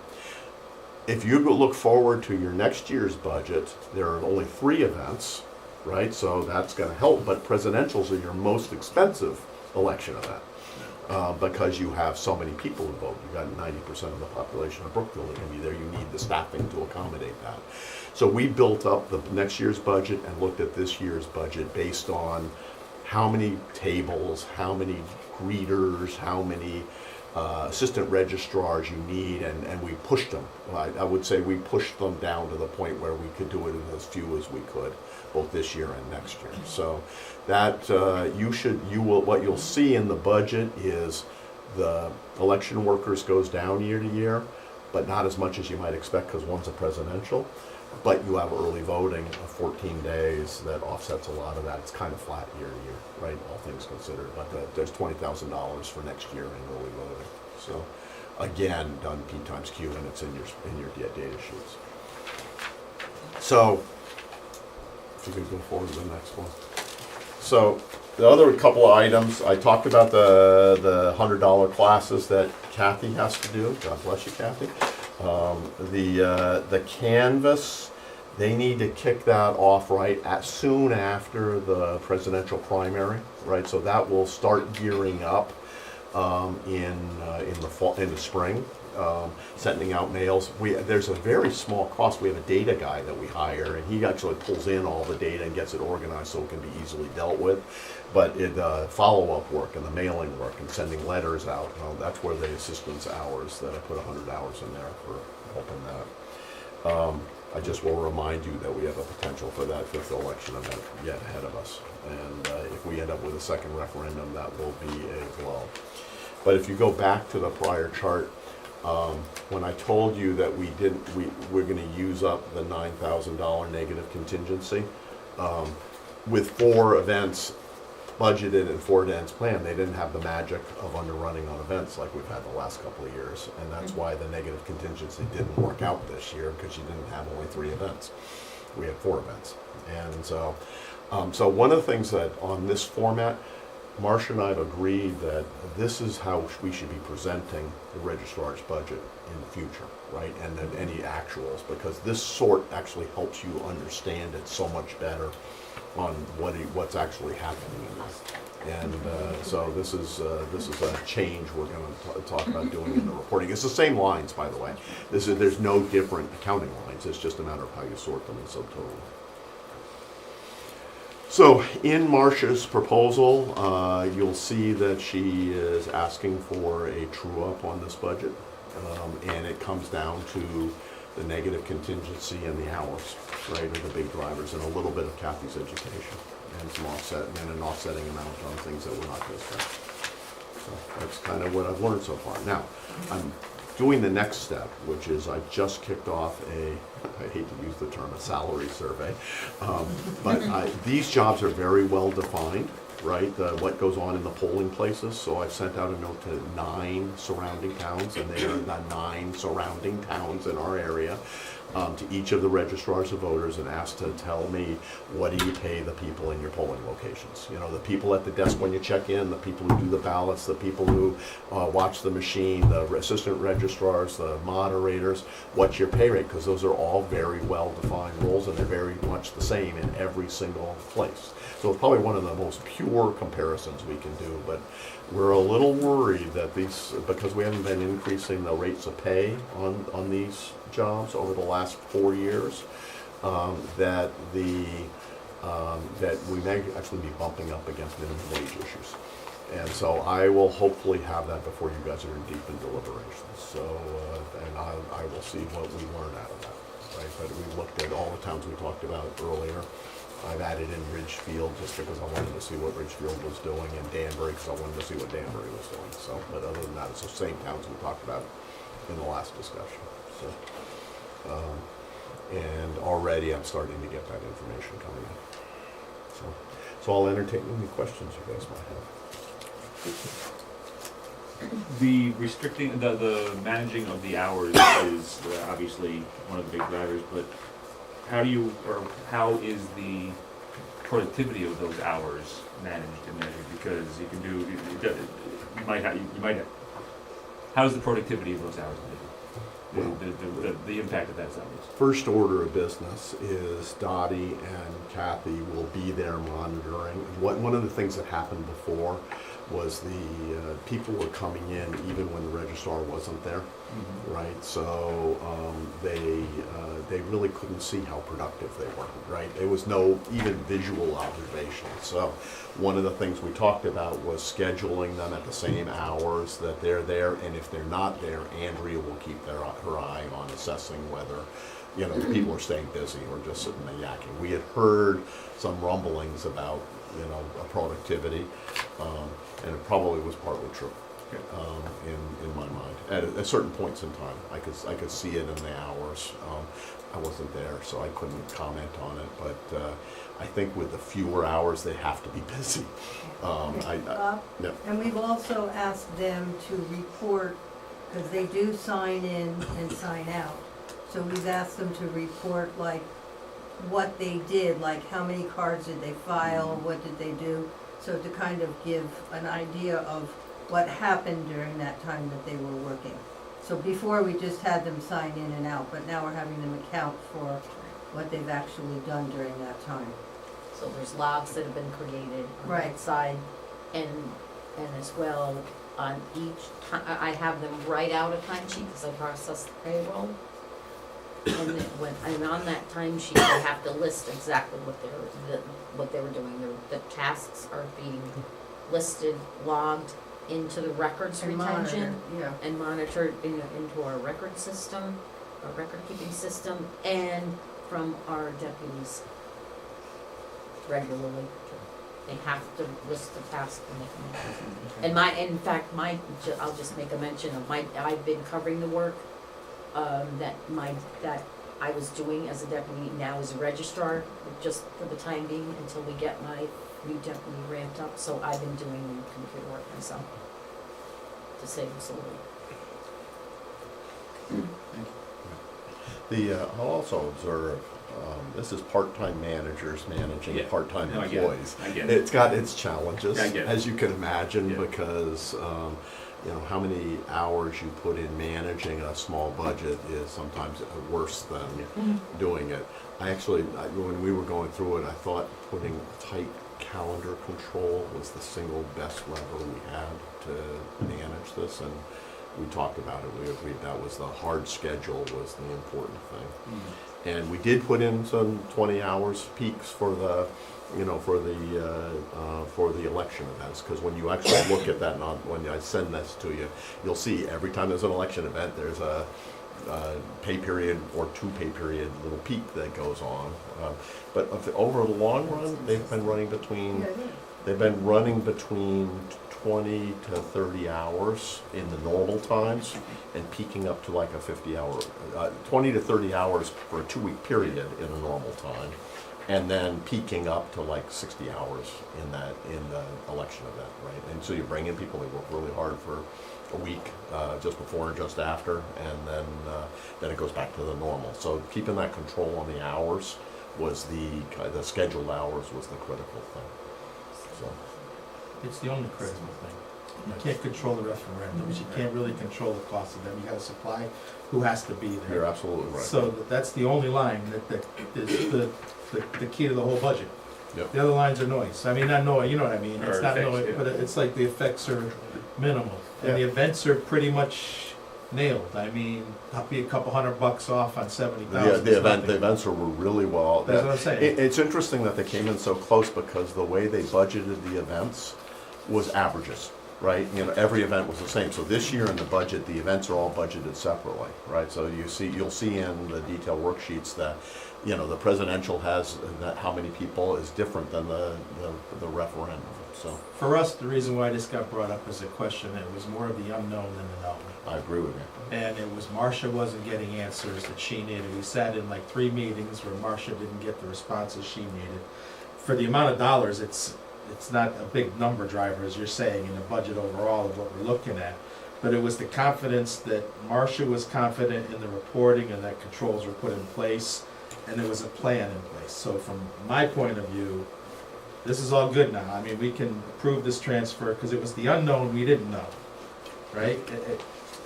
K: If you look forward to your next year's budget, there are only 3 events, right? So that's going to help, but presidentials are your most expensive election event. Because you have so many people who vote. You've got 90% of the population of Brookfield are going to be there. You need the staffing to accommodate that. So we built up the next year's budget and looked at this year's budget based on how many tables, how many greeters, how many assistant registrars you need, and we pushed them. I would say we pushed them down to the point where we could do it in as few as we could, both this year and next year. So that what you'll see in the budget is the election workers goes down year to year, but not as much as you might expect because one's a presidential. But you have early voting of 14 days that offsets a lot of that. It's kind of flat year to year, right? All things considered. But there's $20,000 for next year in early voting. So again, done P times Q, and it's in your data sheets. So if you could go forward to the next one. So the other couple of items, I talked about the $100 classes that Kathy has to do. God bless you, Kathy. The Canvas, they need to kick that off soon after the presidential primary, right? So that will start gearing up in the spring, sending out mails. There's a very small cost. We have a data guy that we hire, and he actually pulls in all the data and gets it organized so it can be easily dealt with. But follow-up work and the mailing work and sending letters out, that's where the assistance hours that I put 100 hours in there for helping that. I just will remind you that we have a potential for that 5th election event yet ahead of us. And if we end up with a second referendum, that will be a blow. But if you go back to the prior chart, when I told you that we're going to use up the $9,000 negative contingency, with 4 events budgeted and 4 events planned, they didn't have the magic of underrunning on events like we've had the last couple of years. And that's why the negative contingency didn't work out this year, because you didn't have only 3 events. We had 4 events. And so one of the things that on this format, Marcia and I have agreed that this is how we should be presenting the registrar's budget in the future, right? And then any actuals, because this sort actually helps you understand it so much better on what's actually happening in this. And so this is a change we're going to talk about doing in the reporting. It's the same lines, by the way. There's no different accounting lines. It's just a matter of how you sort them in subtotal. So in Marcia's proposal, you'll see that she is asking for a true up on this budget, and it comes down to the negative contingency and the hours, right, are the big drivers, and a little bit of Kathy's education and some offset and an offsetting amount on things that we're not going to spend. So that's kind of what I've learned so far. Now, I'm doing the next step, which is I just kicked off I hate to use the term, a salary survey, but these jobs are very well defined, right? What goes on in the polling places. So I've sent out a note to 9 surrounding towns, and they are the 9 surrounding towns in our area, to each of the registrars of voters, and asked to tell me, what do you pay the people in your polling locations? The people at the desk when you check in, the people who do the ballots, the people who watch the machine, the assistant registrars, the moderators, what's your pay rate? Because those are all very well-defined roles, and they're very much the same in every single place. So it's probably one of the most pure comparisons we can do, but we're a little worried that because we haven't been increasing the rates of pay on these jobs over the last 4 years, that we may actually be bumping up against minimum wage issues. And so I will hopefully have that before you guys are in deep in deliberations. So, and I will see what we learn out of that, right? But we looked at all the towns we talked about earlier. I've added in Ridgefield just because I wanted to see what Ridgefield was doing, and Danbury because I wanted to see what Danbury was doing. So, but other than that, it's the same towns we talked about in the last discussion. So, And already I'm starting to get that information coming in. So I'll entertain any questions you guys might have.
G: The restricting, the managing of the hours is obviously one of the big drivers, but how do you, or how is the productivity of those hours managed and measured? Because you can do, you might have, how's the productivity of those hours measured? The impact of that is obvious.
K: First order of business is Dottie and Kathy will be there monitoring. One of the things that happened before was the people were coming in even when the registrar wasn't there, right? So they really couldn't see how productive they were, right? There was no even visual observation. So one of the things we talked about was scheduling them at the same hours that they're there, and if they're not there, Andrea will keep her eye on assessing whether, you know, people are staying busy or just sitting there yakking. We had heard some rumblings about, you know, productivity, and it probably was partly true. In my mind, at certain points in time, I could see it in the hours. I wasn't there, so I couldn't comment on it. But I think with the fewer hours, they have to be busy. Yeah.
J: And we've also asked them to report, because they do sign in and sign out. So we've asked them to report like what they did, like how many cards did they file, what did they do, so to kind of give an idea of what happened during that time that they were working. So before we just had them sign in and out, but now we're having them account for what they've actually done during that time.
L: So there's logs that have been created on
J: Right.
L: that side, and as well on each time, I have them write out a timesheet because I process the payroll. And then when I'm on that timesheet, I have to list exactly what they were doing. The tasks are being listed, logged into the records
J: And
L: retention,
J: monitor, yeah.
L: and monitored into our record system, our record keeping system, and from our deputies regularly. They have to list the tasks when they come in. And I'll just make a mention of I've been covering the work that I was doing as a deputy, now as a registrar, just for the time being until we get my new deputy ramped up. So I've been doing computer work myself to save us a little.
K: I'll also observe, this is part-time managers managing part-time
G: No, I get it.
K: employees.
G: I get it.
K: It's got its challenges,
G: I get it.
K: as you can imagine,
G: Yeah.
K: because you know, how many hours you put in managing a small budget is sometimes worse than doing it. When we were going through it, I thought putting tight calendar control was the single best lever we had to manage this, and we talked about it. We agreed that was the hard schedule was the important thing. And we did put in some 20 hours peaks for the, you know, for the election events, because when you actually look at that, when I send this to you, you'll see every time there's an election event, there's a pay period or 2 pay period little peak that goes on. But over the long run, they've been running between 20 to 30 hours in the normal times, and peaking up to like a 50-hour, 20 to 30 hours for a 2-week period in a normal time, and then peaking up to like 60 hours in the election event, right? And so you bring in people, they work really hard for a week, just before and just after, and then it goes back to the normal. So keeping that control on the hours was the scheduled hours was the critical thing. So.
A: It's the only critical thing. You can't control the referendums, you can't really control the cost of them, you gotta supply who has to be there.
K: You're absolutely right.
A: So that's the only line that is the key to the whole budget.
K: Yep.
A: The other lines are noise, I mean, not noise, you know what I mean, it's
G: Or
A: not
G: effects,
A: noise,
G: yeah.
A: but it's like the effects are minimal. And the events are pretty much nailed, I mean, I'll be a couple $100 off on 70,000.
K: The events were really well.
A: That's what I'm saying.
K: It's interesting that they came in so close, because the way they budgeted the events was averages. right? You know, every event was the same. So this year in the budget, the events are all budgeted separately, right? So you'll see in the detailed worksheets that, you know, the presidential has, that how many people is different than the referendum, so.
A: For us, the reason why this got brought up as a question, it was more of the unknown than the known.
K: I agree with you.
A: And it was Marcia wasn't getting answers that she needed. We sat in like 3 meetings where Marcia didn't get the responses she needed. For the amount of dollars, it's not a big number driver, as you're saying, in the budget overall of what we're looking at. But it was the confidence that Marcia was confident in the reporting and that controls were put in place, and there was a plan in place. So from my point of view, this is all good now. I mean, we can approve this transfer because it was the unknown we didn't know, right?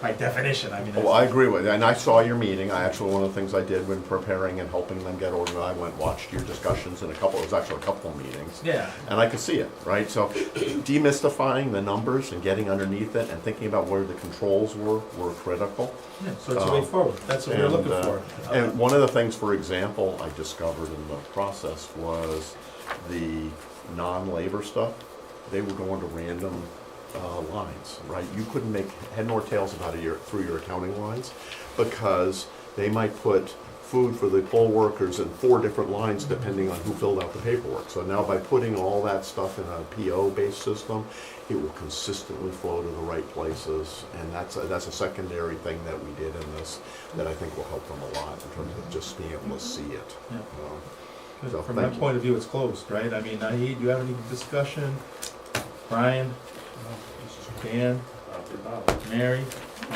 A: By definition, I mean.
K: Well, I agree with you, and I saw your meeting. I actually, one of the things I did when preparing and helping them get organized, I went and watched your discussions in it was actually a couple of meetings.
A: Yeah.
K: And I could see it, right? So demystifying the numbers and getting underneath it and thinking about where the controls were critical.
A: Yeah, so it's a way forward. That's what we're looking for.
K: And one of the things, for example, I discovered in the process was the non-labor stuff. They were going to random lines, right? You couldn't make head nor tails about it through your accounting lines because they might put food for the poll workers in 4 different lines depending on who filled out the paperwork. So now by putting all that stuff in a PO-based system, it will consistently flow to the right places, and that's a secondary thing that we did in this that I think will help them a lot in terms of just being able to see it.
A: Yeah.
K: So
A: From that point of view, it's closed, right? I mean, Naheed, do you have any discussion? Brian? Dan? Mary?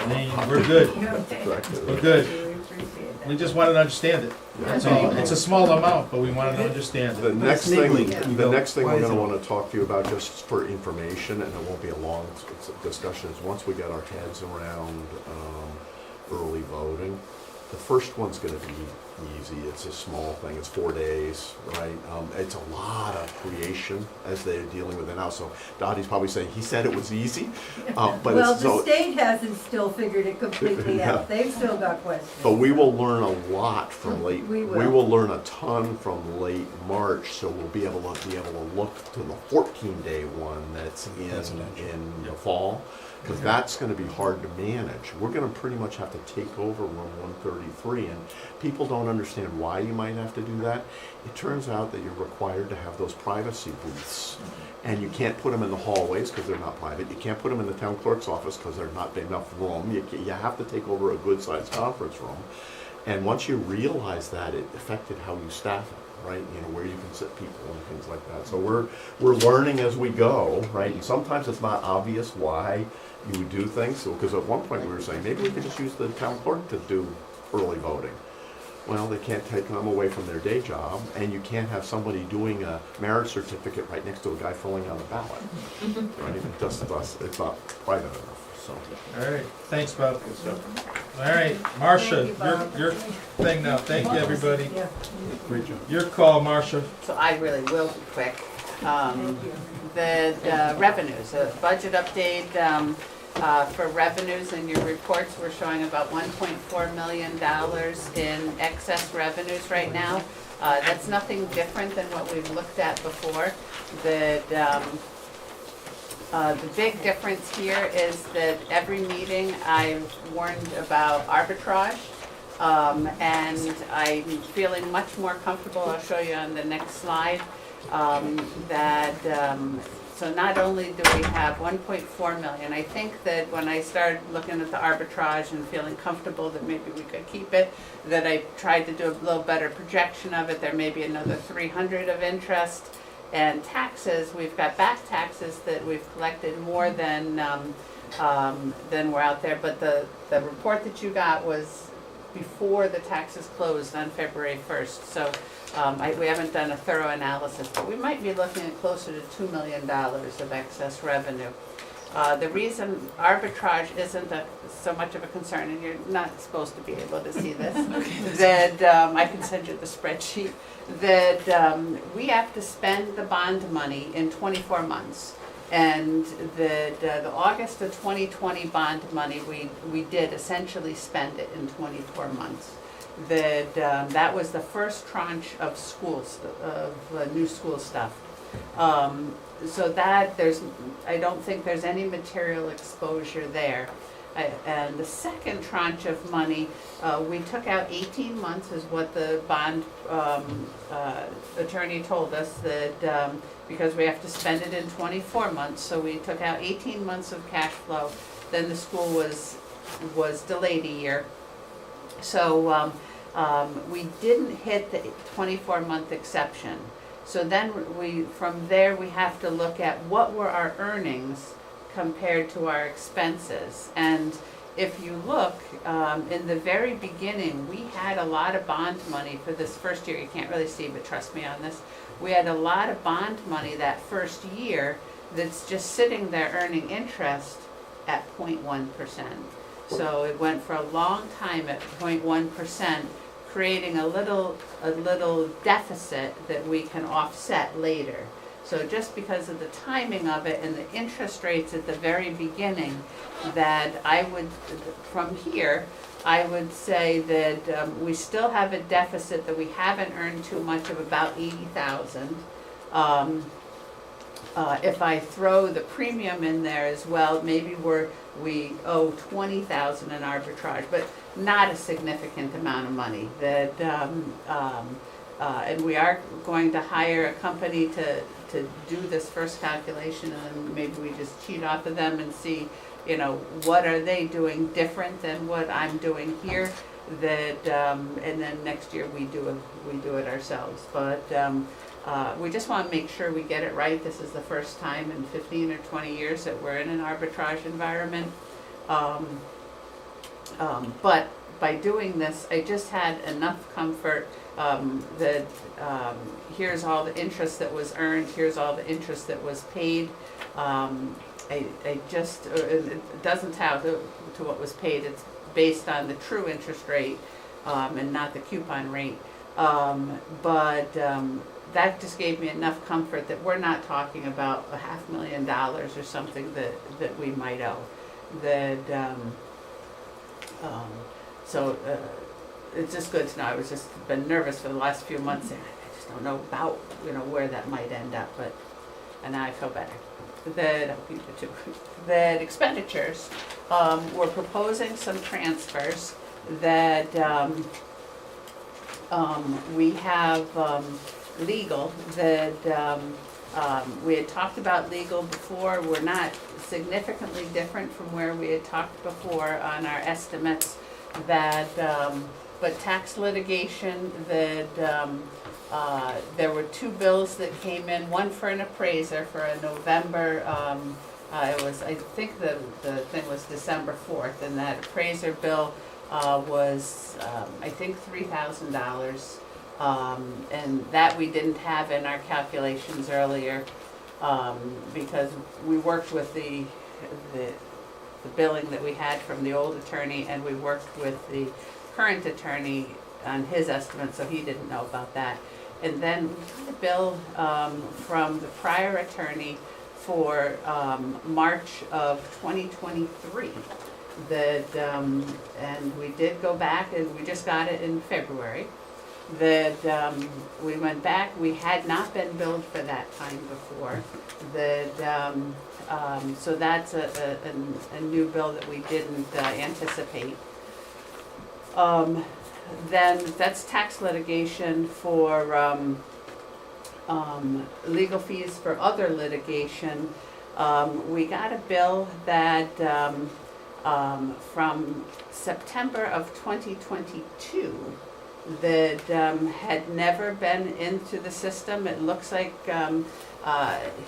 A: Elaine? We're good. We're good. We just wanted to understand it. That's all. It's a small amount, but we wanted to understand
K: The
A: it.
K: next thing,
F: Legally,
K: the next thing
F: why
K: we're
F: is
K: gonna
F: it-
K: wanna talk to you about, just for information, and it won't be a long discussion, is once we get our heads around early voting, the first one's gonna be easy. It's a small thing. It's 4 days, right? It's a lot of creation as they're dealing with it now. So Dottie's probably saying, he said it was easy, but
J: Well,
K: it's
J: the
K: so.
J: state hasn't still figured it completely out. They've still got questions.
K: But we will learn a lot from late.
J: We will.
K: We will learn a ton from late March, so we'll be able to look to the 14-day one that's in the fall, because that's going to be hard to manage. We're going to pretty much have to take over room 133, and people don't understand why you might have to do that. It turns out that you're required to have those privacy booths, and you can't put them in the hallways because they're not private. You can't put them in the town clerk's office because there's not enough room. You have to take over a good-sized conference room. And once you realize that, it affected how you staff it, right? You know, where you can sit people and things like that. So we're learning as we go, right? And sometimes it's not obvious why you would do things. Because at one point we were saying, maybe we could just use the town clerk to do early voting. Well, they can't take them away from their day job, and you can't have somebody doing a marriage certificate right next to a guy filling out a ballot, right? It's not private enough, so.
A: All right, thanks, Bob. All right, Marcia,
J: Thank you,
A: your
J: Bob.
A: thing now. Thank you, everybody.
J: Yeah.
F: Great job.
A: Your call, Marcia.
C: So I really will be quick.
J: Thank you.
C: The revenues, a budget update for revenues in your reports, we're showing about $1.4 million in excess revenues right now. That's nothing different than what we've looked at before. The big difference here is that every meeting I've warned about arbitrage. And I'm feeling much more comfortable, I'll show you on the next slide, so not only do we have 1.4 million, I think that when I started looking at the arbitrage and feeling comfortable that maybe we could keep it, that I tried to do a little better projection of it, there may be another 300 of interest. And taxes, we've got back taxes that we've collected more than we're out there, but the report that you got was before the taxes closed on February 1st, so we haven't done a thorough analysis, but we might be looking at closer to $2 million of excess revenue. The reason arbitrage isn't so much of a concern, and you're not supposed to be able to see this, that I can send you the spreadsheet, that we have to spend the bond money in 24 months. And the August of 2020 bond money, we did essentially spend it in 24 months. That was the first tranche of schools, of new school stuff. So that, I don't think there's any material exposure there. And the second tranche of money, we took out 18 months is what the bond attorney told us, that because we have to spend it in 24 months, so we took out 18 months of cash flow. Then the school was delayed a year. So we didn't hit the 24-month exception. So then from there, we have to look at what were our earnings compared to our expenses. And if you look, in the very beginning, we had a lot of bond money for this first year. You can't really see, but trust me on this. We had a lot of bond money that first year that's just sitting there earning interest at 0.1%. So it went for a long time at 0.1%, creating a little deficit that we can offset later. So just because of the timing of it and the interest rates at the very beginning, that from here, I would say that we still have a deficit that we haven't earned too much of, about 80,000. If I throw the premium in there as well, maybe we owe 20,000 in arbitrage, but not a significant amount of money. And we are going to hire a company to do this first calculation, and then maybe we just cheat off of them and see, what are they doing different than what I'm doing here, and then next year we do it ourselves. But we just want to make sure we get it right. This is the first time in 15 or 20 years that we're in an arbitrage environment. But by doing this, I just had enough comfort that here's all the interest that was earned, here's all the interest that was paid. It doesn't tally to what was paid. It's based on the true interest rate and not the coupon rate. But that just gave me enough comfort that we're not talking about $500,000 or something that we might owe. So it's just good to know. I was just been nervous for the last few months, and I just don't know about where that might end up. And now I feel better. That expenditures, we're proposing some transfers that we have legal that we had talked about legal before. We're not significantly different from where we had talked before on our estimates. But tax litigation, there were two bills that came in, one for an appraiser for a November, I think the thing was December 4th, and that appraiser bill was, I think $3,000. And that we didn't have in our calculations earlier, because we worked with the billing that we had from the old attorney, and we worked with the current attorney on his estimate, so he didn't know about that. And then we got a bill from the prior attorney for March of 2023. And we did go back, and we just got it in February. We went back, we had not been billed for that time before. So that's a new bill that we didn't anticipate. Then that's tax litigation for legal fees for other litigation. We got a bill that from September of 2022 that had never been into the system. It looks like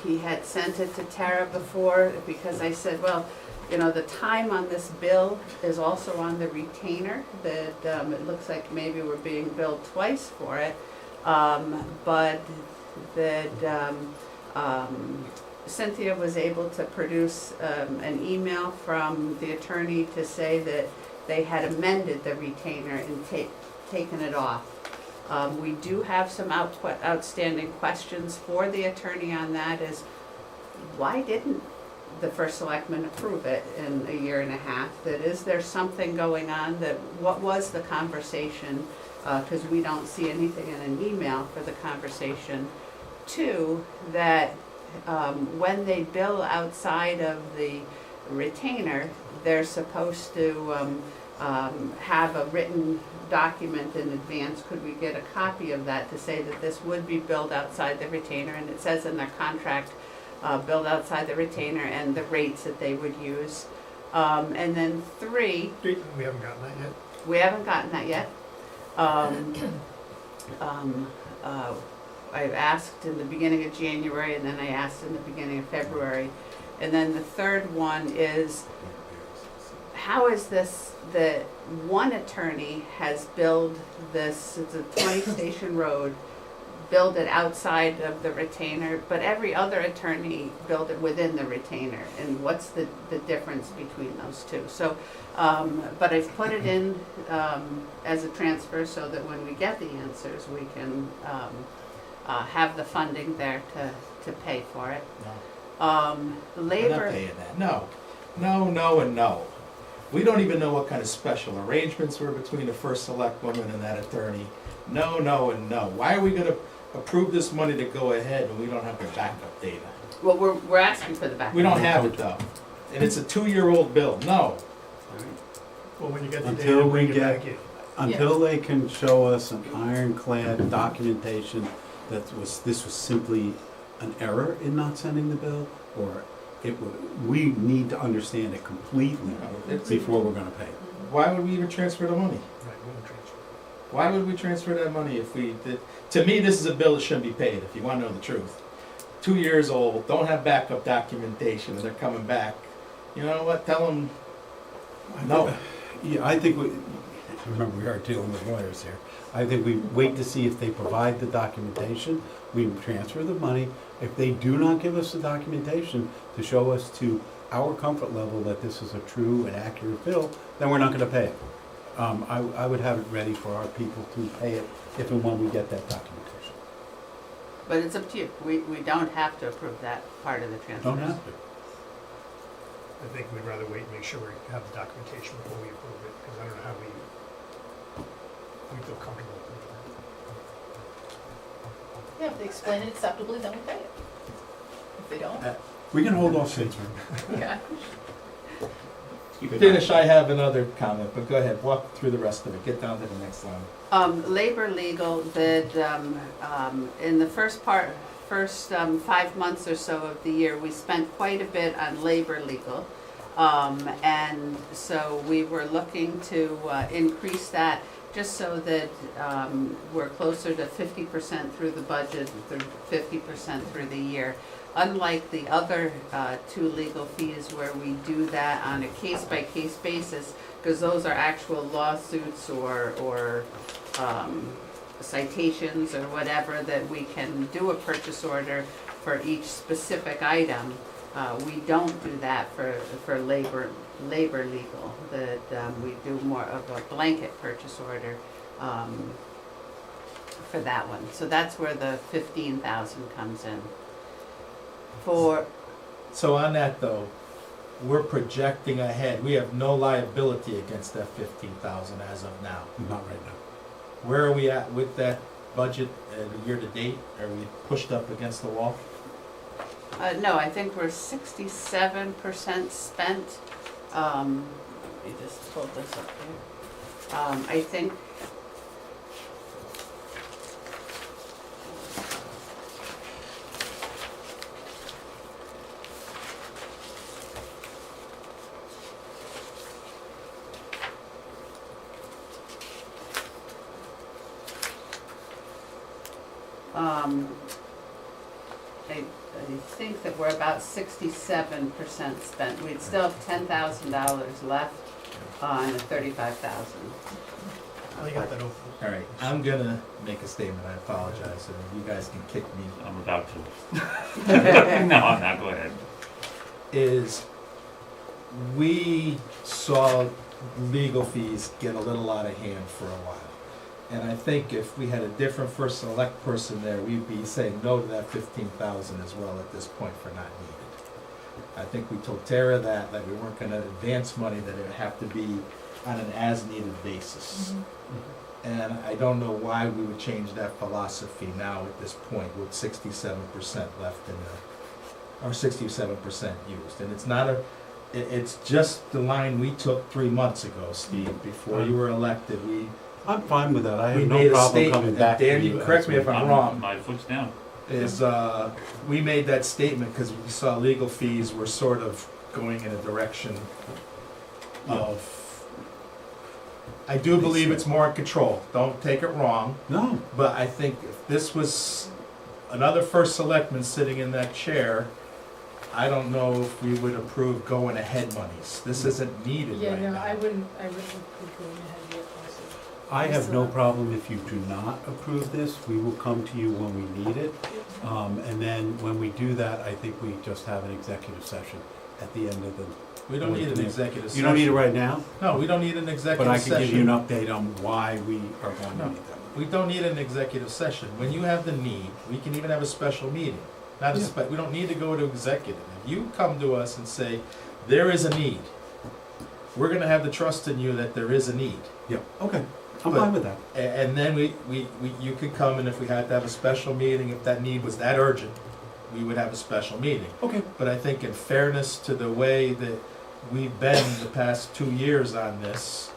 C: he had sent it to Tara before, because I said, well, the time on this bill is also on the retainer, that it looks like maybe we're being billed twice for it. But that Cynthia was able to produce an email from the attorney to say that they had amended the retainer and taken it off. We do have some outstanding questions for the attorney on that, is why didn't the first selectman approve it in a year and a half? That is there something going on? What was the conversation? Because we don't see anything in an email for the conversation two, that when they bill outside of the retainer, they're supposed to have a written document in advance. Could we get a copy of that to say that this would be billed outside the retainer? And it says in their contract, billed outside the retainer and the rates that they would use. And then three,
I: We haven't gotten that yet.
C: we haven't gotten that yet. I've asked in the beginning of January, and then I asked in the beginning of February. And then the third one is, how is this, that one attorney has billed this, it's a 20-station road, billed it outside of the retainer, but every other attorney billed it within the retainer, and what's the difference between those two? So, but I've put it in as a transfer so that when we get the answers, we can have the funding there to pay for it.
A: We're not
C: Labor,
A: paying that, no. No, no, and no. We don't even know what kind of special arrangements were between the first select woman and that attorney. No, no, and no. Why are we gonna approve this money to go ahead when we don't have the backup data?
C: well, we're asking for the backup.
A: We don't have it though. And it's a 2-year-old bill, no.
I: Well, when you get the
F: Until
I: data,
F: we
I: bring it
F: get-
I: back in.
F: Until they can show us an ironclad documentation that this was simply an error in not sending the bill, or we need to understand it completely before we're gonna pay it.
A: Why would we even transfer the money?
I: Right, we won't transfer.
A: Why would we transfer that money if we did? To me, this is a bill that shouldn't be paid, if you wanna know the truth. 2 years old, don't have backup documentation, and they're coming back. You know what, tell them, no.
F: Yeah, I think remember, we are dealing with lawyers here. I think we wait to see if they provide the documentation, we transfer the money. If they do not give us the documentation to show us to our comfort level that this is a true and accurate bill, then we're not gonna pay it. I would have it ready for our people to pay it if and when we get that documentation.
C: But it's up to you. We don't have to approve that part of the transfer.
F: Don't have to.
I: I think we'd rather wait and make sure we have the documentation before we approve it, because I don't know how we feel comfortable with it.
D: Yeah, if they explain it acceptably, then we pay it. If they don't,
F: We can hold off since
D: yeah.
G: Keep it
A: Finish, I have another comment, but go ahead, walk through the rest of it, get down to the next line.
C: Labor legal, that in the first 5 months or so of the year, we spent quite a bit on labor legal. And so we were looking to increase that just so that we're closer to 50% through the budget, 50% through the year. Unlike the other two legal fees where we do that on a case-by-case basis, because those are actual lawsuits or citations or whatever, that we can do a purchase order for each specific item. We don't do that for labor legal, that we do more of a blanket purchase order for that one. So that's where the 15,000 comes in.
A: So on that though, we're projecting ahead, we have no liability against that 15,000 as of now.
F: Not right now.
A: Where are we at with that budget year to date? Are we pushed up against the wall?
C: No, I think we're 67% spent. Let me just pull this up here. I think. I think that we're about 67% spent. We'd still have $10,000 left on the 35,000.
I: I got that open.
A: All right, I'm gonna make a statement, I apologize, and you guys can kick me.
G: I'm about to. No, I'm not, go ahead.
A: Is we saw legal fees get a little out of hand for a while. And I think if we had a different first select person there, we'd be saying no to that 15,000 as well at this point for not needed. I think we told Tara that we weren't gonna advance money, that it would have to be on an as-needed basis. And I don't know why we would change that philosophy now at this point with 67% left in the, or 67% used. And it's not a, it's just the line we took 3 months ago, Steve, before you were elected.
F: I'm fine with that, I
A: We
F: have
A: made
F: no
A: a
F: problem
A: statement,
F: coming
A: and
F: back to
A: Dan,
F: you.
A: you correct
F: as
A: me if
F: we-
A: I'm wrong.
G: My foot's down.
A: Is, we made that statement because we saw legal fees were sort of going in a direction of, I do believe it's more in control, don't take it wrong,
F: No,
A: but I think if this was another first selectman sitting in that chair, I don't know if we would approve going ahead monies. This isn't needed
E: Yeah,
A: right
E: no,
A: now.
E: I wouldn't approve going ahead yet also.
F: I have no problem if you do not approve this, we will come to you when we need it. And then when we do that, I think we just have an executive session at the end of the,
A: We don't need an executive session.
F: you don't need it right now,
A: No, we don't need an
F: but
A: executive
F: I
A: session.
F: can give you an update on why we are going
A: No.
F: to need them.
A: We don't need an executive session. When you have the need, we can even have a special meeting. Not a we don't need to go to executive. If you come to us and say, there is a need, we're gonna have the trust in you that there is a need.
F: Yeah, okay, I'm
A: But-
F: fine with that.
A: And then you could come, and if we had to have a special meeting, if that need was that urgent, we would have a special meeting.
F: Okay.
A: But I think in fairness to the way that we've been the past 2 years on this,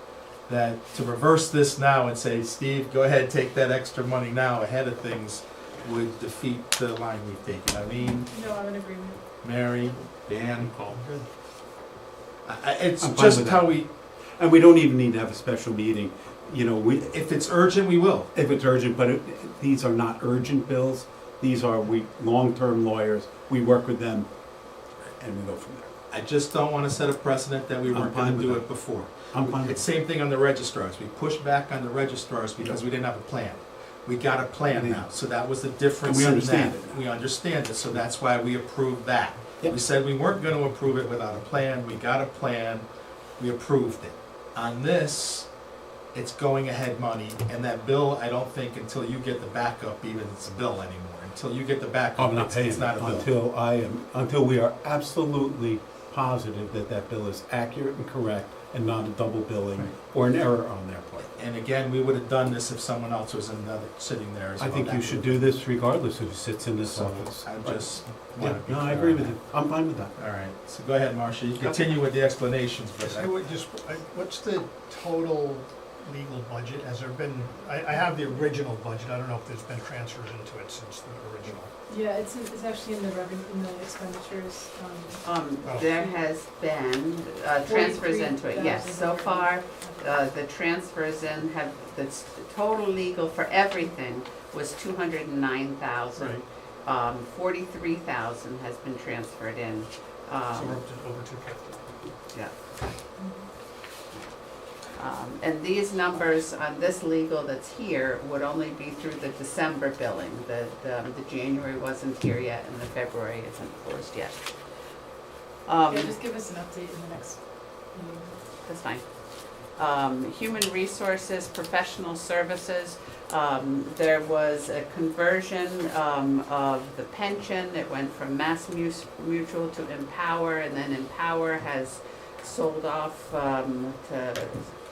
A: that to reverse this now and say, Steve, go ahead, take that extra money now ahead of things, would defeat the line we've taken. I mean,
E: No, I'm in agreement.
A: Mary, Dan,
G: Call.
A: it's
F: I'm fine
A: just
F: with
A: how
F: that.
A: we,
F: And we don't even need to have a special meeting, you know, we,
A: if it's urgent, we will.
F: if it's urgent, but these are not urgent bills. These are, long-term lawyers, we work with them, and we go from there.
A: I just don't wanna set a precedent that we
F: I'm
A: weren't
F: fine
A: gonna
F: with
A: do
F: that.
A: it before.
F: I'm fine with
A: It's same thing on the registrars. We pushed back on the registrars because we didn't have a plan. We got a plan now, so that was the difference
F: And we
A: in
F: understand
A: that.
F: it.
A: We understand it, so that's why we approved that.
F: Yep.
A: We said we weren't gonna approve it without a plan, we got a plan, we approved it. On this, it's going ahead money, and that bill, I don't think until you get the backup, even it's a bill anymore. Until you get the backup,
F: I'm not paying
A: it's not a
F: it
A: bill.
F: until we are absolutely positive that that bill is accurate and correct and not a double billing
A: Right.
F: or an error on their part.
A: And again, we would have done this if someone else was sitting there as
F: I
A: well.
F: think you should do this regardless of who sits in this
A: So
F: office.
A: I just
F: Yeah,
A: wanna be
F: no, I
A: clear
F: agree
A: on
F: with
A: that.
F: you. I'm fine with that.
A: All right, so go ahead, Marcia, you continue with the explanations, but
I: I would just, what's the total legal budget? Has there been, I have the original budget, I don't know if there's been transfers into it since the original.
E: Yeah, it's actually in the revenue, in the expenditures,
C: There has been transfers into it, yes. So far, the transfers in have, the total legal for everything was 209,000. 43,000 has been transferred in.
I: So we're up to over 250.
C: Yeah. And these numbers on this legal that's here would only be through the December billing. The January wasn't here yet, and the February isn't closed yet.
E: yeah, just give us an update in the next meeting.
C: That's fine. Human resources, professional services, there was a conversion of the pension. It went from Mass Mutual to Empower, and then Empower has sold off to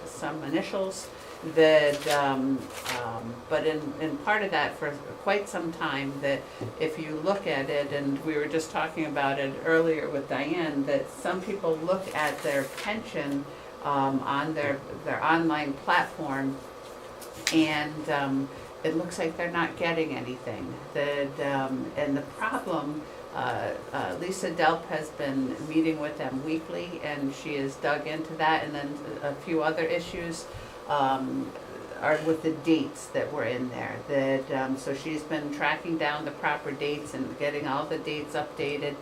C: some initials. That, but in part of that, for quite some time, that if you look at it, and we were just talking about it earlier with Diane, that some people look at their pension on their online platform, and it looks like they're not getting anything. And the problem, Lisa Delp has been meeting with them weekly, and she has dug into that, and then a few other issues are with the dates that were in there. So she's been tracking down the proper dates and getting all the dates updated,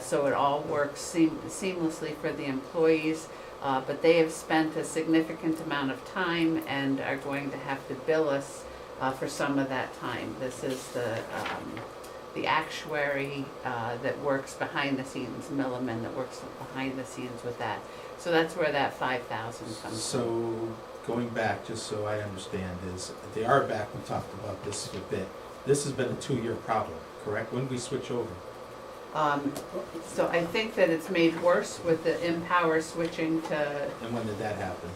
C: so it all works seamlessly for the employees. But they have spent a significant amount of time and are going to have to bill us for some of that time. This is the actuary that works behind the scenes, Milliman, that works behind the scenes with that. So that's where that 5,000 comes from.
A: So, going back, just so I understand, is the RBAC, we talked about this a bit. This has been a 2-year problem, correct? When did we switch over?
C: So I think that it's made worse with the Empower switching to,
A: And when did that happen?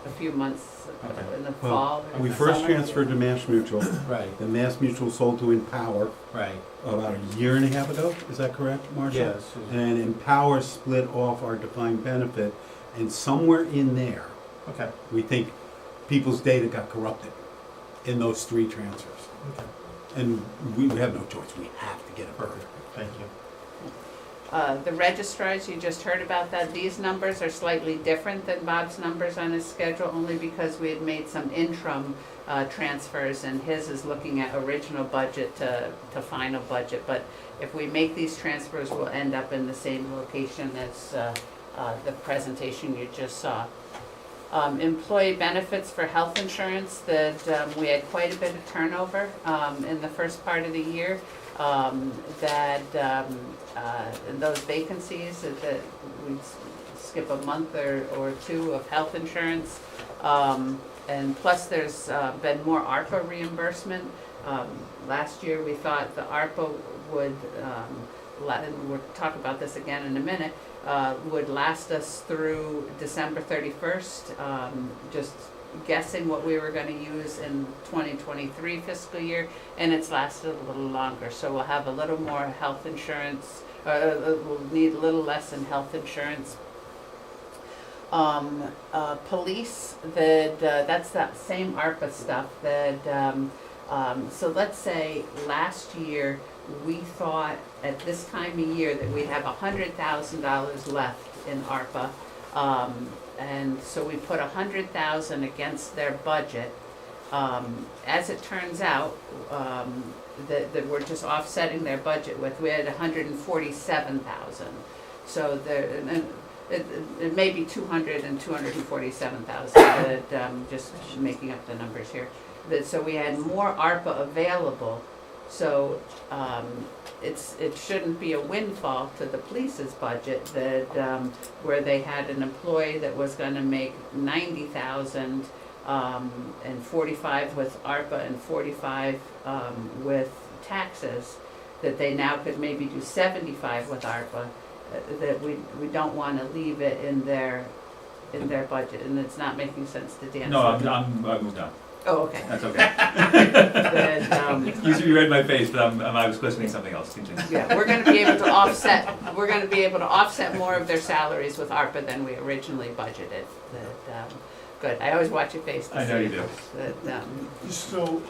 C: a few months
A: Okay.
C: in the
F: Well,
C: fall. or
F: We
C: the
F: first
C: summer.
F: transferred to Mass Mutual,
A: Right,
F: then Mass Mutual sold to Empower
A: right.
F: about a year and a half ago, is that correct, Marshall?
A: Yes.
F: And Empower split off our defined benefit, and somewhere in there,
A: Okay,
F: we think people's data got corrupted in those 3 transfers.
A: okay,
F: And we have no choice, we have to get it
A: perfect,
F: perfect.
A: thank you.
C: The registrars, you just heard about that, these numbers are slightly different than Bob's numbers on his schedule, only because we had made some interim transfers, and his is looking at original budget to final budget, but if we make these transfers, we'll end up in the same location as the presentation you just saw. Employee benefits for health insurance, that we had quite a bit of turnover in the first part of the year. And those vacancies, that we skip a month or 2 of health insurance. And plus there's been more ARPA reimbursement. Last year we thought the ARPA would, and we'll talk about this again in a minute, would last us through December 31st. Just guessing what we were gonna use in 2023 fiscal year, and it's lasted a little longer. So we'll have a little more health insurance, we'll need a little less in health insurance. Police, that's that same ARPA stuff so let's say last year, we thought at this time of year that we'd have $100,000 left in ARPA. And so we put 100,000 against their budget. As it turns out, that we're just offsetting their budget with, we had 147,000. So it may be 200 and 247,000, but just making up the numbers here. So we had more ARPA available, so it shouldn't be a windfall to the police's budget that where they had an employee that was going to make 90,000 and 45 with ARPA and 45 with taxes, that they now could maybe do 75 with ARPA. That we don't want to leave it in their budget, and it's not making sense to Dan.
G: No, I moved on.
C: Oh, okay.
G: That's okay.
C: That,
G: You read my face, but I was questioning something else. Continue.
C: yeah, we're gonna be able to offset more of their salaries with ARPA than we originally budgeted. That, good, I always watch your face to see.
G: I know you do.
C: That,
I: So,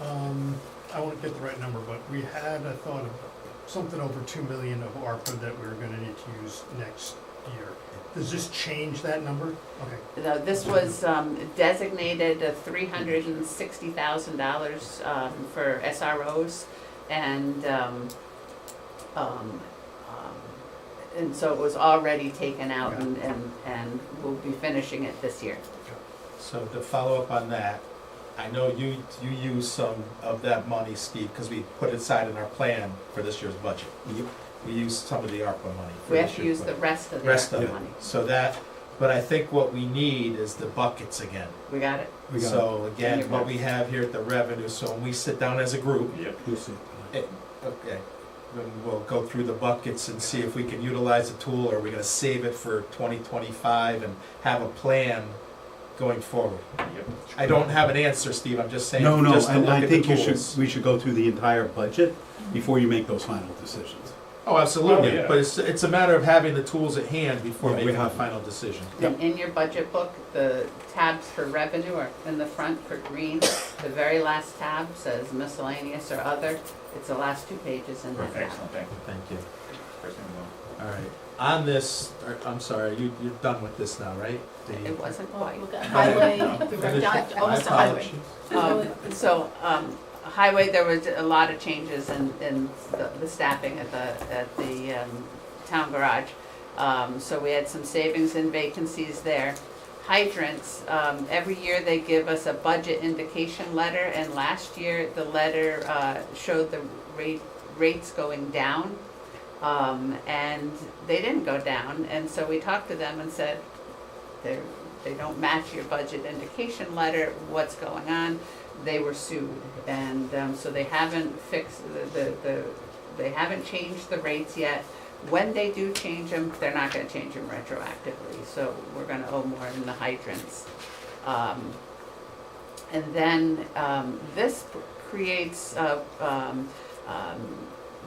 I: I won't get the right number, but we had a thought of something over 2 million of ARPA that we were gonna need to use next year. Does this change that number? Okay.
C: now, this was designated $360,000 for SROs, and so it was already taken out, and we'll be finishing it this year.
A: So to follow up on that, I know you used some of that money, Steve, because we put it aside in our plan for this year's budget. We used some of the ARPA money for
C: We
A: this
C: have to
A: year's
C: use the
A: budget.
C: rest of the
A: Rest of
C: ARPA
A: it.
C: money.
A: So that, but I think what we need is the buckets again.
C: We got it?
F: We got
A: So
C: In your
A: again, what we
C: books.
A: have here at the revenue, so when we sit down as a group,
G: Yep.
F: You'll see.
A: okay, then we'll go through the buckets and see if we can utilize the tool, or are we gonna save it for 2025 and have a plan going forward.
G: Yep.
A: I don't have an answer, Steve, I'm just saying,
F: No,
A: just to
F: and
A: look
F: I
A: at the
F: think
A: tools.
F: we should go through the entire budget before you make those final decisions.
A: Oh, absolutely,
G: Oh, yeah.
A: but it's a matter of having the tools at hand before
F: Yeah, we
A: making a
F: have-
A: final decision.
F: Yep.
C: In your budget book, the tabs for revenue are in the front for green. The very last tab says miscellaneous or other. It's the last 2 pages in that tab.
G: Excellent, thank you.
A: Thank you.
G: First thing we
A: All right, on this, I'm sorry, you're done with this now, right?
C: It wasn't
D: Well,
C: quite.
D: we've got highway, we were down almost to highway.
C: So, highway, there was a lot of changes in the staffing at the town garage. So we had some savings in vacancies there. Hydrants, every year they give us a budget indication letter, and last year the letter showed the rates going down. And they didn't go down, and so we talked to them and said, they don't match your budget indication letter, what's going on? They were sued, and so they haven't fixed, the they haven't changed the rates yet. When they do change them, they're not gonna change them retroactively, so we're gonna owe more in the hydrants. And then, this creates,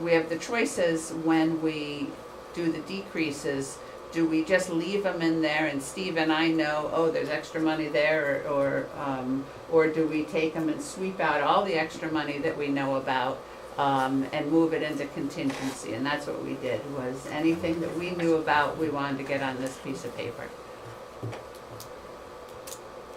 C: we have the choices when we do the decreases. Do we just leave them in there and Steve and I know, oh, there's extra money there, or do we take them and sweep out all the extra money that we know about, and move it into contingency? And that's what we did, was anything that we knew about, we wanted to get on this piece of paper.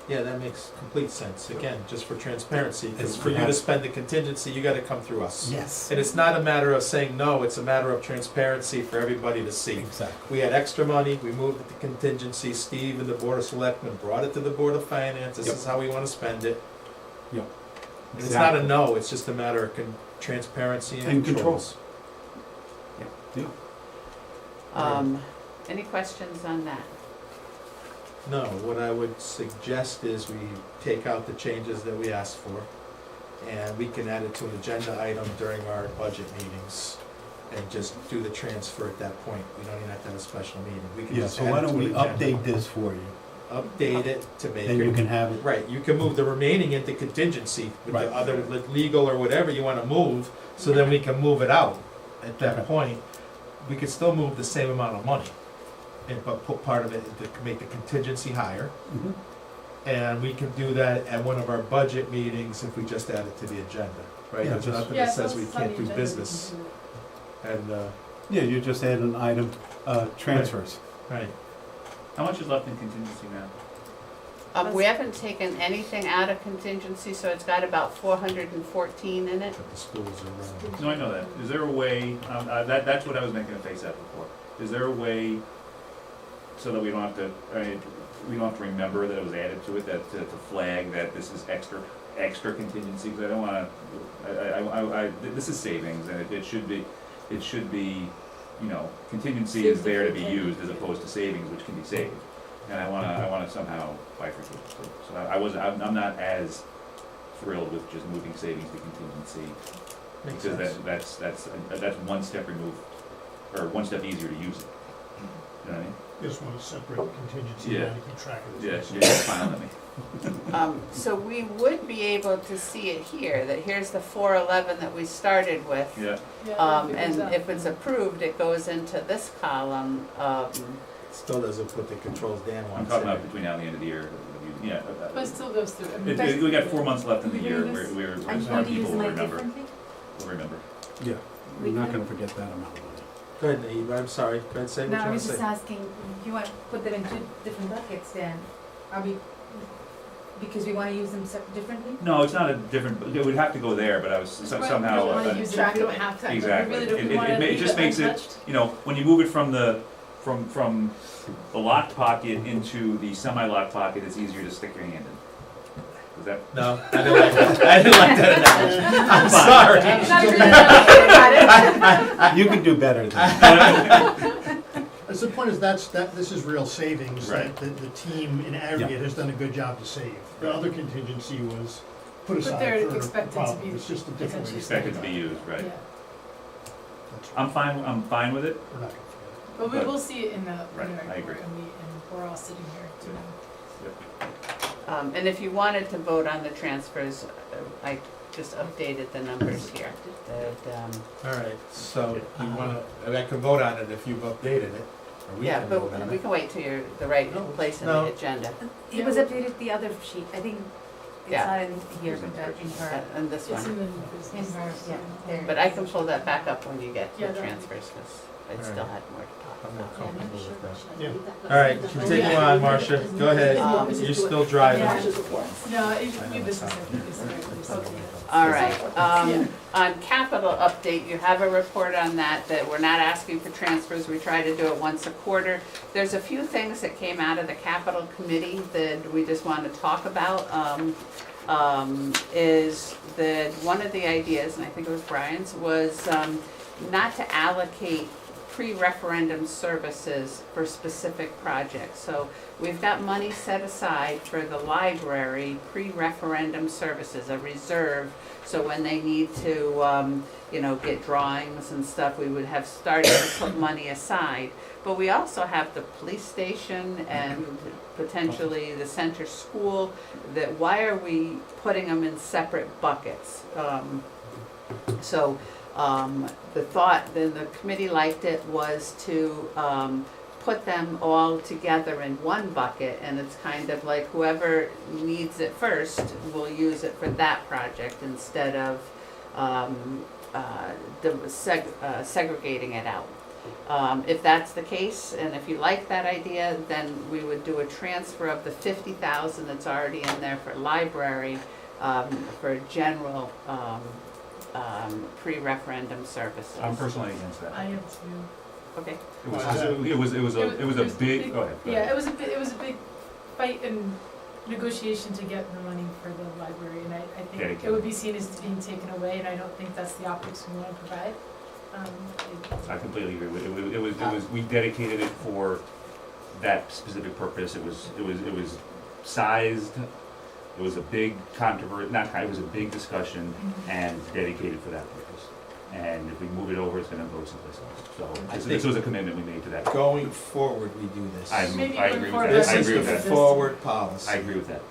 A: Yeah, that makes complete sense. Again, just for transparency, because
F: It's
A: for you to
F: perhaps-
A: spend the contingency, you gotta come through us.
F: Yes.
A: And it's not a matter of saying no, it's a matter of transparency for everybody to see.
F: Exactly.
A: We had extra money, we moved it to contingency, Steve and the Board of Selectmen brought it to the Board of Finance, this
F: Yep.
A: is how we wanna spend it.
F: Yep.
A: And it's not a
F: Exactly.
A: no, it's just a matter of transparency and
F: And
A: controls.
F: Yeah.
C: Any questions on that?
A: No, what I would suggest is we take out the changes that we asked for, and we can add it to an agenda item during our budget meetings, and just do the transfer at that point. We don't even have to have a special meeting. We can
F: Yeah,
A: just
F: so
A: add
F: why
A: it to
F: don't
A: an
F: we
A: agenda.
F: update this for you?
A: Update it to make
F: Then you
A: it,
F: can have it,
A: right, you can move the remaining into contingency with
F: Right.
A: the other legal or whatever you wanna move, so then we can move it out. At that
F: Okay.
A: point, we could still move the same amount of money, but put part of it to make the contingency higher.
F: Mhm.
A: And we can do that at one of our budget meetings if we just add it to the agenda, right?
F: Yeah,
A: There's
F: just-
A: nothing
E: Yeah,
A: that
E: so
A: says we
E: it's on
A: can't
E: the
A: do
E: agenda, we
A: business.
E: can do it.
A: And,
F: Yeah, you just add an item, transfers.
A: right,
G: How much is left in contingency now?
C: We haven't taken anything out of contingency, so it's got about 414 in it.
A: but the schools are running.
G: No, I know that. Is there a way, that's what I was making a face at before. Is there a way, so that we don't have to, we don't have to remember that it was added to it, that, to flag that this is extra contingency? Because I don't wanna, this is savings, and it should be, you know, contingency is there to be used as opposed to savings, which can be saved. And I wanna somehow bifurcate. So I'm not as thrilled with just moving savings to contingency.
A: Makes
G: Because
A: sense.
G: that's one step removed, or one step easier to use it. You know what I mean?
I: Just want to separate contingency
G: Yeah.
I: and to keep track of
G: Yeah,
I: this.
G: you're just smiling at me.
C: So we would be able to see it here, that here's the 411 that we started with.
G: Yeah,
E: Yeah, it
C: And
E: goes up.
C: if it's approved, it goes into this column.
A: Still doesn't put the controls Dan
G: I'm
A: wants
G: talking
A: in
G: about
A: it.
G: between now and the end of the year. Yeah.
E: But it still goes through. I mean,
G: We got 4 months left in the year,
H: We're gonna
G: we're
H: I'm
G: smart
H: going to use
G: people will
H: mine
G: remember,
H: differently.
G: will remember.
F: Yeah,
H: We
F: we're not
H: can-
F: gonna forget that amount of money.
A: Go ahead, Naive, I'm sorry, go ahead, say what
H: No,
A: you
H: I
A: want
H: was
A: to
H: just
A: say.
H: asking, if you want to put them in two different buckets, then are we, because we want to use them differently?
G: No, it's not a different, it would have to go there, but I was
E: that's why we
G: somehow.
E: don't wanna use it if we don't have to.
G: Exactly.
E: We really don't,
G: It-
E: we
G: it-
E: wanna
G: it
E: leave
G: just makes it-
E: untouched.
G: You know, when you move it from the locked pocket into the semi-locked pocket, it's easier to stick your hand in. Is that?
A: No, I didn't like that, I didn't like that analogy, I'm sorry.
E: Not really about it.
F: You can do better than that.
I: As the point is, this is real savings
G: Right.
I: that the team in aggregate has done a good job to save. The other contingency was put aside
E: they're
I: for a
E: expected to
I: problem.
E: be
I: It's just a different way to
E: essentially
I: think
G: Expected to be
I: about it.
G: used, right?
E: Yeah.
I: That's-
G: I'm fine with it.
I: We're not gonna forget
E: But we
G: But-
E: will see it in the
G: Right,
E: annual
G: I agree.
E: report, and we're all sitting here to know.
C: And if you wanted to vote on the transfers, I just updated the numbers here.
A: All right, so you wanna, I can vote on it if you've updated it, or we
C: Yeah,
A: can vote
C: but
A: on
C: we
A: it.
C: can wait till you're the right
A: No,
C: place in
A: no.
C: the agenda.
H: It was updated the other sheet, I think it's
C: Yeah.
H: not in here, but in her,
C: And this
E: It's in
C: one.
E: the business.
H: in her, yeah, there.
C: But I can pull that back up when you get to
E: Yeah,
C: the
E: that-
C: transfers, because I
A: All
C: still
A: right.
C: had more to talk
A: I'm more
C: about.
A: comfortable with that.
I: Yeah.
A: All right, continue on, Marcia, go ahead, you're still driving.
E: No, new business, I think, is the right place to do it.
C: All right, on capital update, you have a report on that we're not asking for transfers, we try to do it once a quarter. There's a few things that came out of the capital committee that we just want to talk about. Is that one of the ideas, and I think it was Brian's, was not to allocate pre-referendum services for specific projects. So we've got money set aside for the library pre-referendum services, a reserve. So when they need to, get drawings and stuff, we would have started to put money aside. But we also have the police station and potentially the center school. Why are we putting them in separate buckets? The thought, then the committee liked it, was to put them all together in one bucket, and it's kind of like whoever needs it first will use it for that project instead of segregating it out. If that's the case, and if you like that idea, then we would do a transfer of the 50,000 that's already in there for library, for general pre-referendum services.
G: I'm personally against that.
E: I am too.
C: Okay.
G: It was a big, go ahead.
E: Yeah, it was a big fight and negotiation to get the money for the library, and I think
G: Dedicated.
E: it would be seen as being taken away, and I don't think that's the optics we want to provide.
G: I completely agree with it. It was, we dedicated it for that specific purpose. It was sized, it was a big it was a big discussion and dedicated for that purpose. And if we move it over, it's gonna go someplace else. So this was a commitment we made to that.
A: Going forward, we do this.
G: I
E: Maybe
G: agree
E: going
G: with
E: forward,
G: that.
A: This
G: I
A: is
G: agree
A: the
G: with that.
A: forward policy.
G: I agree with that.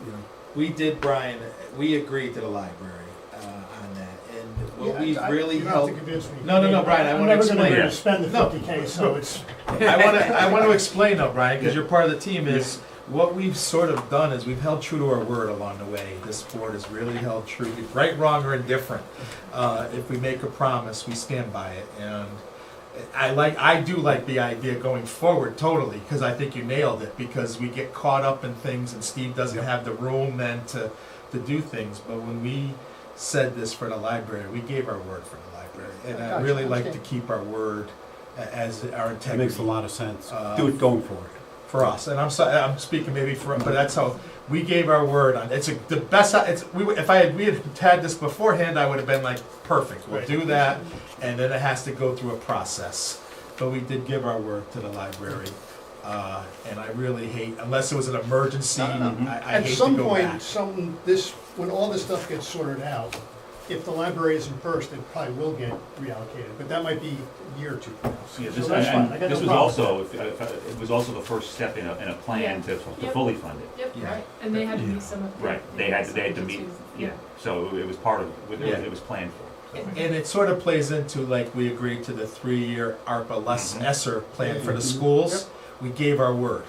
A: You know, we did, Brian, we agreed to the library on that, and what we've really
I: You don't
A: held.
I: have to convince me.
A: No, Brian, I wanna explain.
I: I'm never
G: Yeah.
I: gonna spend the
A: No.
I: 50K, so it's.
A: I want to explain though, Brian, because you're part of the team, is what we've sort of done is we've held true to our word along the way. This board has really held true, right, wrong, or indifferent. If we make a promise, we stand by it. And I do like the idea going forward totally, because I think you nailed it, because we get caught up in things and Steve doesn't have the room then to do things. But when we said this for the library, we gave our word for the library. And I
I: Gotcha,
A: really like to
I: understand.
A: keep our word as our integrity.
F: That makes a lot of sense.
A: Uh,
F: Do it going forward.
A: For us, and I'm speaking maybe for, but that's how we gave our word on. The best. If we had this beforehand, I would have been like, perfect. We'll do that, and then it has to go through a process. But we did give our word to the library, and I really hate, unless it was an emergency, I
I: At
A: hate to
I: some
A: go
I: point,
A: back.
I: when all this stuff gets sorted out, if the library isn't first, it probably will get reallocated, but that might be a year or two from now.
G: Yeah,
I: So that's fine, I got no
G: this was
I: problem.
G: also, it was also the first step in a plan to
E: Yep.
G: fully fund it.
E: Yep,
A: Yeah.
E: right, and they had to meet some of the.
G: Right, they had to meet, yeah, so it was part of,
A: Yeah.
G: it was planned for. So.
A: And it sort of plays into, like, we agreed to the 3-year ARPA ESSER plan for the schools. We gave our word.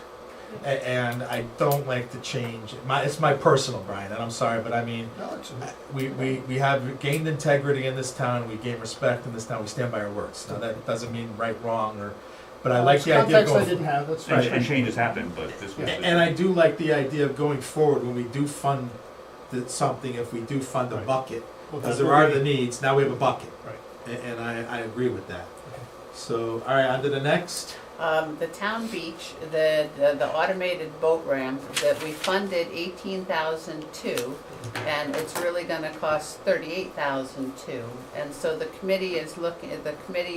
A: And I don't like to change, it's my personal, Brian, and I'm sorry, but I mean,
I: No, it's
A: we have gained integrity in this town, we gain respect in this town, we stand by our words. Now, that doesn't mean right, wrong, but I like the idea of
I: Context I
A: going.
I: didn't have, that's
G: And
I: fine.
G: changes happen, but this was.
A: And I do like the idea of going forward, when we do fund something, if we do fund a
I: Right.
A: bucket,
I: Well,
A: because
I: that's
A: there
I: what
A: are
I: we-
A: the needs, now we have a bucket.
I: Right.
A: And I agree with that. So, all right, on to the next.
C: The town beach, the automated boat ramp that we funded 18,002, and it's really gonna cost 38,002. And so the committee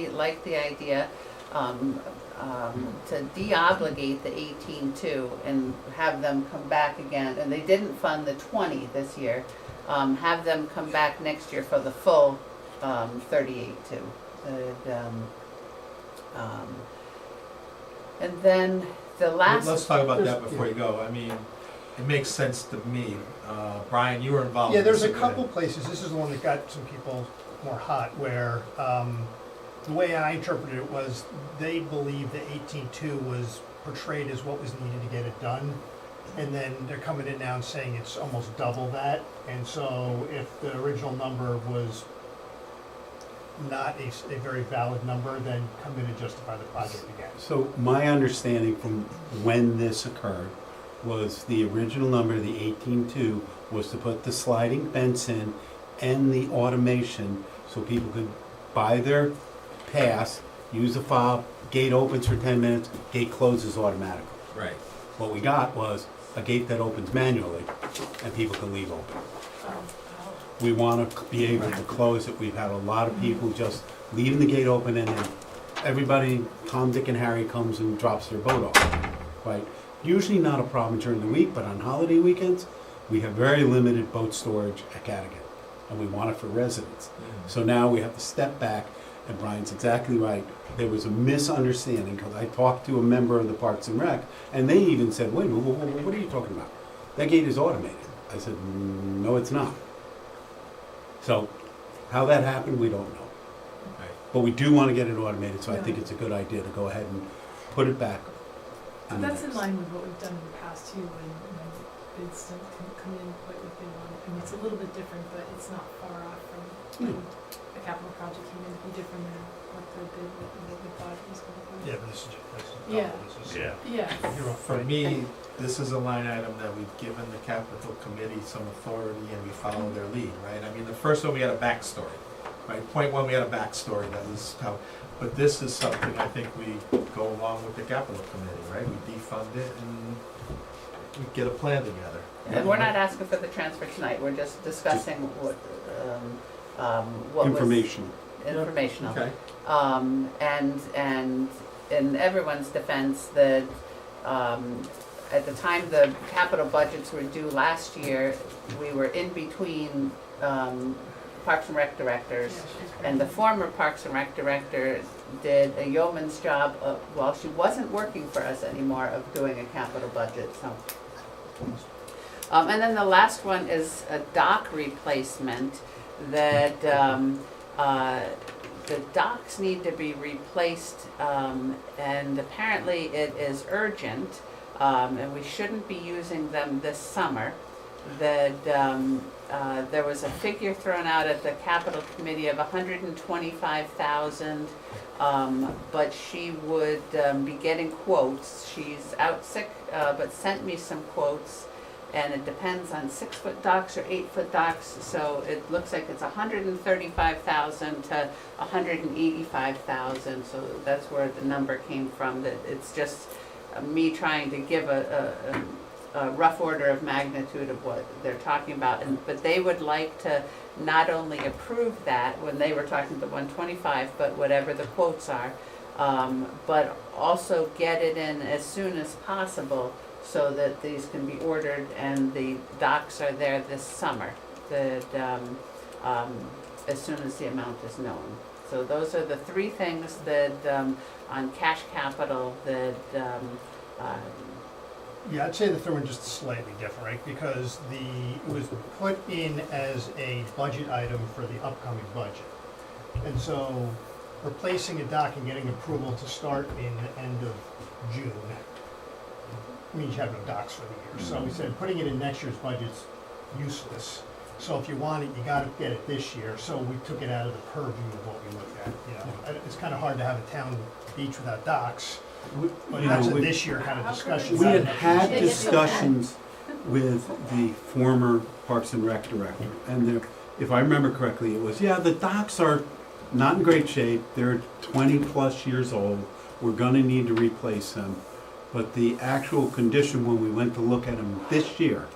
C: liked the idea, to de-obligate the 18.2 and have them come back again, and they didn't fund the 20 this year. Have them come back next year for the full, 38.2. And then the last.
A: Let's talk about that before you go. I mean, it makes sense to me. Brian, you were involved.
I: Yeah,
A: in
I: there's
A: this,
I: a
A: so go
I: couple
A: ahead.
I: places, this is the one that got some people more hot, where, the way I interpreted it was, they believed that 18.2 was portrayed as what was needed to get it done. And then they're coming in now and saying it's almost double that, and so if the original number was not a very valid number, then come in and justify the project again.
F: So my understanding from when this occurred was the original number, the 18.2, was to put the sliding fence in and the automation so people could buy their pass, use the fob, gate opens for 10 minutes, gate closes automatically.
A: Right.
F: What we got was a gate that opens manually and people can leave open. We want to be able to close it. We've had a lot of people just leaving the gate open and then everybody, Tom, Dick, and Harry comes and drops their boat off, right? Usually not a problem during the week, but on holiday weekends, we have very limited boat storage at Cadigan, and we want it for residents. So now we have to step back, and Brian's exactly right. There was a misunderstanding, because I talked to a member of the Parks and Rec, and they even said, wait, what are you talking about? That gate is automated. I said, no, it's not. So how that happened, we don't know. But we do want to get it automated, so I think it's a good idea to go ahead and put it back.
E: But that's in line with what we've done in the past too, when bids don't come in quite what they want. I mean, it's a little bit different, but it's not far off from when a capital project came in, it'd be different than what the bid, what we thought it was going to be.
I: Yeah, but this is,
E: Yeah.
I: this is.
G: Yeah.
E: Yeah.
A: For me, this is a line item that we've given the capital committee some authority and we follow their lead, right? I mean, the first one, we had a backstory, right? Point one, we had a backstory, that was how, but this is something I think we go along with the capital committee, right? We defund it and we get a plan together.
C: And we're not asking for the transfer tonight, we're just discussing what was.
F: Informational.
C: Informational.
A: Okay.
C: And in everyone's defense, that, at the time the capital budgets were due last year, we were in between, Parks and Rec directors. And the former Parks and Rec director did a yeoman's job of, while she wasn't working for us anymore, of doing a capital budget, so. And then the last one is a dock replacement that, the docks need to be replaced, and apparently it is urgent, and we shouldn't be using them this summer. That, there was a figure thrown out at the capital committee of $125,000, but she would, be getting quotes. She's out sick, but sent me some quotes, and it depends on 6-foot docks or 8-foot docks, so it looks like it's $135,000 to $185,000, so that's where the number came from. That it's just me trying to give a rough order of magnitude of what they're talking about, but they would like to not only approve that when they were talking the 125, but whatever the quotes are, but also get it in as soon as possible so that these can be ordered and the docks are there this summer, that, as soon as the amount is known. So those are the three things that, on cash capital, that,
I: Yeah, I'd say the third one just slightly different, right? Because it was put in as a budget item for the upcoming budget. And so replacing a dock and getting approval to start in the end of June means you have no docks for the year. So we said putting it in next year's budget's useless. So if you want it, you gotta get it this year. So we took it out of the purview of what we looked at, you know. It's kinda hard to have a town beach without docks. But that's a this year kind of discussion.
F: We had discussions with the former Parks and Rec director, and there, if I remember correctly, it was, yeah, the docks are not in great shape, they're 20-plus years old, we're gonna need to replace them. But the actual condition when we went to look at them this year,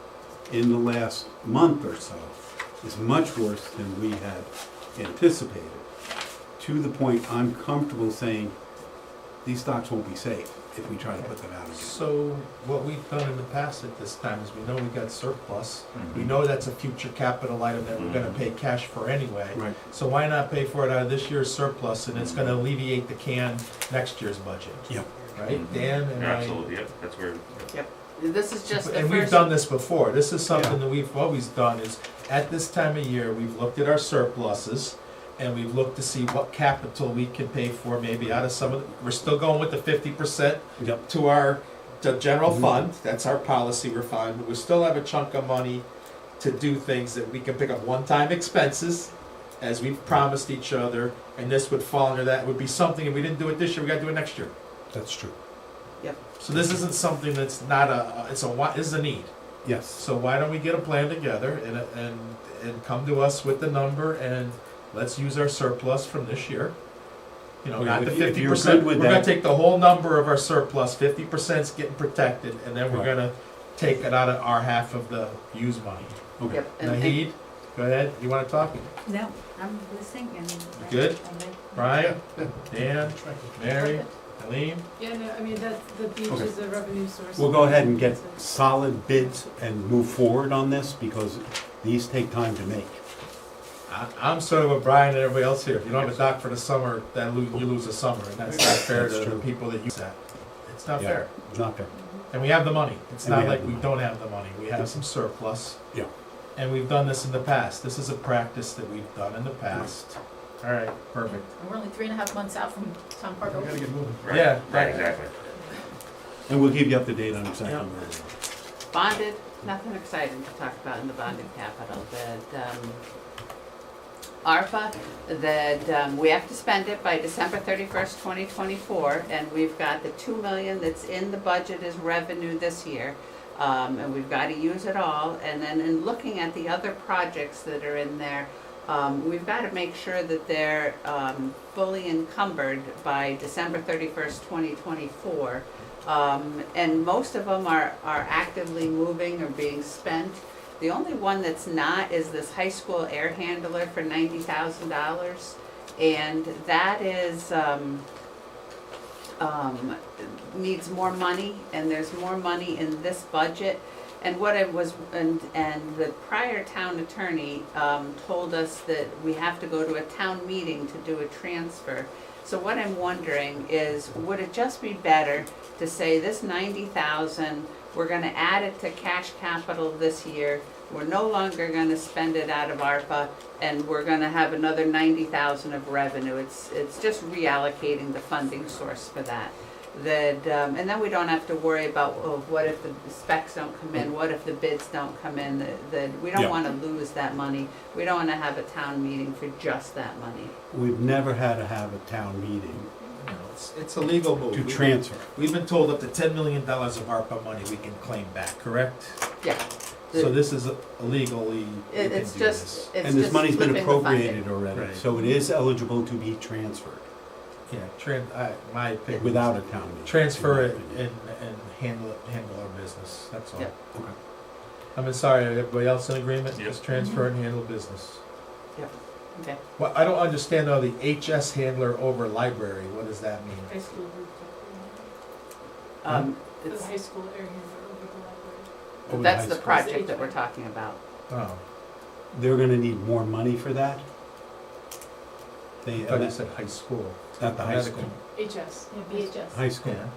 F: in the last month or so, is much worse than we had anticipated. To the point, I'm comfortable saying, these docks won't be safe if we try to put them out again.
A: So what we've done in the past at this time is we know we got surplus.
G: Mm-hmm.
A: We know that's a future capital item that we're gonna pay cash for anyway.
F: Right.
A: So why not pay for it out of this year's surplus, and it's gonna alleviate the can next year's budget,
F: Yep.
A: right? Dan and I.
G: Absolutely, yep, that's where,
C: this is just the
A: And we've
C: first.
A: done this before. This is
F: Yeah.
A: something that we've always done, is at this time of year, we've looked at our surpluses and we've looked to see what capital we can pay for, maybe out of some of, we're still going with the 50%
F: Yep.
A: to our, to general
F: Mhm.
A: fund. That's our policy, we're fine, but we still have a chunk of money to do things that we can pick up one-time expenses, as we've promised each other, and this would fall under that. It would be something, if we didn't do it this year, we gotta do it next year.
F: That's true.
A: So this isn't something that's not this is a need.
F: Yes.
A: So why don't we get a plan together and come to us with the number, and let's use our surplus from this year. You know,
F: Okay,
A: not the
F: if you're
A: 50%,
F: good with
A: we're gonna
F: that-
A: take the whole number of our surplus, 50%'s getting protected, and then we're
F: Right.
A: gonna take it out of our half of the used money.
F: Okay.
C: Yep, and-
A: Naheed, Go ahead, you wanna talk?
H: No, I'm listening and.
A: Good?
H: I like-
A: Brian, Dan, Mary, Eileen?
E: Yeah, no, I mean, the beach
F: Okay.
E: is a revenue source.
F: We'll go ahead and get solid bids and move forward on this because these take time to make.
A: I'm sort of with Brian and everybody else here. If you don't have a dock for the summer, then you lose the summer, and that's not fair
F: That's
A: to the
F: true.
A: people that use that. It's not
F: Yeah,
A: fair.
F: It's not fair.
A: And we have the money. It's
F: And we
A: not
F: have
A: like
F: the
A: we
F: money.
A: don't have the money. We have some surplus.
F: Yeah.
A: And we've done this in the past. This is a practice that we've done in the past. All right, perfect.
D: And we're only 3.5 months out from town park
I: We gotta
D: opening.
I: get moving.
G: Right,
A: Yeah,
G: right, exactly.
F: And we'll keep you up to date on exactly
A: Yeah.
F: where we are.
C: Bonded, nothing exciting to talk about in the bonded capital, that, ARPA, that, we have to spend it by December 31st, 2024, and we've got the 2 million that's in the budget as revenue this year, and we've gotta use it all, and then in looking at the other projects that are in there, we've gotta make sure that they're, fully encumbered by December 31st, 2024. And most of them are actively moving or being spent. The only one that's not is this high school air handler for $90,000. And that is, needs more money, and there's more money in this budget. And what it was, and the prior town attorney, told us that we have to go to a town meeting to do a transfer. So what I'm wondering is, would it just be better to say this 90,000, we're gonna add it to cash capital this year, we're no longer gonna spend it out of ARPA, and we're gonna have another 90,000 of revenue. It's just reallocating the funding source for that. And then we don't have to worry about, oh, what if the specs don't come in, what if the bids don't come in, we
F: Yeah.
C: don't wanna lose that money. We don't wanna have a town meeting for just that money.
F: We've never had to have a town meeting
A: You know, it's a legal move.
F: to transfer.
A: We've been told up to $10 million of ARPA money we can claim back, correct?
C: Yeah.
A: So this is legally, you can do
C: It's
A: this.
C: just, it's
F: And this
C: just
F: money's been
C: flipping the funding.
F: appropriated already,
A: Right.
F: so it is eligible to be transferred
A: Yeah, my opinion.
F: without a town meeting.
A: Transfer it
F: in my opinion.
A: and handle our business, that's all.
C: Yep.
F: Okay.
A: I'm sorry, everybody else in agreement?
G: Yep.
A: Just transfer and handle business.
C: Okay.
A: Well, I don't understand though, the HS handler over library, what does that mean?
E: High school rooftop. The
C: It's,
E: high school air handler over the library.
F: Over
C: that's
F: high
C: the
F: school.
C: project that we're talking about.
A: Oh,
F: They're gonna need more money for that?
A: I
F: They,
A: thought you said high school.
F: at the high
A: Medical.
F: school.
E: HS.
D: Yeah, BHS.
F: High school,
A: Yeah.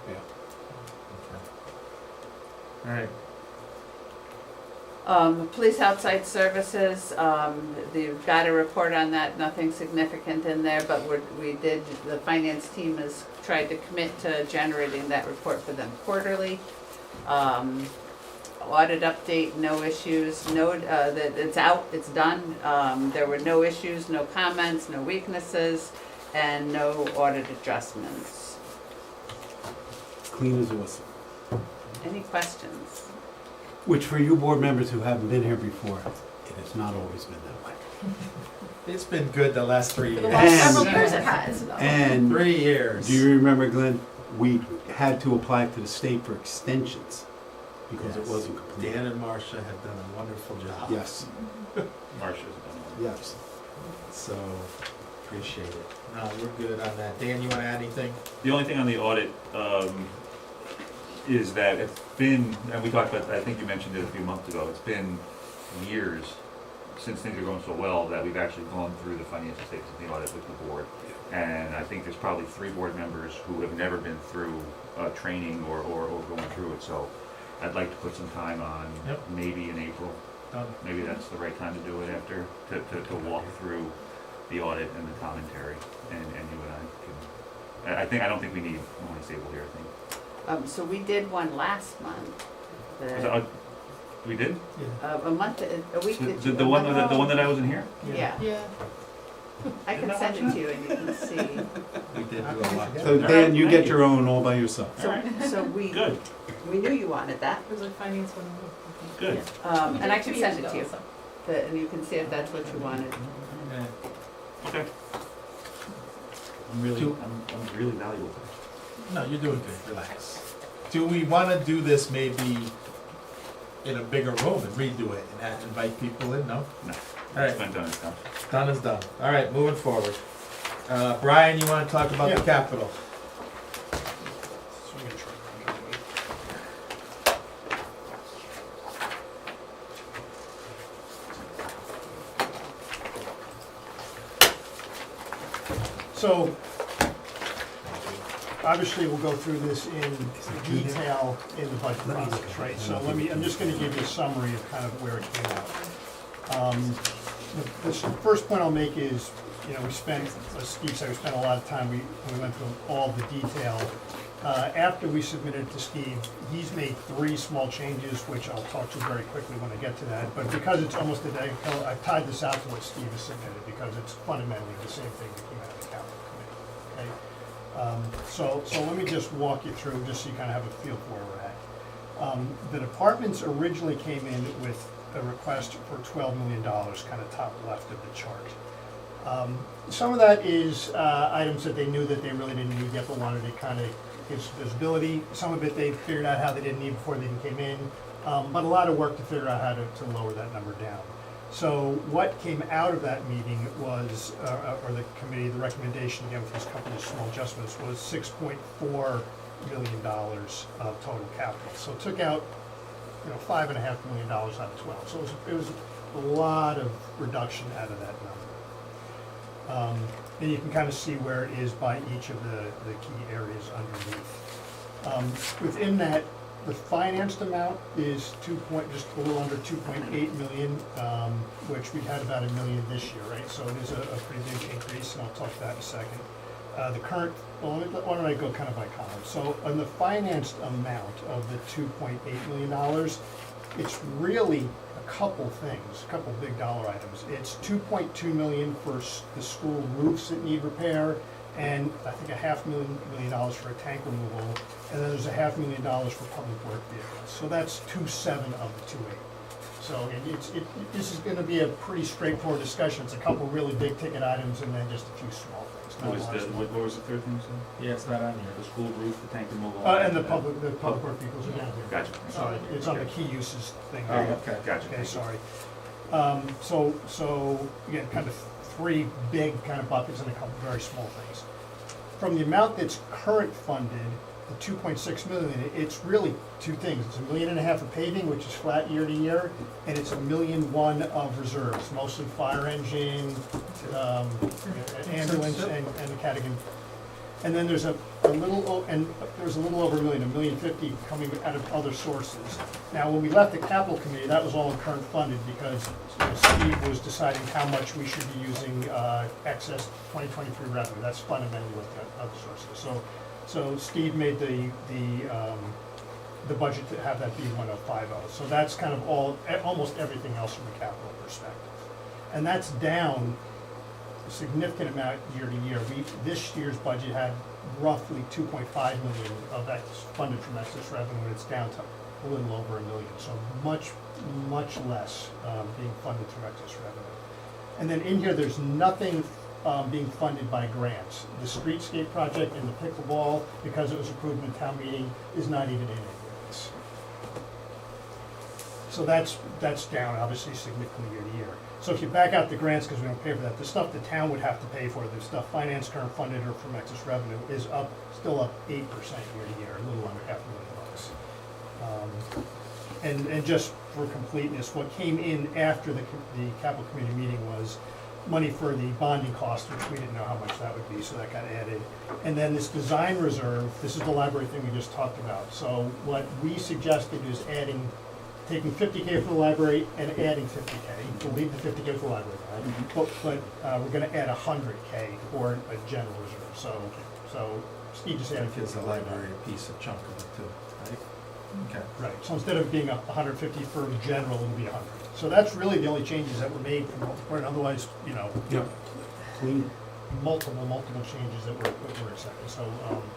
F: yeah.
A: All right,
C: Police outside services, you've got a report on that, nothing significant in there, but the finance team has tried to commit to generating that report for them quarterly. Audit update, no issues, that it's out, it's done. There were no issues, no comments, no weaknesses, and no audit adjustments.
F: Clean as a whistle.
C: Any questions?
F: Which for you board members who haven't been here before, it has not always been that way.
A: it's been good the last 3
D: For the
A: years.
D: last
F: And-
D: several years it has, though.
F: And
A: 3 years.
F: do you remember, Glenn, we had to apply to the state for extensions because it
A: Yes.
F: wasn't complete.
A: Dan and Marcia have done a wonderful job.
F: Yes,
G: Marcia's done
F: yes.
A: So, appreciate it. No, we're good on that. Dan, you wanna add anything?
G: The only thing on the audit, is that it's been, and we talked about, I think you mentioned it a few months ago, it's been years since things are going so well that we've actually gone through the financial statements of the audit with the board. And I think there's probably 3 board members who have never been through training or going through it, so I'd like to put some time on,
A: Yep.
G: maybe in April.
A: Done.
G: Maybe that's the right time to do it after, to walk through the audit and the commentary, and you and I can, I don't think we need Molly Sable here, I think.
C: So we did one last month.
G: Was that, we did?
C: A month, a week.
G: The one that I was in here?
C: Yeah,
E: Yeah.
C: I can send it to you and you can see.
A: We did do a lot.
F: So Dan, you get your own all by yourself.
C: So we
G: Good,
C: we knew you wanted that,
E: It was like finance 101.
G: good.
C: and I can
D: 2
C: send
D: years
C: it to you,
D: ago, so.
C: and you can see if that's what you wanted.
A: Yeah.
G: Okay. I'm really valuable.
A: No, you're doing good, relax. Do we wanna do this maybe in a bigger room and redo it and invite people in? No?
G: No.
A: All right,
G: Spent on it, huh?
A: done is done. All right, moving forward. Brian, you wanna talk about the
I: Yeah.
A: capital?
I: So, obviously, we'll go through this in detail in the budget process, right? So I'm just gonna give you a summary of kind of where it came out. The first point I'll make is, you know, we spent, as Steve said, we spent a lot of time, we went through all the detail. After we submitted it to Steve, he's made 3 small changes, which I'll talk to very quickly when I get to that. But because it's almost identical, I've tied this out to what Steve has submitted, because it's fundamentally the same thing that came out of the capital committee, okay? So let me just walk you through, just so you kind of have a feel for where we're at. The departments originally came in with a request for $12 million, kind of top left of the chart. Some of that is items that they knew that they really didn't need yet, but wanted to kind of give some visibility. Some of it they figured out how they didn't need before they even came in, but a lot of work to figure out how to lower that number down. So what came out of that meeting was, or the committee, the recommendation, again with these couple of small adjustments, was $6.4 million of total capital. So it took out, you know, $5.5 million out of 12. So it was a lot of reduction out of that number. And you can kind of see where it is by each of the key areas underneath. Within that, the financed amount is just a little under 2.8 million, which we had about $1 million this year, right? So it is a pretty big increase, and I'll talk to that in a second. The current, well, why don't I go kind of by column? So on the financed amount of the $2.8 million, it's really a couple things, a couple big dollar items. It's $2.2 million for the school roofs that need repair, and I think $500,000 for a tank removal, and then there's $500,000 for public work vehicles. So that's 2.7 of the 2.8. So this is gonna be a pretty straightforward discussion. It's a couple really big ticket items and then just a few small things. Not a lot of stuff.
G: What was the third thing you said?
A: Yeah, it's not on here.
G: The school roof, the tank removal?
I: And the public work vehicles are down here.
G: Gotcha.
I: Sorry, it's on the key uses thing.
A: Oh, okay.
G: Gotcha.
I: Okay, sorry. So again, kind of 3 big kind of buckets and a couple very small things. From the amount that's current funded, the 2.6 million, it's really 2 things. It's $1.5 million of paving, which is flat year to year, and it's $1.1 million of reserves, mostly fire engine, ambulance, and the Cadigan. And then there's a little over $1 million, $1.05 million coming out of other sources. Now, when we left the capital committee, that was all in current funded because Steve was deciding how much we should be using excess 2023 revenue. That's fundamentally what the other sources. So Steve made the budget to have that be 1,050. So that's kind of almost everything else from a capital perspective. And that's down a significant amount year to year. This year's budget had roughly 2.5 million of that funded from excess revenue, and it's down to a little over $1 million. So much less being funded through excess revenue. And then in here, there's nothing being funded by grants. The streetscape project and the pickleball, because it was approved in the town meeting, is not even in any of this. So that's down obviously significantly year to year. So if you back out the grants, because we don't pay for that, the stuff the town would have to pay for, the stuff financed, current funded, or from excess revenue, is still up 8% year to year, a little under $500,000. And just for completeness, what came in after the capital committee meeting was money for the bonding cost, which we didn't know how much that would be, so that got added. And then this design reserve, this is the library thing we just talked about. So what we suggested is taking $50K for the library and adding $50K. We'll leave the $50K for the library, right? But we're gonna add $100K for a general reserve. So Steve just added.
A: Gives the library a piece, a chunk of it too, right? Okay.
I: Right, so instead of being 150 for general, it'll be 100. So that's really the only changes that were made from what otherwise,
F: Clean.
I: multiple changes that were accepted. So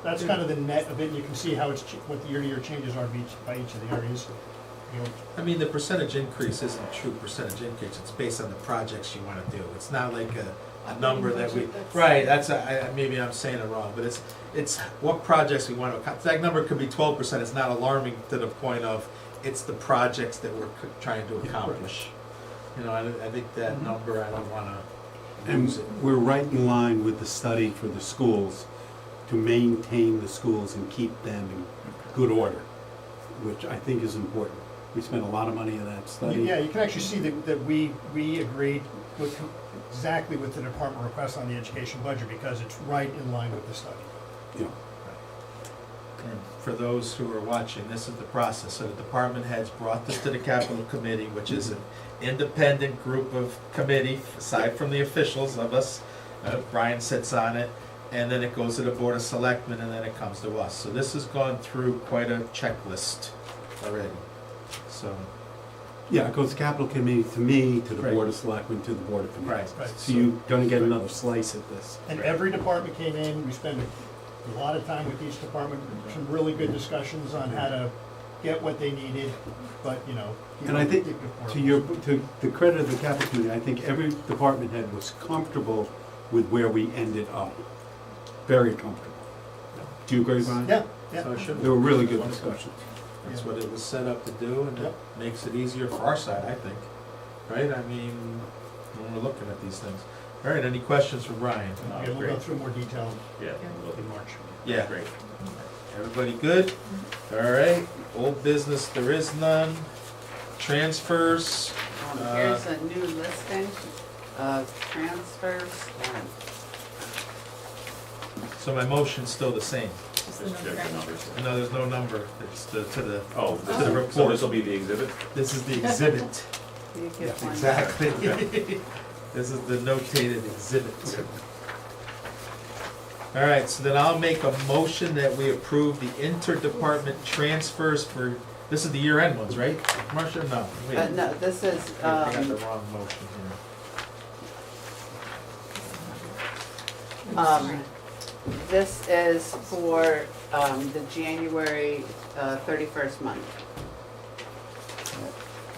I: that's kind of the net of it. You can see how what the year-to-year changes are by each of the areas.
A: I mean, the percentage increase isn't a true percentage increase, it's based on the projects you wanna do. It's not like a number that we, right, maybe I'm saying it wrong, but it's what projects we wanna, that number could be 12%, it's not alarming to the point of, it's the projects that we're trying to accomplish. You know, I think that number, I don't wanna
F: And
A: lose it.
F: we're right in line with the study for the schools to maintain the schools and keep them in good order, which I think is important. We spent a lot of money on that study.
I: Yeah, you can actually see that we agreed with exactly with the department request on the education budget because it's right in line with the study.
F: Yeah.
A: And for those who are watching, this is the process. So the department heads brought this to the capital committee, which is an independent group of committee, aside from the officials of us. Brian sits on it, and then it goes to the board of selectmen, and then it comes to us. So this has gone through quite a checklist already, so.
F: Yeah, it goes to capital committee, to me, to the
A: Right.
F: board of selectmen, to the board of finance.
A: Right.
F: So you're gonna get another slice at this.
I: And every department came in, we spent a lot of time with each department, some really good discussions on how to get what they needed, but, you know.
F: And I think,
I: keep it
F: to the credit of the capital committee, I think every department head was comfortable with where we ended up. Very comfortable. Do you agree, Brian?
I: Yeah, yeah.
A: So it should
F: They were really good
A: Wonderful.
F: discussions.
A: That's what it was set up to do, and it
I: Yep.
A: makes it easier for our side, I think. Right? I mean, when we're looking at these things. All right, any questions for Brian?
I: Yeah, we'll go through more detail
G: Yeah.
I: in March.
A: Yeah.
G: Great.
A: Everybody good? All right, old business, there is none. Transfers,
C: Here's a new listing of transfers.
A: so my motion's still the same.
D: Just the
G: Just check the
D: number.
G: numbers.
A: No, there's no number, it's to the,
G: Oh,
A: To the
G: so
A: report.
G: this will be the exhibit?
A: this is the exhibit.
C: You
A: Yeah,
C: get one.
A: exactly. This is the notated exhibit. All right, so then I'll make a motion that we approve the interdepartment transfers for, this is the year-end ones, right? Marcia, no, wait.
C: No, this is,
A: I got the wrong motion here.
C: This is for, the January, 31st month.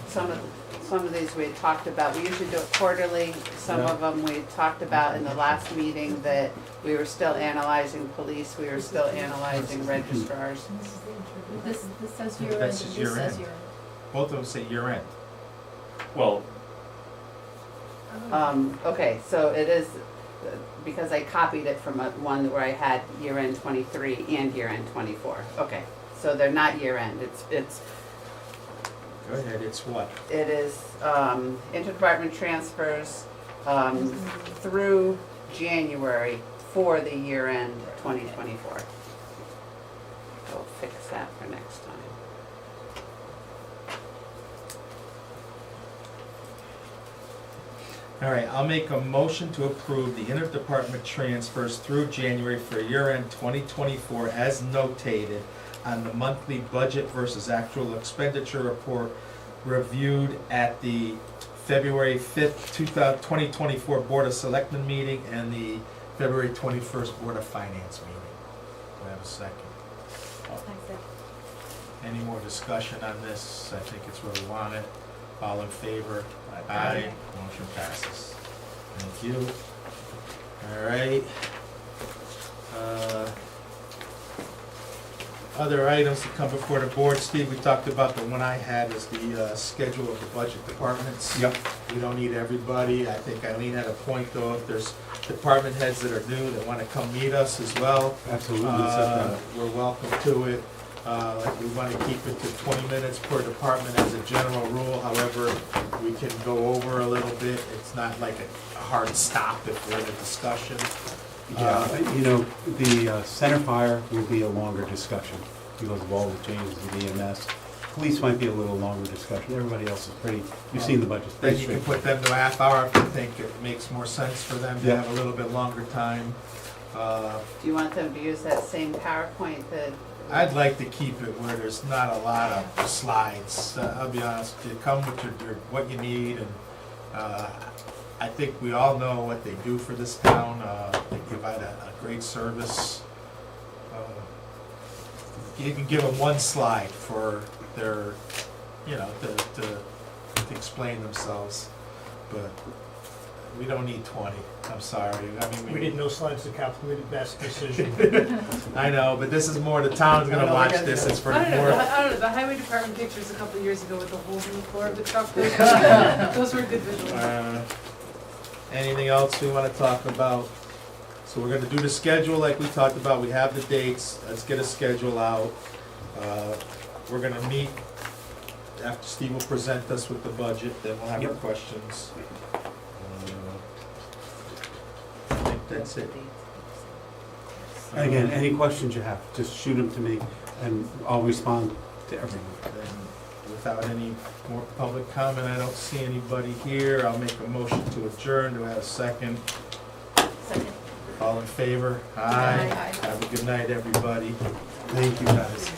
C: Some of these we had talked about, we usually do it quarterly, some
A: Yeah.
C: of them we talked about in the last meeting that we were still analyzing police, we were still analyzing registrars.
D: This says year end,
A: That's
D: and
A: just
C: Oh.
D: this says
A: year-end.
D: year end.
A: Both of them say year-end.
G: Well,
C: Okay, so it is, because I copied it from one where I had year-end 23 and year-end 24. Okay, so they're not year-end, it's
A: Go ahead, it's what?
C: It is interdepartment transfers through January for the year end 2024. I'll fix that for next time.
A: All right, I'll make a motion to approve the interdepartment transfers through January for year-end 2024 as notated on the monthly budget versus actual expenditure report reviewed at the February 5th, 2024 Board of Selectmen meeting and the February 21st Board of Finance meeting. Do I have a second? Any more discussion on this? I think it's where we want it. All in favor? Aye. Motion passes. Thank you. All right. Other items to come before the board, Steve, we talked about, the one I had is the schedule of the budget departments.
F: Yep.
A: We don't need everybody. I think Eileen had a point, though, if there's department heads that are new that want to come meet us as well.
F: Absolutely.
A: We're welcome to it. Like, we want to keep it to 20 minutes per department as a general rule. However, we can go over a little bit. It's not like a hard stop if we're in a discussion.
F: Yeah, you know, the center fire will be a longer discussion because of all the changes to EMS. Police might be a little longer discussion. Everybody else is pretty, you've seen the budget.
A: Then you can put them to a half hour if you think it makes more sense for them to
F: Yeah.
A: have a little bit longer time.
C: Do you want them to use that same PowerPoint that?
A: I'd like to keep it where there's not a lot of slides. I'll be honest with you, come with your what you need, and I think we all know what they do for this town. They provide a great service. You can give them one slide for their, you know, to explain themselves. But We don't need 20, I'm sorry. I mean,
I: We did no slides to capital, we did best decision.
A: I know, but this is more, the town's
I: I
A: gonna
I: know, I
A: watch
I: get
A: this,
I: that.
A: it's for
E: I don't know,
A: more.
E: I don't know, the highway department pictures a couple of years ago with the holes in the floor of the truck, those were good visuals.
A: Anything else we wanna talk about? So we're gonna do the schedule like we talked about, we have the dates, let's get a schedule out. We're gonna meet after Steve will present us with the budget, then we'll have our
F: Yep.
A: questions. I think that's it.
F: Again, any questions you have, just shoot them to me, and I'll respond to everyone.
A: Then, without any more public comment, I don't see anybody here, I'll make a motion to adjourn, do I have a second?
D: Second.
A: All in favor?
D: Aye.
A: Have a good night, everybody.
F: Thank you, guys.